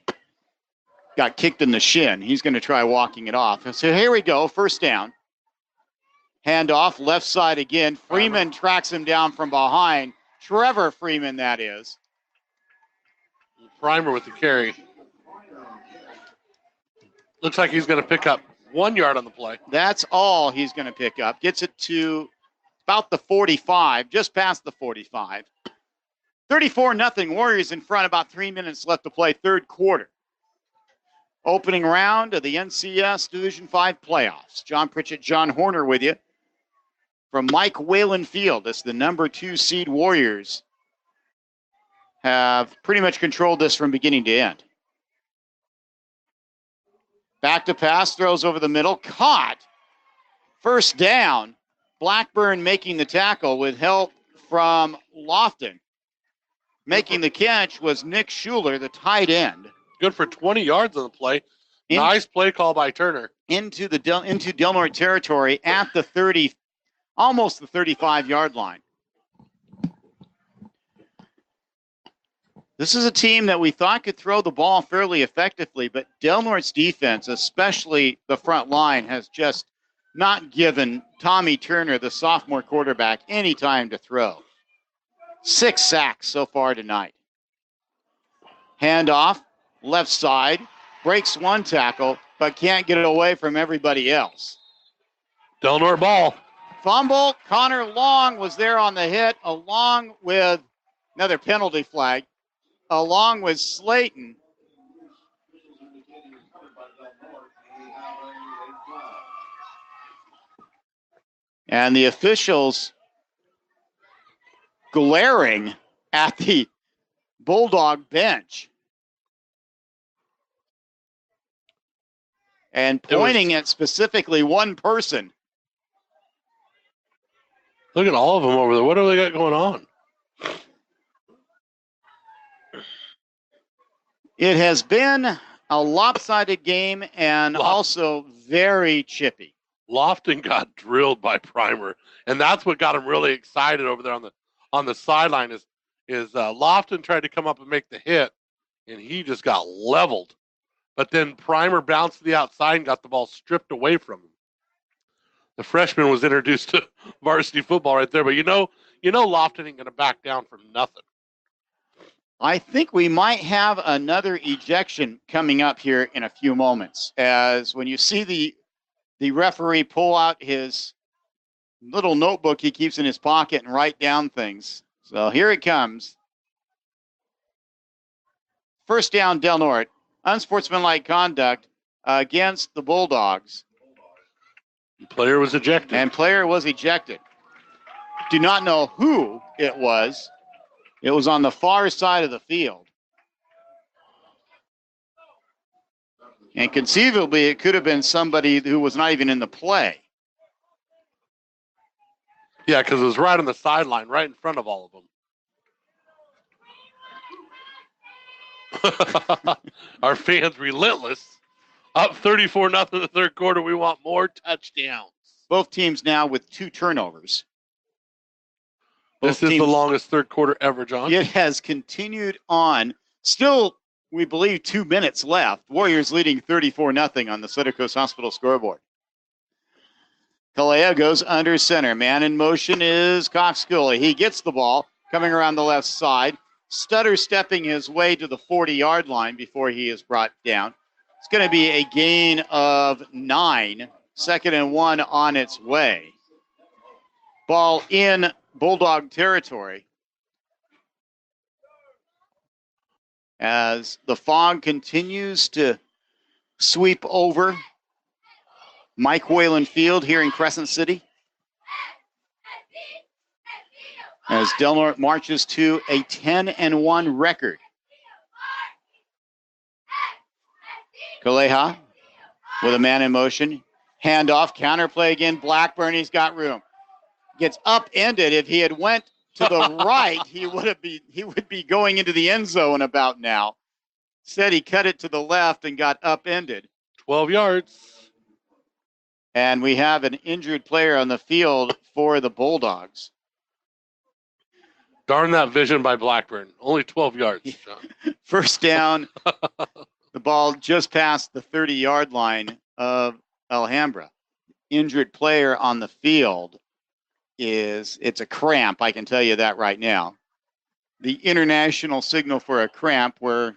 Speaker 2: got kicked in the shin. He's going to try walking it off. So here we go, first down. Handoff, left side again. Freeman tracks him down from behind. Trevor Freeman, that is.
Speaker 3: Primer with the carry. Looks like he's going to pick up 1 yard on the play.
Speaker 2: That's all he's going to pick up. Gets it to about the 45, just past the 45. 34-0 Warriors in front, about 3 minutes left to play, third quarter. Opening round of the NCS Division V playoffs. John Pritchett, John Horner with you from Mike Whalen Field. As the number 2 seed Warriors have pretty much controlled this from beginning to end. Back to pass, throws over the middle, caught. First down. Blackburn making the tackle with help from Lofton. Making the catch was Nick Schuler, the tight end.
Speaker 3: Good for 20 yards on the play. Nice play call by Turner.
Speaker 2: Into Del Norte territory at the 30, almost the 35-yard line. This is a team that we thought could throw the ball fairly effectively, but Del Norte's defense, especially the front line, has just not given Tommy Turner, the sophomore quarterback, any time to throw. 6 sacks so far tonight. Handoff, left side, breaks one tackle, but can't get it away from everybody else.
Speaker 3: Del Norte ball.
Speaker 2: Fumble. Connor Long was there on the hit, along with another penalty flag, along with Slayton. And the officials glaring at the Bulldog bench and pointing at specifically one person.
Speaker 3: Look at all of them over there. What do they got going on?
Speaker 2: It has been a lopsided game and also very chippy.
Speaker 3: Lofton got drilled by Primer, and that's what got him really excited over there on the sideline. Is Lofton tried to come up and make the hit, and he just got leveled. But then Primer bounced to the outside and got the ball stripped away from him. The freshman was introduced to varsity football right there, but you know Lofton ain't going to back down from nothing.
Speaker 2: I think we might have another ejection coming up here in a few moments, as when you see the referee pull out his little notebook he keeps in his pocket and write down things. So here it comes. First down, Del Norte. Unsportsmanlike conduct against the Bulldogs.
Speaker 3: Player was ejected.
Speaker 2: And player was ejected. Do not know who it was. It was on the far side of the field. And conceivably, it could have been somebody who was not even in the play.
Speaker 3: Yeah, because it was right on the sideline, right in front of all of them. Our fans relentless. Up 34-0 in the third quarter. We want more touchdowns.
Speaker 2: Both teams now with 2 turnovers.
Speaker 3: This is the longest third quarter ever, John.
Speaker 2: It has continued on. Still, we believe 2 minutes left. Warriors leading 34-0 on the Sutter Coast Hospital scoreboard. Kalea goes under center. Man in motion is Cox-Cooley. He gets the ball coming around the left side. Stutter stepping his way to the 40-yard line before he is brought down. It's going to be a gain of 9. 2nd and 1 on its way. Ball in Bulldog territory. As the fog continues to sweep over Mike Whalen Field here in Crescent City. As Del Norte marches to a 10-1 record. Kaleha with a man in motion. Handoff, counterplay again. Blackburn, he's got room. Gets upended. If he had went to the right, he would be going into the end zone about now. Said he cut it to the left and got upended.
Speaker 3: 12 yards.
Speaker 2: And we have an injured player on the field for the Bulldogs.
Speaker 3: Darn that vision by Blackburn. Only 12 yards, John.
Speaker 2: First down. The ball just past the 30-yard line of Alhambra. Injured player on the field it's a cramp. I can tell you that right now. The international signal for a cramp, where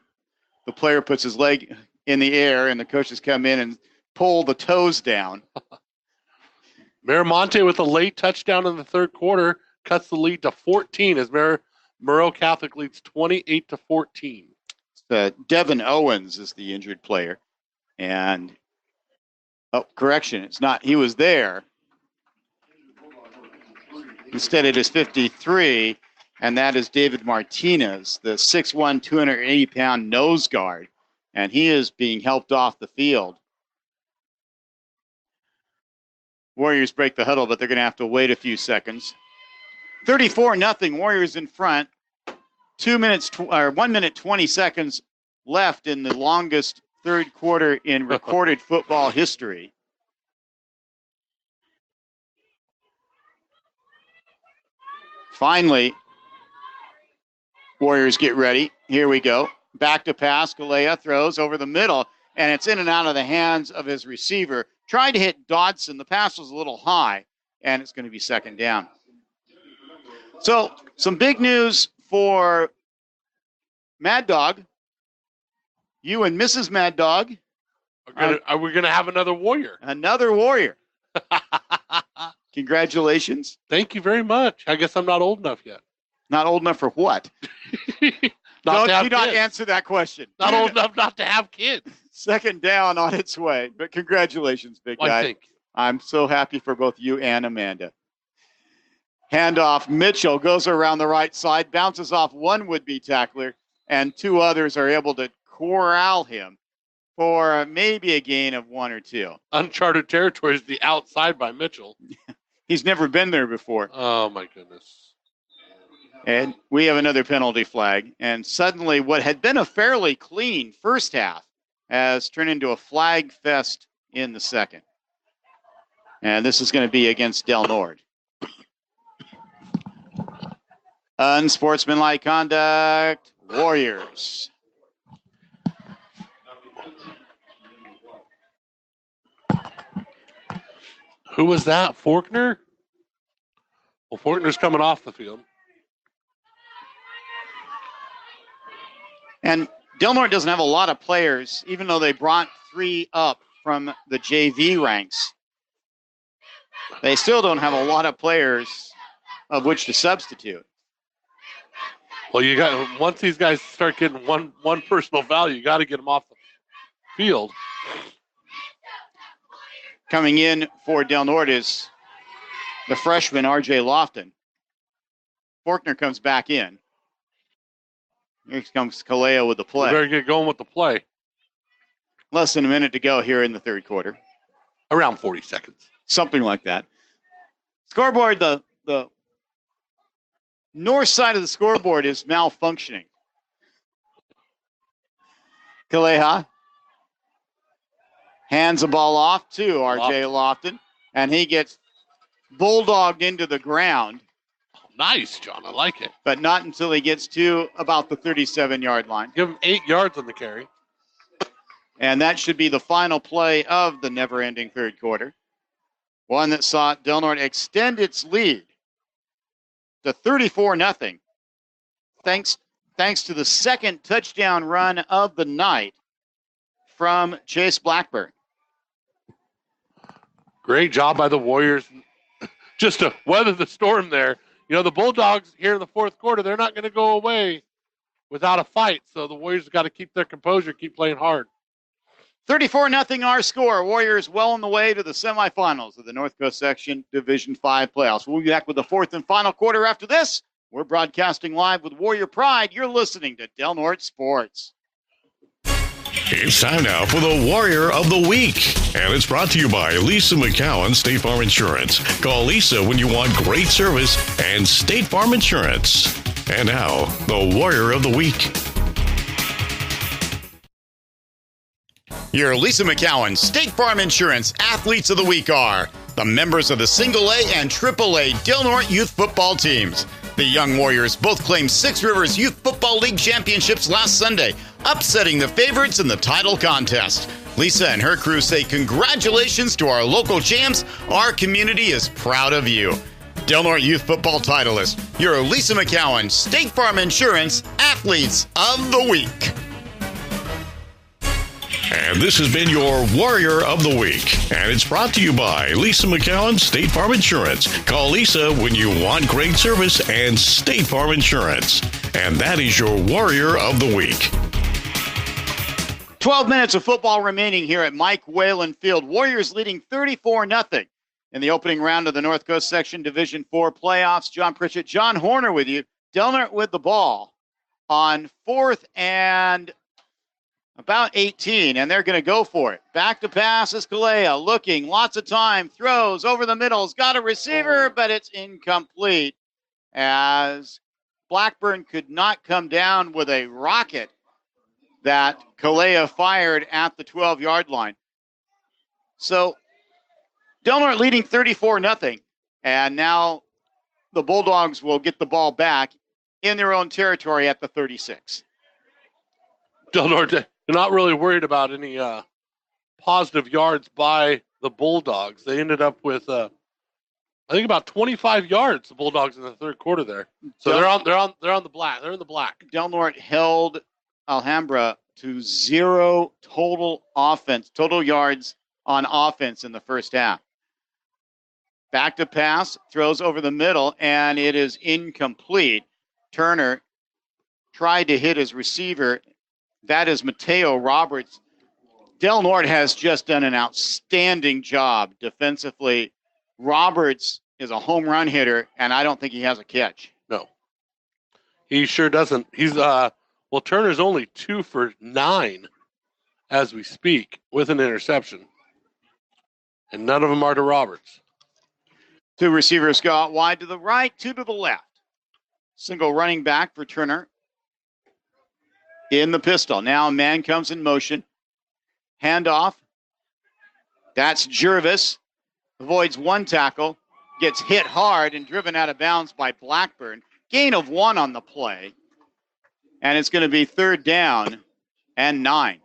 Speaker 2: the player puts his leg in the air and the coaches come in and pull the toes down.
Speaker 3: Miramonte with a late touchdown in the third quarter cuts the lead to 14 as Moreau Catholic leads 28-14.
Speaker 2: Devin Owens is the injured player. And, correction, it's not. He was there. Instead, it is 53, and that is David Martinez, the 6'1", 280-pound nose guard. And he is being helped off the field. Warriors break the huddle, but they're going to have to wait a few seconds. 34-0, Warriors in front. 1 minute 20 seconds left in the longest third quarter in recorded football history. Finally, Warriors get ready. Here we go. Back to pass. Galea throws over the middle, and it's in and out of the hands of his receiver. Tried to hit Dodson. The pass was a little high, and it's going to be second down. So, some big news for Mad Dog. You and Mrs. Mad Dog.
Speaker 3: Are we going to have another Warrior?
Speaker 2: Another Warrior. Congratulations.
Speaker 3: Thank you very much. I guess I'm not old enough yet.
Speaker 2: Not old enough for what? Don't you not answer that question.
Speaker 3: Not old enough not to have kids.
Speaker 2: Second down on its way. But congratulations, big guy.
Speaker 3: Thank you.
Speaker 2: I'm so happy for both you and Amanda. Handoff. Mitchell goes around the right side, bounces off one would-be tackler, and two others are able to corral him for maybe a gain of 1 or 2.
Speaker 3: Uncharted territories, the outside by Mitchell.
Speaker 2: He's never been there before.
Speaker 3: Oh, my goodness.
Speaker 2: And we have another penalty flag. And suddenly what had been a fairly clean first half has turned into a flag fest in the second. And this is going to be against Del Nord. Unsportsmanlike conduct, Warriors.
Speaker 3: Who was that? Faulkner? Well, Faulkner's coming off the field.
Speaker 2: And Del Nord doesn't have a lot of players, even though they brought 3 up from the JV ranks. They still don't have a lot of players of which to substitute.
Speaker 3: Well, once these guys start getting one personal value, you got to get them off the field.
Speaker 2: Coming in for Del Nord is the freshman, R.J. Lofton. Faulkner comes back in. Here comes Kaleo with the play.
Speaker 3: We better get going with the play.
Speaker 2: Less than a minute to go here in the third quarter.
Speaker 3: Around 40 seconds.
Speaker 2: Something like that. Scoreboard, the north side of the scoreboard is malfunctioning. Kaleha hands the ball off to R.J. Lofton, and he gets bulldogged into the ground.
Speaker 3: Nice, John. I like it.
Speaker 2: But not until he gets to about the 37-yard line.
Speaker 3: Give him 8 yards on the carry.
Speaker 2: And that should be the final play of the never-ending third quarter. One that saw Del Nord extend its lead to 34-0. Thanks to the second touchdown run of the night from Chase Blackburn.
Speaker 3: Great job by the Warriors just to weather the storm there. You know, the Bulldogs here in the fourth quarter, they're not going to go away without a fight. So the Warriors have got to keep their composure, keep playing hard.
Speaker 2: 34-0 our score. Warriors well on the way to the semifinals of the North Coast Section Division 5 playoffs. We'll be back with the fourth and final quarter after this. We're broadcasting live with Warrior Pride. You're listening to Del Norte Sports.
Speaker 1: It's time now for the Warrior of the Week. And it's brought to you by Lisa McCowan, State Farm Insurance. Call Lisa when you want great service and State Farm Insurance. And now, the Warrior of the Week.
Speaker 2: Your Lisa McCowan State Farm Insurance Athletes of the Week are the members of the Single A and Triple A Del Norte Youth Football teams. The Young Warriors both claimed Six Rivers Youth Football League championships last Sunday, upsetting the favorites in the title contest. Lisa and her crew say congratulations to our local champs. Our community is proud of you. Del Norte Youth Football titleist, your Lisa McCowan State Farm Insurance Athletes of the Week.
Speaker 1: And this has been your Warrior of the Week. And it's brought to you by Lisa McCowan, State Farm Insurance. Call Lisa when you want great service and State Farm Insurance. And that is your Warrior of the Week.
Speaker 2: 12 minutes of football remaining here at Mike Whalen Field. Warriors leading 34-0 in the opening round of the North Coast Section Division 4 playoffs. John Pritchett, John Horner with you. Del Norte with the ball on 4th and about 18, and they're going to go for it. Back to pass is Kalea, looking, lots of time, throws over the middle, has got a receiver, but it's incomplete as Blackburn could not come down with a rocket that Kalea fired at the 12-yard line. So Del Norte leading 34-0, and now the Bulldogs will get the ball back in their own territory at the 36.
Speaker 3: Del Norte, they're not really worried about any positive yards by the Bulldogs. They ended up with, I think, about 25 yards. The Bulldogs in the third quarter there. So they're on the black. They're in the black.
Speaker 2: Del Norte held Alhambra to 0 total yards on offense in the first half. Back to pass, throws over the middle, and it is incomplete. Turner tried to hit his receiver. That is Mateo Roberts. Del Norte has just done an outstanding job defensively. Roberts is a home run hitter, and I don't think he has a catch.
Speaker 3: No, he sure doesn't. He's Turner's only 2 for 9 as we speak with an interception, and none of them are to Roberts.
Speaker 2: 2 receivers go out wide to the right, 2 to the left. Single running back for Turner. In the pistol. Now a man comes in motion. Handoff. That's Jervis. Avoids 1 tackle. Gets hit hard and driven out of bounds by Blackburn. Gain of 1 on the play. And it's going to be 3rd down and 9.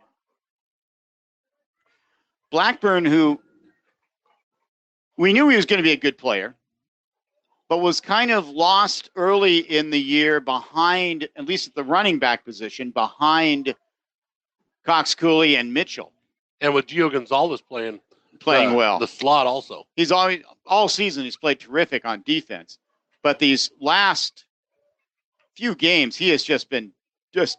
Speaker 2: Blackburn, who we knew he was going to be a good player, but was kind of lost early in the year behind, at least at the running back position, behind Cox Cooley and Mitchell.
Speaker 3: And with Gio Gonzalez playing
Speaker 2: well.
Speaker 3: The slot also.
Speaker 2: He's all season he's played terrific on defense. But these last few games, he has just been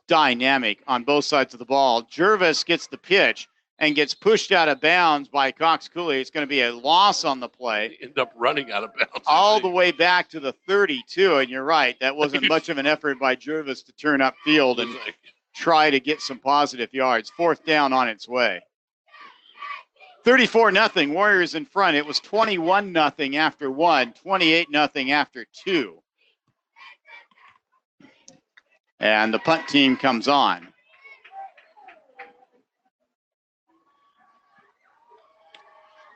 Speaker 2: dynamic on both sides of the ball. Jervis gets the pitch and gets pushed out of bounds by Cox Cooley. It's going to be a loss on the play.
Speaker 3: They end up running out of bounds.
Speaker 2: All the way back to the 32, and you're right. That wasn't much of an effort by Jervis to turn up field and try to get some positive yards. 4th down on its way. 34-0, Warriors in front. It was 21-0 after 1, 28-0 after 2. And the punt team comes on.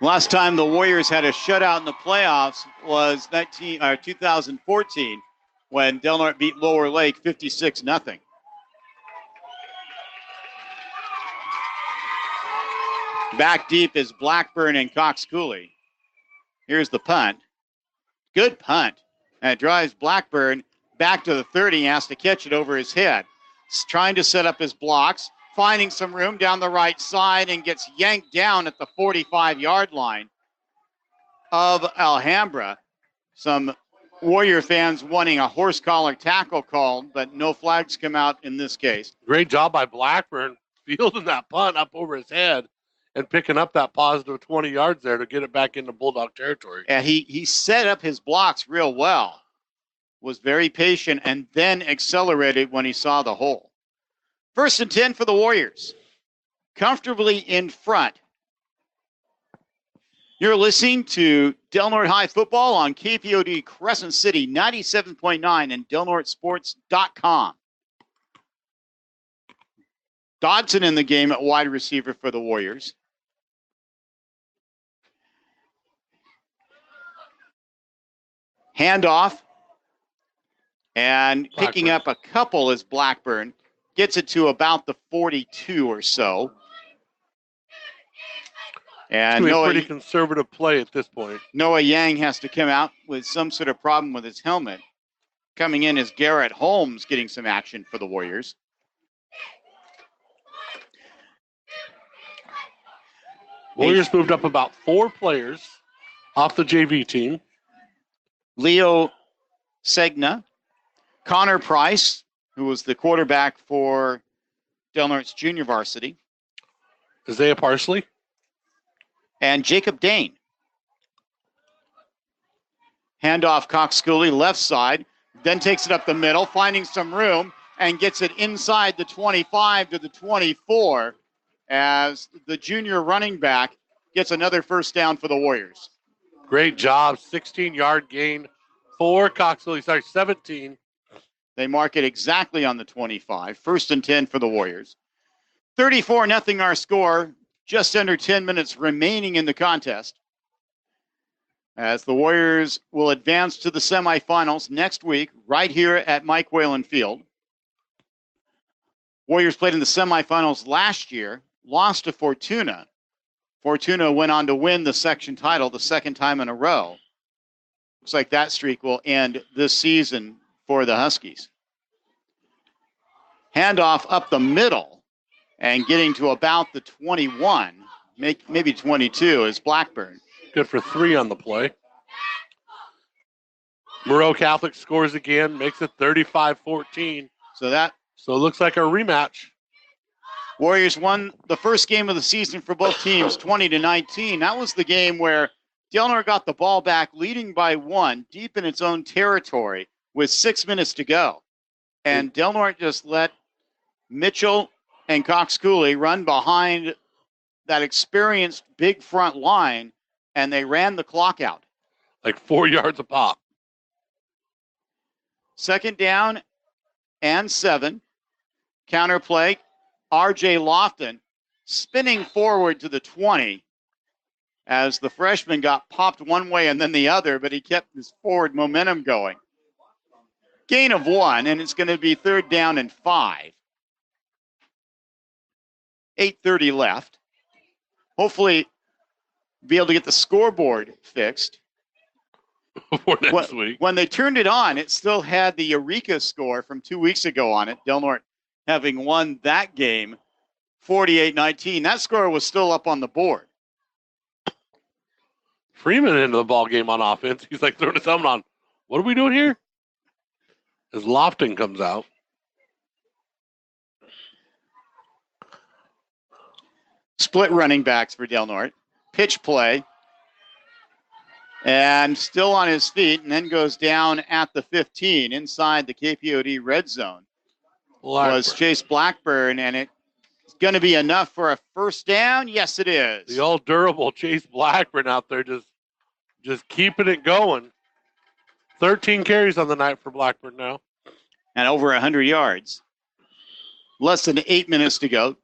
Speaker 2: Last time the Warriors had a shutout in the playoffs was 2014 when Del Norte beat Lower Lake 56-0. Back deep is Blackburn and Cox Cooley. Here's the punt. Good punt. And it drives Blackburn back to the 30. He has to catch it over his head. He's trying to set up his blocks, finding some room down the right side, and gets yanked down at the 45-yard line of Alhambra. Some Warrior fans wanting a horse collar tackle called, but no flags come out in this case.
Speaker 3: Great job by Blackburn fielding that punt up over his head and picking up that positive 20 yards there to get it back into Bulldog territory.
Speaker 2: And he set up his blocks real well, was very patient, and then accelerated when he saw the hole. 1st and 10 for the Warriors. comfortably in front. You're listening to Del Norte High Football on KPOD Crescent City 97.9 and DelNorteSports.com. Dodson in the game at wide receiver for the Warriors. Handoff. And picking up a couple is Blackburn. Gets it to about the 42 or so. And
Speaker 3: it's pretty conservative play at this point.
Speaker 2: Noah Yang has to come out with some sort of problem with his helmet. Coming in is Garrett Holmes getting some action for the Warriors.
Speaker 3: Warriors moved up about 4 players off the JV team.
Speaker 2: Leo Segna, Connor Price, who was the quarterback for Del Norte's junior varsity.
Speaker 3: Isaiah Parsley.
Speaker 2: And Jacob Dane. Handoff Cox Cooley, left side, then takes it up the middle, finding some room, and gets it inside the 25 to the 24 as the junior running back gets another first down for the Warriors.
Speaker 3: Great job. 16-yard gain for Cox Cooley. 17.
Speaker 2: They mark it exactly on the 25. First and 10 for the Warriors. 34-0 our score. Just under 10 minutes remaining in the contest. As the Warriors will advance to the semifinals next week, right here at Mike Whalen Field. Warriors played in the semifinals last year, lost to Fortuna. Fortuna went on to win the section title the second time in a row. Looks like that streak will end this season for the Huskies. Handoff up the middle. And getting to about the 21, maybe 22, is Blackburn.
Speaker 3: Good for 3 on the play. Moreau Catholic scores again, makes it 35-14.
Speaker 2: So it
Speaker 3: looks like a rematch.
Speaker 2: Warriors won the first game of the season for both teams, 20-19. That was the game where Del Norte got the ball back, leading by 1, deep in its own territory, with 6 minutes to go. And Del Norte just let Mitchell and Cox Cooley run behind that experienced big front line, and they ran the clock out.
Speaker 3: Like 4 yards a pop.
Speaker 2: Second down and 7. Counterplay. R.J. Lofton spinning forward to the 20 as the freshman got popped one way and then the other, but he kept his forward momentum going. Gain of 1, and it's going to be 3rd down and 5. 8:30 left. Hopefully be able to get the scoreboard fixed.
Speaker 3: For next week.
Speaker 2: When they turned it on, it still had the Eureka score from 2 weeks ago on it. Del Norte having won that game 48-19. That score was still up on the board.
Speaker 3: Freeman into the ball game on offense. He's like throwing his helmet on. What are we doing here? As Lofton comes out.
Speaker 2: Split running backs for Del Norte. Pitch play. And still on his feet, and then goes down at the 15 inside the KPOD red zone. Was Chase Blackburn, and it's going to be enough for a first down? Yes, it is.
Speaker 3: The all durable Chase Blackburn out there just keeping it going. 13 carries on the night for Blackburn now.
Speaker 2: And over 100 yards. Less than 8 minutes to go.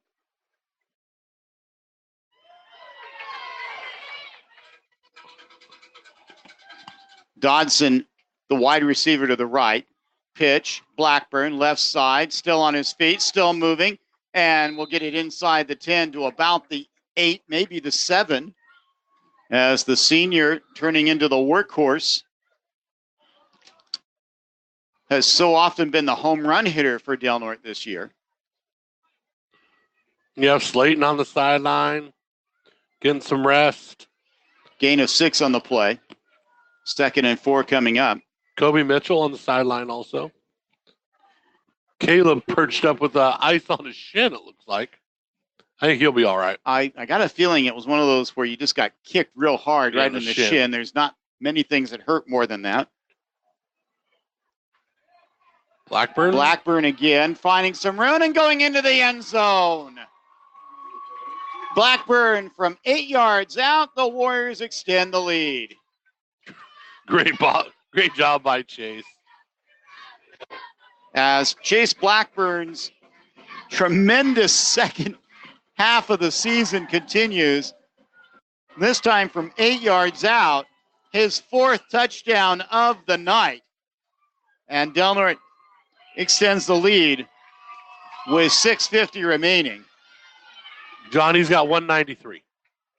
Speaker 2: Dodson, the wide receiver to the right. Pitch, Blackburn, left side, still on his feet, still moving. And we'll get it inside the 10 to about the 8, maybe the 7. As the senior turning into the workhorse has so often been the home run hitter for Del Norte this year.
Speaker 3: Yeah, Slayton on the sideline, getting some rest.
Speaker 2: Gain of 6 on the play. 2nd and 4 coming up.
Speaker 3: Kobe Mitchell on the sideline also. Caleb perched up with ice on his shin, it looks like. I think he'll be all right.
Speaker 2: I got a feeling it was one of those where you just got kicked real hard right in the shin. There's not many things that hurt more than that.
Speaker 3: Blackburn.
Speaker 2: Blackburn again, finding some room and going into the end zone. Blackburn from 8 yards out. The Warriors extend the lead.
Speaker 3: Great job by Chase.
Speaker 2: As Chase Blackburn's tremendous second half of the season continues, this time from 8 yards out, his 4th touchdown of the night. And Del Norte extends the lead with 6:50 remaining.
Speaker 3: Johnny's got 193.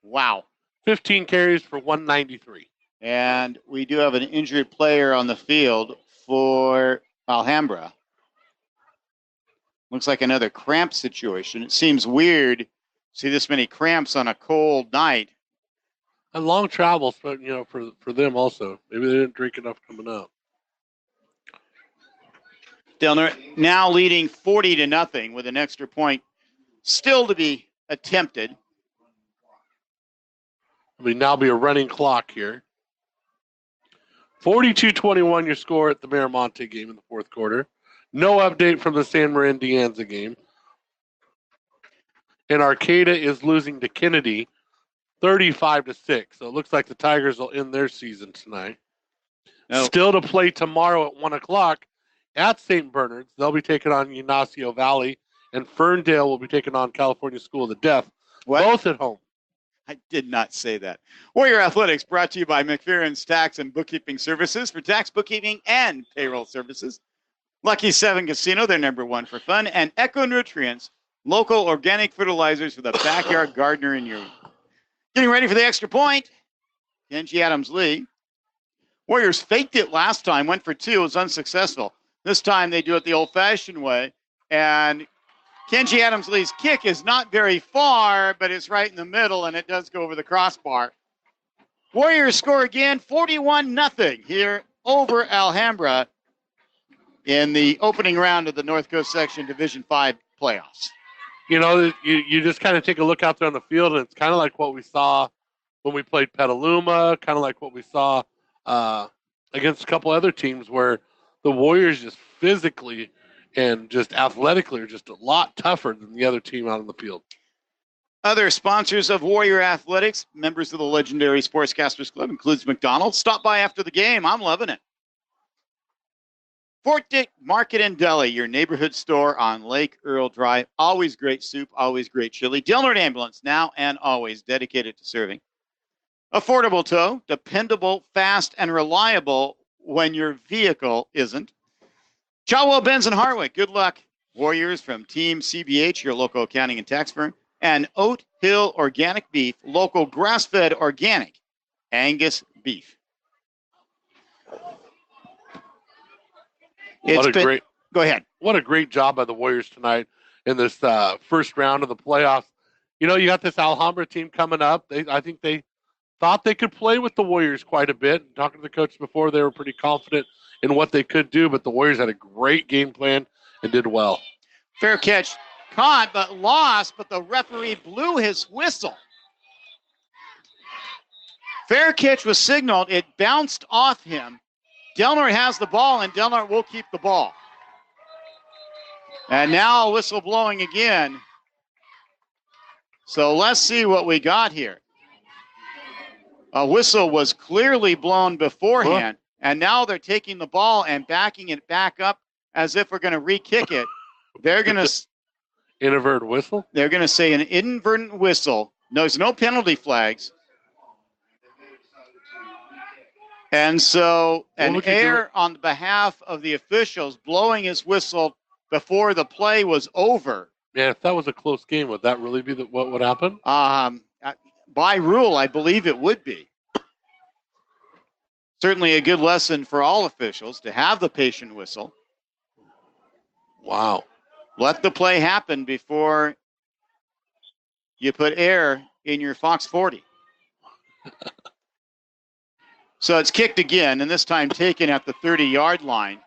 Speaker 2: Wow.
Speaker 3: 15 carries for 193.
Speaker 2: And we do have an injured player on the field for Alhambra. Looks like another cramp situation. It seems weird to see this many cramps on a cold night.
Speaker 3: And long travels, but for them also. Maybe they didn't drink enough coming up.
Speaker 2: Del Norte now leading 40-0 with an extra point still to be attempted.
Speaker 3: Will now be a running clock here. 42-21 your score at the Miramonte game in the 4th quarter. No update from the San Marin De Anza game. And Arcata is losing to Kennedy 35-6. So it looks like the Tigers will end their season tonight. Still to play tomorrow at 1 o'clock at St. Bernard's. They'll be taking on Ignacio Valley, and Ferndale will be taking on California School of the Deaf.
Speaker 2: What?
Speaker 3: Both at home.
Speaker 2: I did not say that. Warrior Athletics brought to you by McPherron's Tax and Bookkeeping Services for tax bookkeeping and payroll services. Lucky 7 Casino, they're #1 for fun. And Echo Nutrients, local organic fertilizers for the backyard gardener in your... Getting ready for the extra point. Kenji Adams-Lee. Warriors faked it last time, went for 2, it was unsuccessful. This time they do it the old-fashioned way. And Kenji Adams-Lee's kick is not very far, but it's right in the middle, and it does go over the crossbar. Warriors score again, 41-0 here over Alhambra in the opening round of the North Coast Section Division 5 playoffs.
Speaker 3: You just kind of take a look out there on the field, and it's kind of like what we saw when we played Petaluma, kind of like what we saw against a couple other teams where the Warriors just physically and just athletically are just a lot tougher than the other team out on the field.
Speaker 2: Other sponsors of Warrior Athletics, members of the legendary Sportscasters Club, includes McDonald's. Stop by after the game. I'm loving it. Fort Dick Market and Deli, your neighborhood store on Lake Earl Drive. Always great soup, always great chili. Del Norte Ambulance, now and always dedicated to serving. Affordable Tow, dependable, fast, and reliable when your vehicle isn't. Chawel Benz and Hartwick, good luck. Warriors from Team CBH, your local accounting and tax firm. And Oat Hill Organic Beef, local grass-fed organic Angus beef. Go ahead.
Speaker 3: What a great job by the Warriors tonight in this first round of the playoffs. You got this Alhambra team coming up. I think they thought they could play with the Warriors quite a bit. Talking to the coach before, they were pretty confident in what they could do, but the Warriors had a great game plan and did well.
Speaker 2: Fair catch, caught but lost, but the referee blew his whistle. Fair catch was signaled. It bounced off him. Del Norte has the ball, and Del Norte will keep the ball. And now whistle blowing again. So let's see what we got here. A whistle was clearly blown beforehand, and now they're taking the ball and backing it back up as if we're going to re-kick it. They're going to...
Speaker 3: Inadvertent whistle?
Speaker 2: They're going to say an inadvertent whistle. No, there's no penalty flags. And so an error on behalf of the officials blowing his whistle before the play was over.
Speaker 3: Yeah, if that was a close game, would that really be what would happen?
Speaker 2: By rule, I believe it would be. Certainly a good lesson for all officials to have the patient whistle.
Speaker 3: Wow.
Speaker 2: Let the play happen before you put air in your Fox 40. So it's kicked again, and this time taken at the 30-yard line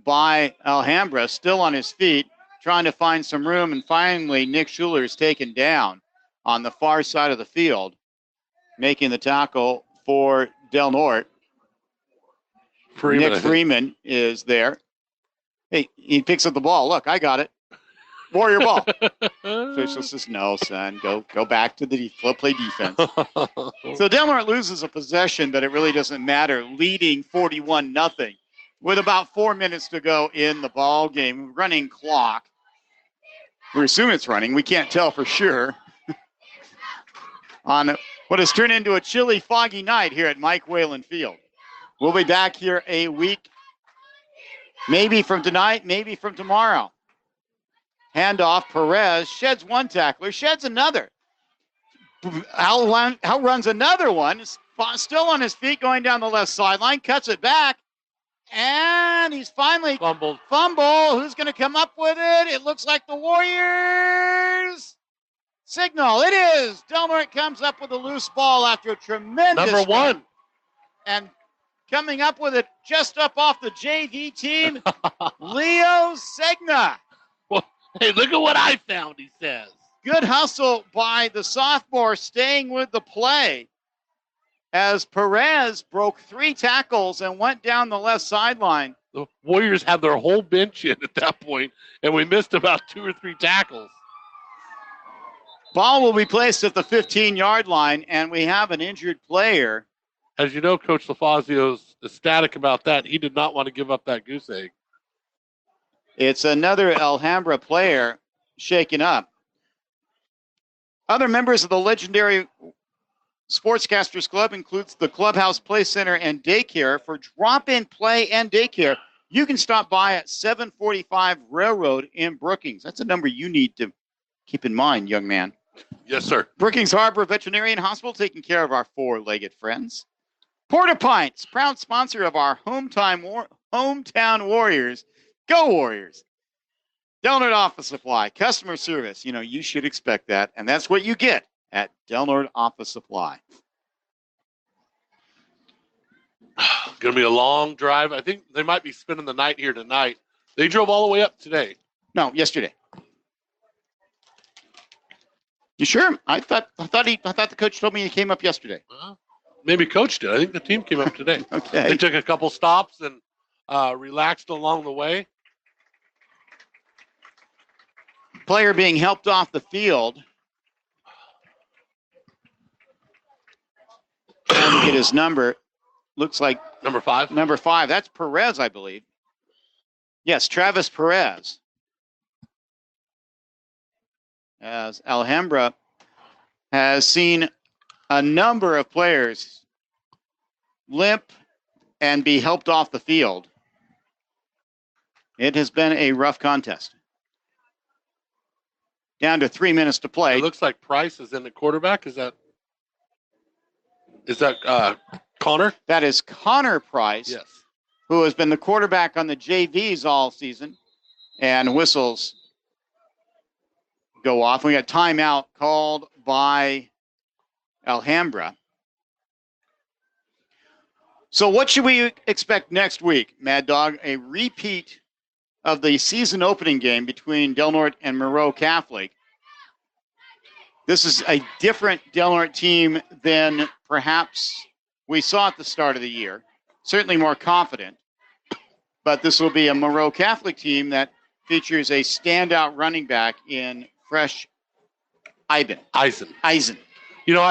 Speaker 2: by Alhambra, still on his feet, trying to find some room, and finally Nick Schuler is taken down on the far side of the field, making the tackle for Del Norte. Nick Freeman is there. Hey, he picks up the ball. Look, I got it. Warrior ball. Official says, no, son. Go back to the play defense. So Del Norte loses a possession, but it really doesn't matter, leading 41-0 with about 4 minutes to go in the ball game. Running clock. We assume it's running. We can't tell for sure. On what has turned into a chilly, foggy night here at Mike Whalen Field. We'll be back here a week, maybe from tonight, maybe from tomorrow. Handoff, Perez sheds one tackler, sheds another. Al runs another one, still on his feet going down the left sideline, cuts it back, and he's finally
Speaker 3: fumbled.
Speaker 2: Who's going to come up with it? It looks like the Warriors. Signal, it is. Del Norte comes up with a loose ball after a tremendous
Speaker 3: number one
Speaker 2: run. And coming up with it just up off the JV team, Leo Segna.
Speaker 3: Well, hey, look at what I found, he says.
Speaker 2: Good hustle by the sophomore, staying with the play as Perez broke 3 tackles and went down the left sideline.
Speaker 3: The Warriors had their whole bench in at that point, and we missed about 2 or 3 tackles.
Speaker 2: Ball will be placed at the 15-yard line, and we have an injured player.
Speaker 3: As you know, Coach LaFazio's ecstatic about that. He did not want to give up that goose egg.
Speaker 2: It's another Alhambra player shaken up. Other members of the legendary Sportscasters Club includes the Clubhouse Play Center and Daycare. For drop-in play and daycare, you can stop by at 745 Railroad in Brookings. That's a number you need to keep in mind, young man.
Speaker 3: Yes, sir.
Speaker 2: Brookings Harbor Veterinarian Hospital, taking care of our 4-legged friends. Porta Pints, proud sponsor of our hometown Warriors. Go Warriors. Del Norte Office Supply, customer service. You know, you should expect that, and that's what you get at Del Norte Office Supply.
Speaker 3: Going to be a long drive. I think they might be spending the night here tonight. They drove all the way up today.
Speaker 2: No, yesterday. You sure? I thought the coach told me he came up yesterday.
Speaker 3: Maybe coach did. I think the team came up today.
Speaker 2: Okay.
Speaker 3: They took a couple stops and relaxed along the way.
Speaker 2: Player being helped off the field. Trying to get his number. Looks like
Speaker 3: number 5.
Speaker 2: Number 5. That's Perez, I believe. Yes, Travis Perez. As Alhambra has seen a number of players limp and be helped off the field. It has been a rough contest. Down to 3 minutes to play.
Speaker 3: It looks like Price is in the quarterback. Is that Connor?
Speaker 2: That is Connor Price,
Speaker 3: yes,
Speaker 2: who has been the quarterback on the JVs all season. And whistles go off. We got timeout called by Alhambra. So what should we expect next week, Mad Dog? A repeat of the season opening game between Del Norte and Moreau Catholic. This is a different Del Norte team than perhaps we saw at the start of the year. Certainly more confident. But this will be a Moreau Catholic team that features a standout running back in Fresh
Speaker 3: Eisen. You know,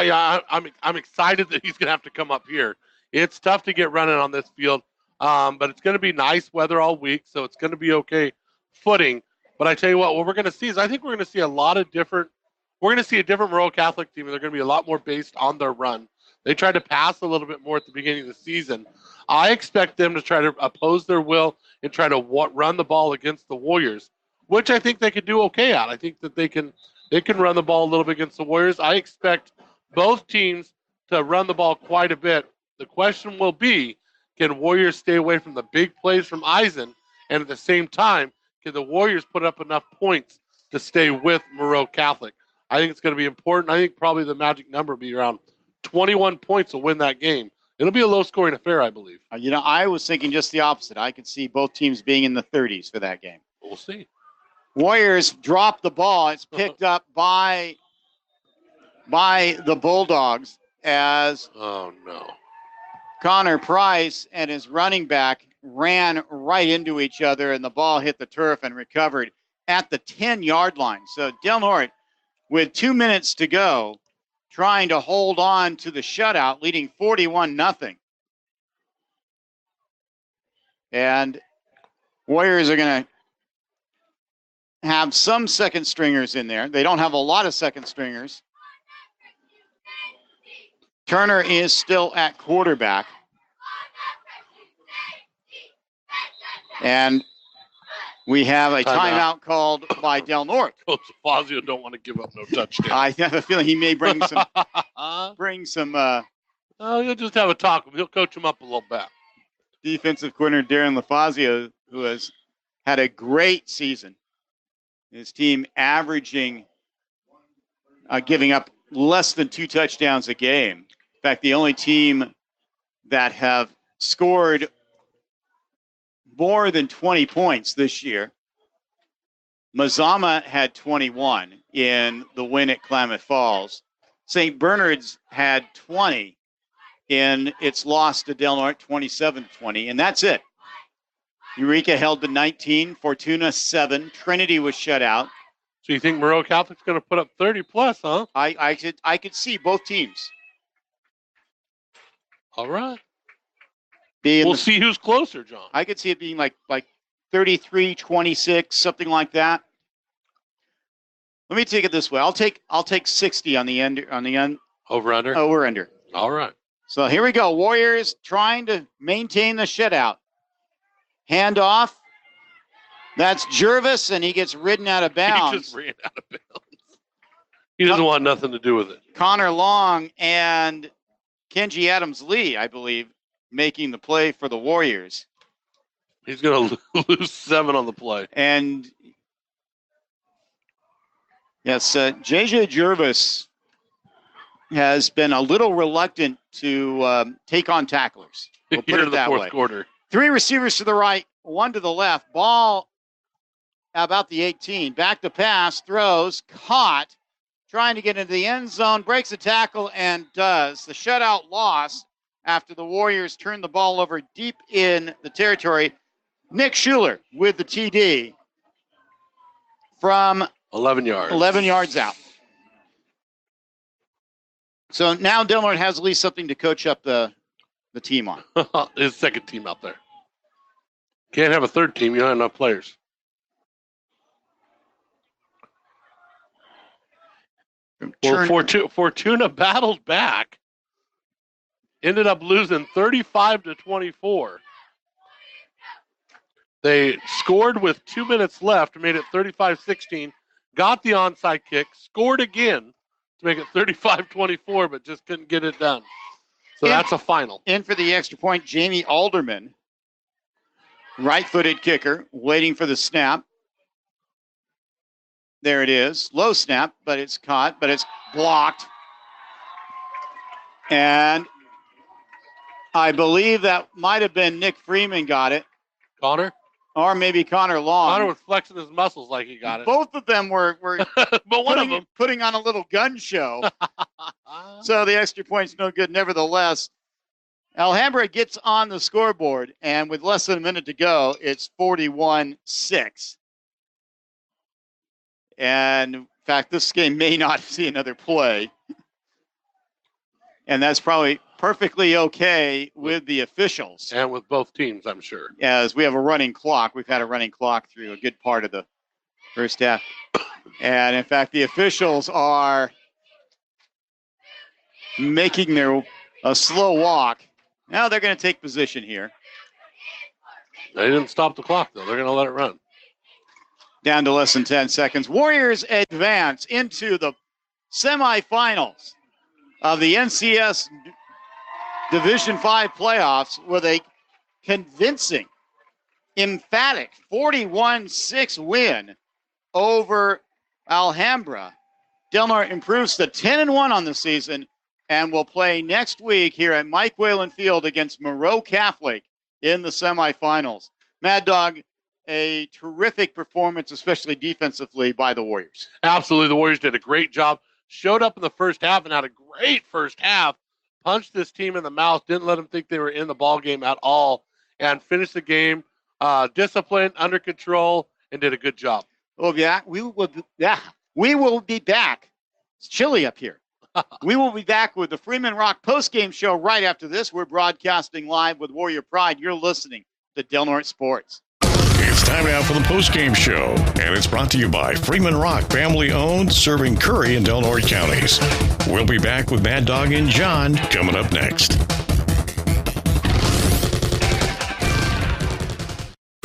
Speaker 3: I'm excited that he's going to have to come up here. It's tough to get running on this field, but it's going to be nice weather all week, so it's going to be okay footing. But I tell you what we're going to see is I think we're going to see a different Moreau Catholic team, and they're going to be a lot more based on their run. They tried to pass a little bit more at the beginning of the season. I expect them to try to oppose their will and try to run the ball against the Warriors, which I think they could do okay at. I think that they can run the ball a little bit against the Warriors. I expect both teams to run the ball quite a bit. The question will be, can Warriors stay away from the big plays from Eisen? And at the same time, can the Warriors put up enough points to stay with Moreau Catholic? I think it's going to be important. I think probably the magic number will be around 21 points will win that game. It'll be a low-scoring affair, I believe.
Speaker 2: You know, I was thinking just the opposite. I could see both teams being in the 30s for that game.
Speaker 3: We'll see.
Speaker 2: Warriors drop the ball. It's picked up by the Bulldogs as Connor Price and his running back ran right into each other, and the ball hit the turf and recovered at the 10-yard line. So Del Norte, with 2 minutes to go, trying to hold on to the shutout, leading 41-0. And Warriors are going to have some second stringers in there. They don't have a lot of second stringers. Turner is still at quarterback. And we have a timeout called by Del Norte.
Speaker 3: Coach Fazio don't want to give up no touchdown.
Speaker 2: I have a feeling he may bring some.
Speaker 3: Oh, he'll just have a talk. He'll coach him up a little bit.
Speaker 2: Defensive coordinator Darren LaFazio, who has had a great season. His team averaging, giving up less than 2 touchdowns a game. In fact, the only team that have scored more than 20 points this year, Mazama had 21 in the win at Klamath Falls. St. Bernard's had 20 in its loss to Del Norte, 27-20, and that's it. Eureka held to 19, Fortuna 7, Trinity was shut out.
Speaker 3: So you think Moreau Catholic's going to put up 30 plus, huh?
Speaker 2: I could see both teams.
Speaker 3: All right. We'll see who's closer, John.
Speaker 2: I could see it being like 33-26, something like that. Let me take it this way. I'll take 60 on the end.
Speaker 3: Over under.
Speaker 2: Over under.
Speaker 3: All right.
Speaker 2: So here we go. Warriors trying to maintain the shutout. Handoff. That's Jervis, and he gets ridden out of bounds.
Speaker 3: He just ran out of bounds. He doesn't want nothing to do with it.
Speaker 2: Connor Long and Kenji Adams-Lee, I believe, making the play for the Warriors.
Speaker 3: He's going to lose 7 on the play.
Speaker 2: And yes, JJ Jervis has been a little reluctant to take on tacklers. We'll put it that way.
Speaker 3: Quarter.
Speaker 2: 3 receivers to the right, 1 to the left. Ball about the 18. Back to pass, throws, caught, trying to get into the end zone, breaks a tackle, and does. The shutout loss after the Warriors turned the ball over deep in the territory. Nick Schuler with the TD from
Speaker 3: 11 yards.
Speaker 2: 11 yards out. So now Del Norte has at least something to coach up the team on.
Speaker 3: His second team out there. Can't have a third team. You don't have enough players. Well, Fortuna battled back. Ended up losing 35-24. They scored with 2 minutes left, made it 35-16, got the onside kick, scored again to make it 35-24, but just couldn't get it done. So that's a final.
Speaker 2: In for the extra point, Jamie Alderman, right-footed kicker, waiting for the snap. There it is. Low snap, but it's caught, but it's blocked. And I believe that might have been Nick Freeman got it.
Speaker 3: Connor?
Speaker 2: Or maybe Connor Long.
Speaker 3: Connor was flexing his muscles like he got it.
Speaker 2: Both of them were
Speaker 3: but one of them
Speaker 2: putting on a little gun show. So the extra point's no good. Nevertheless, Alhambra gets on the scoreboard, and with less than a minute to go, it's 41-6. And in fact, this game may not see another play. And that's probably perfectly okay with the officials.
Speaker 3: And with both teams, I'm sure.
Speaker 2: As we have a running clock. We've had a running clock through a good part of the first half. And in fact, the officials are making a slow walk. Now they're going to take position here.
Speaker 3: They didn't stop the clock, though. They're going to let it run.
Speaker 2: Down to less than 10 seconds. Warriors advance into the semifinals of the NCS Division V playoffs with a convincing, emphatic 41-6 win over Alhambra. Del Norte improves to 10-1 on the season and will play next week here at Mike Whalen Field against Moreau Catholic in the semifinals. Mad Dog, a terrific performance, especially defensively, by the Warriors.
Speaker 3: Absolutely. The Warriors did a great job. Showed up in the first half and had a great first half. Punched this team in the mouth. Didn't let them think they were in the ball game at all. And finished the game disciplined, under control, and did a good job.
Speaker 2: We'll be back. We will be back. It's chilly up here. We will be back with the Freeman Rock postgame show right after this. We're broadcasting live with Warrior Pride. You're listening to Del Norte Sports.
Speaker 1: It's time now for the postgame show, and it's brought to you by Freeman Rock, family-owned, serving Curry and Del Norte counties. We'll be back with Mad Dog and John coming up next.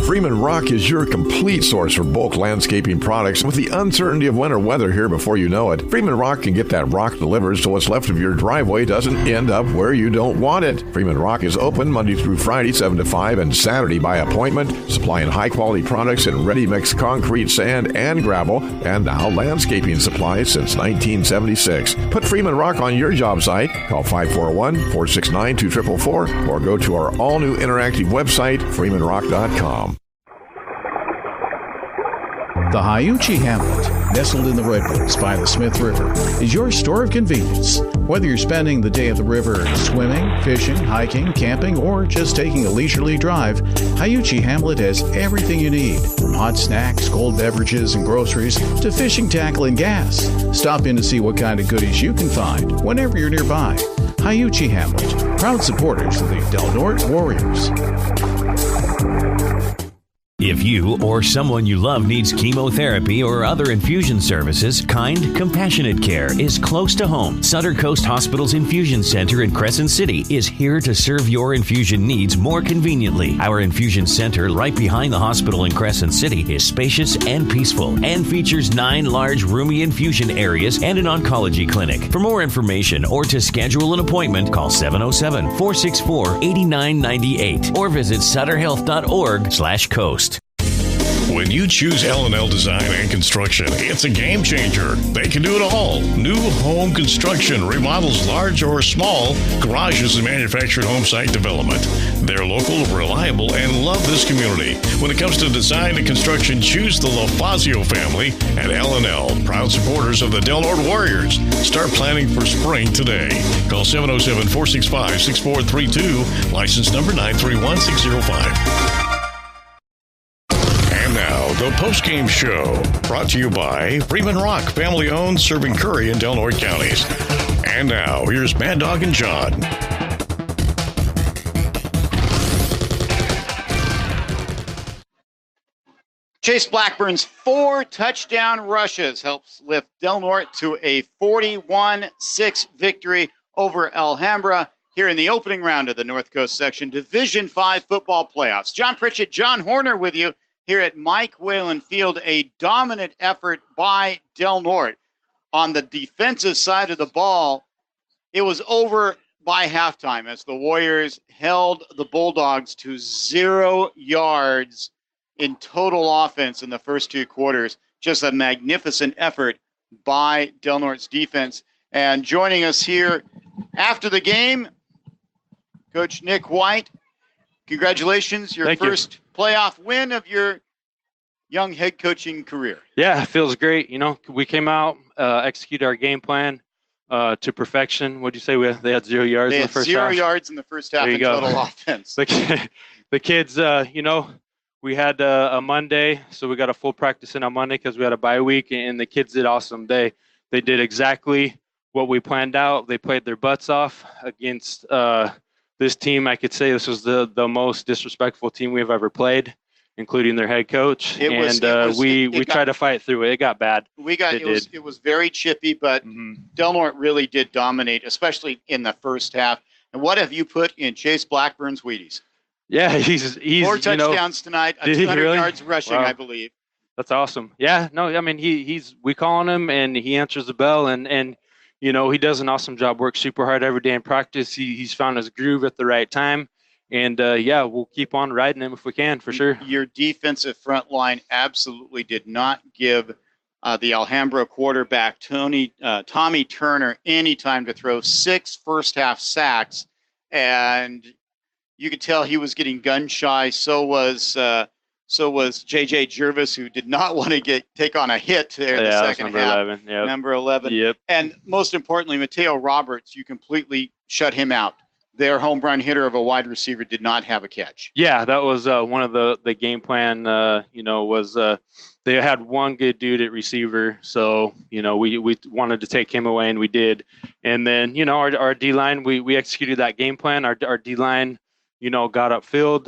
Speaker 5: Freeman Rock is your complete source for bulk landscaping products. With the uncertainty of winter weather here before you know it, Freeman Rock can get that rock delivered so what's left of your driveway doesn't end up where you don't want it. Freeman Rock is open Monday through Friday, 7 to 5, and Saturday by appointment, supplying high-quality products in ready-mix concrete, sand, and gravel, and now landscaping supplies since 1976. Put Freeman Rock on your job site. Call 541-469-2444 or go to our all-new interactive website, freemanrock.com.
Speaker 7: The Hiuchi Hamlet, nestled in the Redwoods by the Smith River, is your store of convenience. Whether you're spending the day at the river swimming, fishing, hiking, camping, or just taking a leisurely drive, Hiuchi Hamlet has everything you need, from hot snacks, cold beverages, and groceries to fishing tackle and gas. Stop in to see what kind of goodies you can find whenever you're nearby. Hiuchi Hamlet, proud supporters of the Del Norte Warriors.
Speaker 4: If you or someone you love needs chemotherapy or other infusion services, Kind Compassionate Care is close to home. Sutter Coast Hospital's Infusion Center in Crescent City is here to serve your infusion needs more conveniently. Our infusion center, right behind the hospital in Crescent City, is spacious and peaceful and features 9 large roomy infusion areas and an oncology clinic. For more information or to schedule an appointment, call 707-464-8998 or visit sutterhealth.org/coast.
Speaker 1: When you choose L&L Design and Construction, it's a game changer. They can do it all. New home construction, remodels large or small, garages and manufactured home site development. They're local, reliable, and love this community. When it comes to design and construction, choose the LaFazio family at L&L, proud supporters of the Del Norte Warriors. Start planning for spring today. Call 707-465-6432, license number 931605. The postgame show, brought to you by Freeman Rock, family-owned, serving Curry and Del Norte counties. And now, here's Mad Dog and John.
Speaker 2: Chase Blackburn's 4 touchdown rushes helps lift Del Norte to a 41-6 victory over Alhambra here in the opening round of the North Coast Section Division 5 football playoffs. John Pritchett, John Horner with you here at Mike Whalen Field. A dominant effort by Del Norte. On the defensive side of the ball, it was over by halftime as the Warriors held the Bulldogs to 0 yards in total offense in the first 2 quarters. Just a magnificent effort by Del Norte's defense. And joining us here after the game, Coach Nick White. Congratulations, your first playoff win of your young head coaching career.
Speaker 8: Yeah, it feels great. You know, we came out, executed our game plan to perfection. What'd you say? They had 0 yards in the first half?
Speaker 2: 0 yards in the first half in total offense.
Speaker 8: The kids, you know, we had a Monday, so we got a full practice in on Monday because we had a bye week, and the kids did awesome. They did exactly what we planned out. They played their butts off against this team. I could say this was the most disrespectful team we've ever played, including their head coach. We tried to fight through it. It got bad.
Speaker 2: It was very chippy, but Del Norte really did dominate, especially in the first half. And what have you put in Chase Blackburn's Wheaties?
Speaker 8: Yeah, he's
Speaker 2: 4 touchdowns tonight, 200 yards rushing, wow. I believe.
Speaker 8: That's awesome. Yeah, no, I mean we call on him and he answers the bell and you know, he does an awesome job, works super hard every day in practice. He's found his groove at the right time. And, we'll keep on riding him if we can, for sure.
Speaker 2: Your defensive front line absolutely did not give the Alhambra quarterback, Tommy Turner, any time to throw. 6 first-half sacks. And you could tell he was getting gun-shy. So was J.J. Jervis, who did not want to take on a hit there in the second half.
Speaker 8: 11. Yep.
Speaker 2: Number 11.
Speaker 8: Yep.
Speaker 2: And most importantly, Mateo Roberts, you completely shut him out. their home run hitter of a wide receiver did not have a catch.
Speaker 8: Yeah, that was one of the game plan. Was they had one good dude at receiver, so we wanted to take him away, and we did. And then our D line, we executed that game plan. Our D line, got upfield.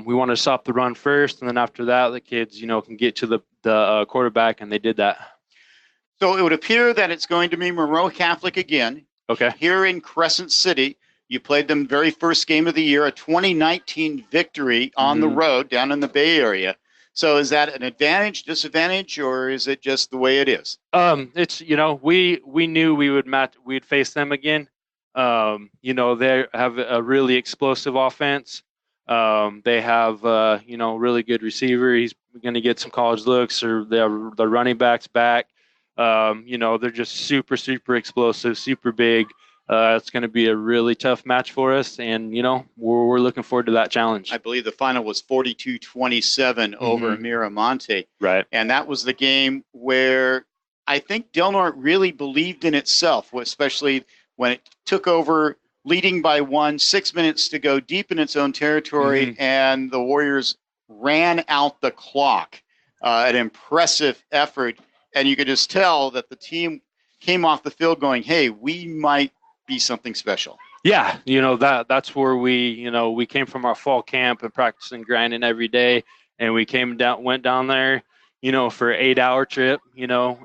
Speaker 8: We wanted to stop the run first, and then after that, the kids can get to the quarterback, and they did that.
Speaker 2: So it would appear that it's going to be Monroe Catholic again.
Speaker 8: Okay.
Speaker 2: Here in Crescent City. You played them very first game of the year, a 2019 victory on the road down in the Bay Area. So is that an advantage, disadvantage, or is it just the way it is?
Speaker 8: It's we knew we'd face them again. They have a really explosive offense. They have really good receiver. He's going to get some college looks, or the running backs back. They're just super, super explosive, super big. It's going to be a really tough match for us, and we're looking forward to that challenge.
Speaker 2: I believe the final was 42-27 over Miramonte.
Speaker 8: Right.
Speaker 2: And that was the game where I think Del Norte really believed in itself, especially when it took over leading by 1, 6 minutes to go deep in its own territory, and the Warriors ran out the clock. An impressive effort, and you could just tell that the team came off the field going, hey, we might be something special.
Speaker 8: Yeah, that's where we came from our fall camp and practicing grinding every day, and we went down there, for an 8-hour trip,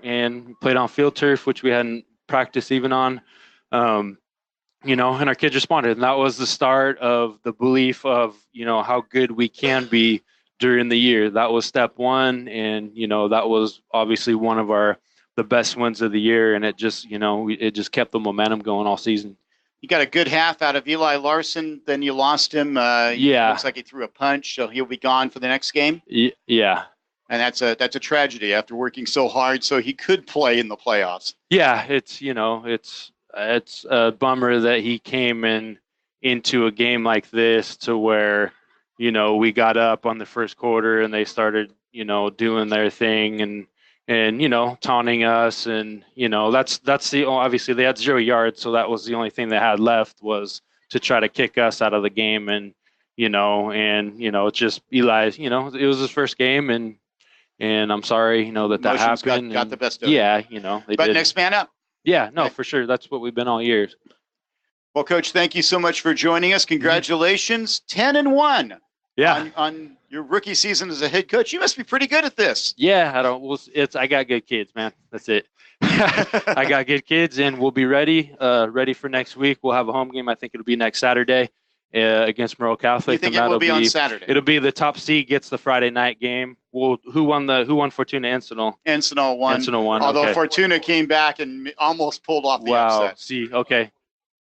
Speaker 8: and played on field turf, which we hadn't practiced even on, and our kids responded, and that was the start of the belief of how good we can be during the year. That was step one, and that was obviously one of the best wins of the year, and it just it just kept the momentum going all season.
Speaker 2: You got a good half out of Eli Larson, then you lost him. Looks like he threw a punch, so he'll be gone for the next game.
Speaker 8: Yeah,
Speaker 2: and that's a tragedy after working so hard so he could play in the playoffs.
Speaker 8: Yeah, it's it's a bummer that he came into a game like this to where we got up on the first quarter and they started doing their thing and taunting us, and that's obviously they had 0 yards, so that was the only thing they had left was to try to kick us out of the game, and it's just Eli's, it was his first game, and I'm sorry, that happened.
Speaker 2: Got the best of
Speaker 8: it.
Speaker 2: Yeah,
Speaker 8: they
Speaker 2: but
Speaker 8: did.
Speaker 2: Next man up.
Speaker 8: Yeah, no, for sure. That's what we've been all years.
Speaker 2: Well, Coach, thank you so much for joining us. Congratulations, 10-1.
Speaker 8: Yeah.
Speaker 2: On your rookie season as a head coach, you must be pretty good at this.
Speaker 8: Yeah, I got good kids, man. That's it. I got good kids, and we'll be ready for next week. We'll have a home game. I think it'll be next Saturday against Monroe Catholic.
Speaker 2: You think it will be on Saturday?
Speaker 8: It'll be the top seed gets the Friday night game. Well, who won Fortuna? Encinal.
Speaker 2: Encinal won.
Speaker 8: Although
Speaker 2: okay. Fortuna came back and almost pulled off the upset.
Speaker 8: See, okay.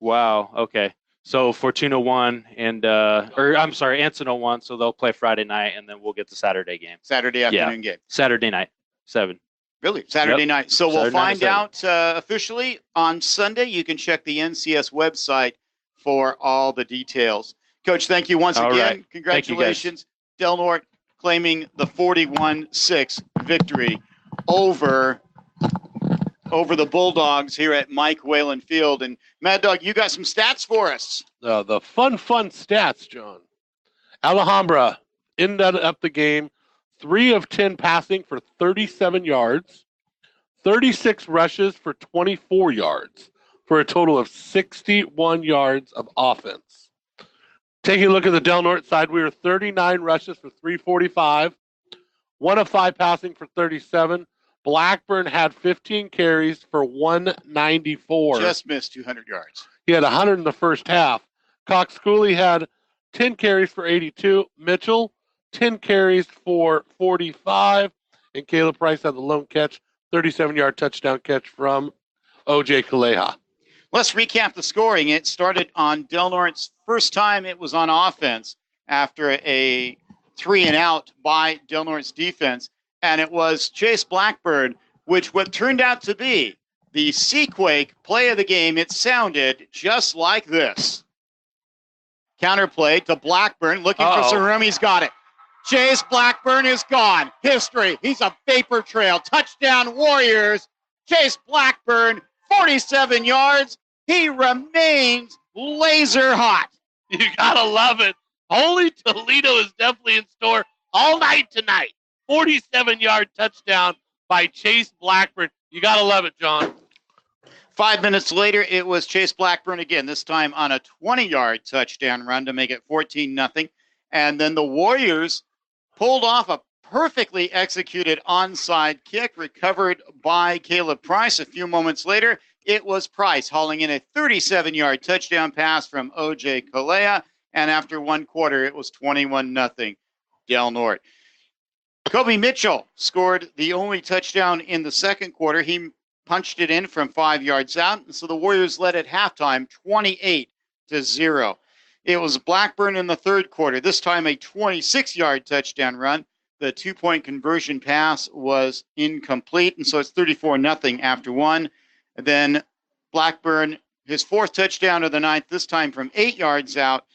Speaker 8: Wow. Okay. So Fortuna won, Encinal won, so they'll play Friday night, and then we'll get the Saturday game.
Speaker 2: Saturday afternoon game.
Speaker 8: Saturday night, 7.
Speaker 2: Really? Saturday night. So we'll find out officially on Sunday. You can check the NCS website for all the details. Coach, thank you once again.
Speaker 8: Right.
Speaker 2: Congratulations. Del Norte claiming the 41-6 victory over the Bulldogs here at Mike Whalen Field. And Mad Dog, you got some stats for us.
Speaker 3: The fun stats, John. Alhambra ended up the game 3 of 10 passing for 37 yards, 36 rushes for 24 yards, for a total of 61 yards of offense. Taking a look at the Del Norte side, we were 39 rushes for 345, 1 of 5 passing for 37. Blackburn had 15 carries for 194.
Speaker 2: Just missed 200 yards.
Speaker 3: He had 100 in the first half. Cox Cooley had 10 carries for 82. Mitchell, 10 carries for 45. And Caleb Price had the lone catch, 37-yard touchdown catch from O.J. Kaleha.
Speaker 2: Let's recap the scoring. It started on Del Norte's first time it was on offense after a 3-and-out by Del Norte's defense. And it was Chase Blackburn, what turned out to be the Seaquake play of the game. It sounded just like this. Counterplay to Blackburn, looking for some room. He's got it. Chase Blackburn is gone. History. He's a vapor trail. Touchdown Warriors. Chase Blackburn, 47 yards. He remains laser hot.
Speaker 3: You got to love it. Holy Toledo is definitely in store all night tonight. 47-yard touchdown by Chase Blackburn. You got to love it, John.
Speaker 2: 5 minutes later, it was Chase Blackburn again, this time on a 20-yard touchdown run to make it 14-0. And then the Warriors pulled off a perfectly executed onside kick, recovered by Caleb Price. A few moments later, it was Price hauling in a 37-yard touchdown pass from O.J. Kalea. And after one quarter, it was 21-0 Del Norte. Kobe Mitchell scored the only touchdown in the second quarter. He punched it in from 5 yards out. And so the Warriors led at halftime 28-0. It was Blackburn in the third quarter, this time a 26-yard touchdown run. The 2-point conversion pass was incomplete, and so it's 34-0 after one. And then Blackburn, his fourth touchdown of the ninth, this time from 8 yards out.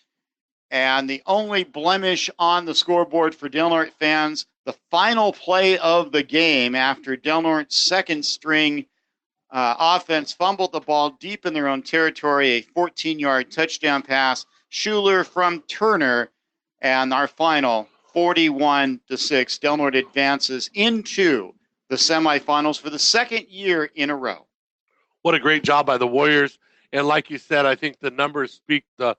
Speaker 2: And the only blemish on the scoreboard for Del Norte fans, the final play of the game after Del Norte's second string offense fumbled the ball deep in their own territory, a 14-yard touchdown pass. Schuler from Turner, and our final 41-6. Del Norte advances into the semifinals for the second year in a row.
Speaker 3: What a great job by the Warriors. And like you said, I think the numbers speak the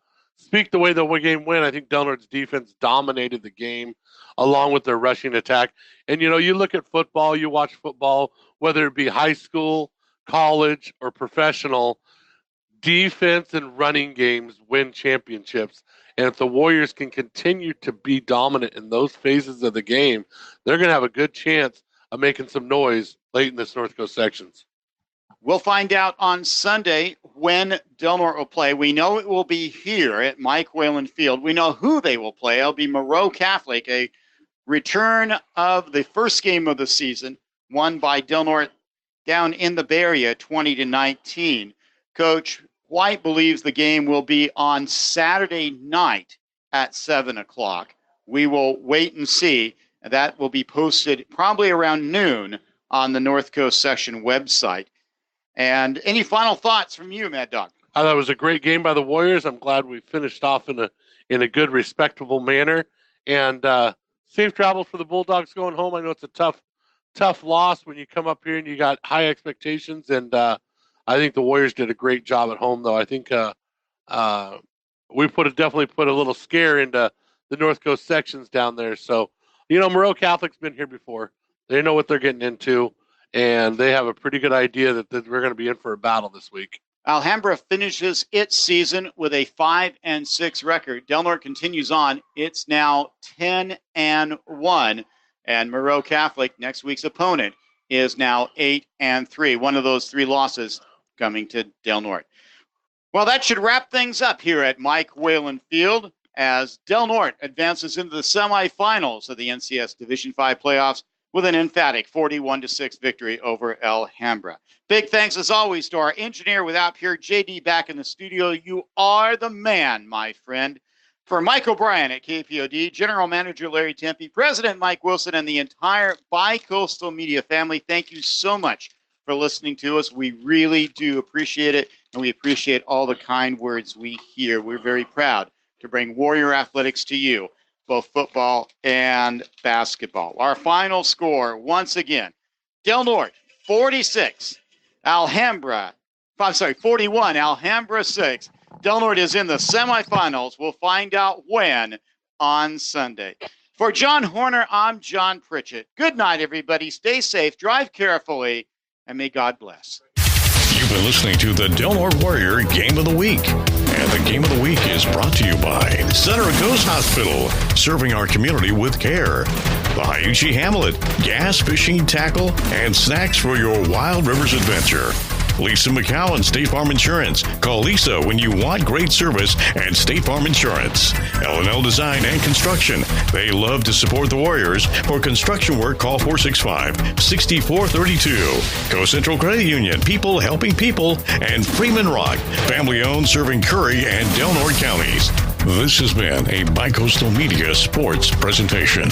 Speaker 3: way the game went. I think Del Norte's defense dominated the game along with their rushing attack. And, you look at football, you watch football, whether it be high school, college, or professional, defense and running games win championships. And if the Warriors can continue to be dominant in those phases of the game, they're going to have a good chance of making some noise late in this North Coast sections.
Speaker 2: We'll find out on Sunday when Del Norte will play. We know it will be here at Mike Whalen Field. We know who they will play. It'll be Moreau Catholic, a return of the first game of the season, won by Del Norte down in the Bay Area, 20-19. Coach White believes the game will be on Saturday night at 7 o'clock. We will wait and see. That will be posted probably around noon on the North Coast Section website. And any final thoughts from you, Mad Dog?
Speaker 3: I thought it was a great game by the Warriors. I'm glad we finished off in a good, respectable manner. And safe travel for the Bulldogs going home. I know it's a tough loss when you come up here and you got high expectations. And I think the Warriors did a great job at home, though. I think we definitely put a little scare into the North Coast sections down there. So, Moreau Catholic's been here before. They know what they're getting into. And they have a pretty good idea that we're going to be in for a battle this week.
Speaker 2: Alhambra finishes its season with a 5-6 record. Del Norte continues on. It's now 10-1. And Moreau Catholic, next week's opponent, is now 8-3. One of those three losses coming to Del Norte. Well, that should wrap things up here at Mike Whalen Field as Del Norte advances into the semifinals of the NCS Division V playoffs with an emphatic 41-6 victory over Alhambra. Big thanks, as always, to our engineer without peer, JD, back in the studio. You are the man, my friend. For Mike O'Brien at KPOD, General Manager Larry Tempe, President Mike Wilson, and the entire Bi-Coastal Media family, thank you so much for listening to us. We really do appreciate it, and we appreciate all the kind words we hear. We're very proud to bring Warrior Athletics to you, both football and basketball. Our final score, once again, Del Norte 46, 41, Alhambra 6. Del Norte is in the semifinals. We'll find out when on Sunday. For John Horner, I'm John Pritchett. Good night, everybody. Stay safe, drive carefully, and may God bless.
Speaker 1: You've been listening to the Del Norte Warrior Game of the Week. And the Game of the Week is brought to you by Center Coast Hospital, serving our community with care. The Hyuchi Hamlet, gas, fishing, tackle, and snacks for your Wild Rivers adventure. Lisa McCowan, State Farm Insurance. Call Lisa when you want great service and State Farm Insurance. L&L Design and Construction. They love to support the Warriors. For construction work, call 465-6432. Coast Central Credit Union, people helping people. And Freeman Rock, family owned, serving Curry and Del Norte counties. This has been a Bi-Coastal Media Sports presentation.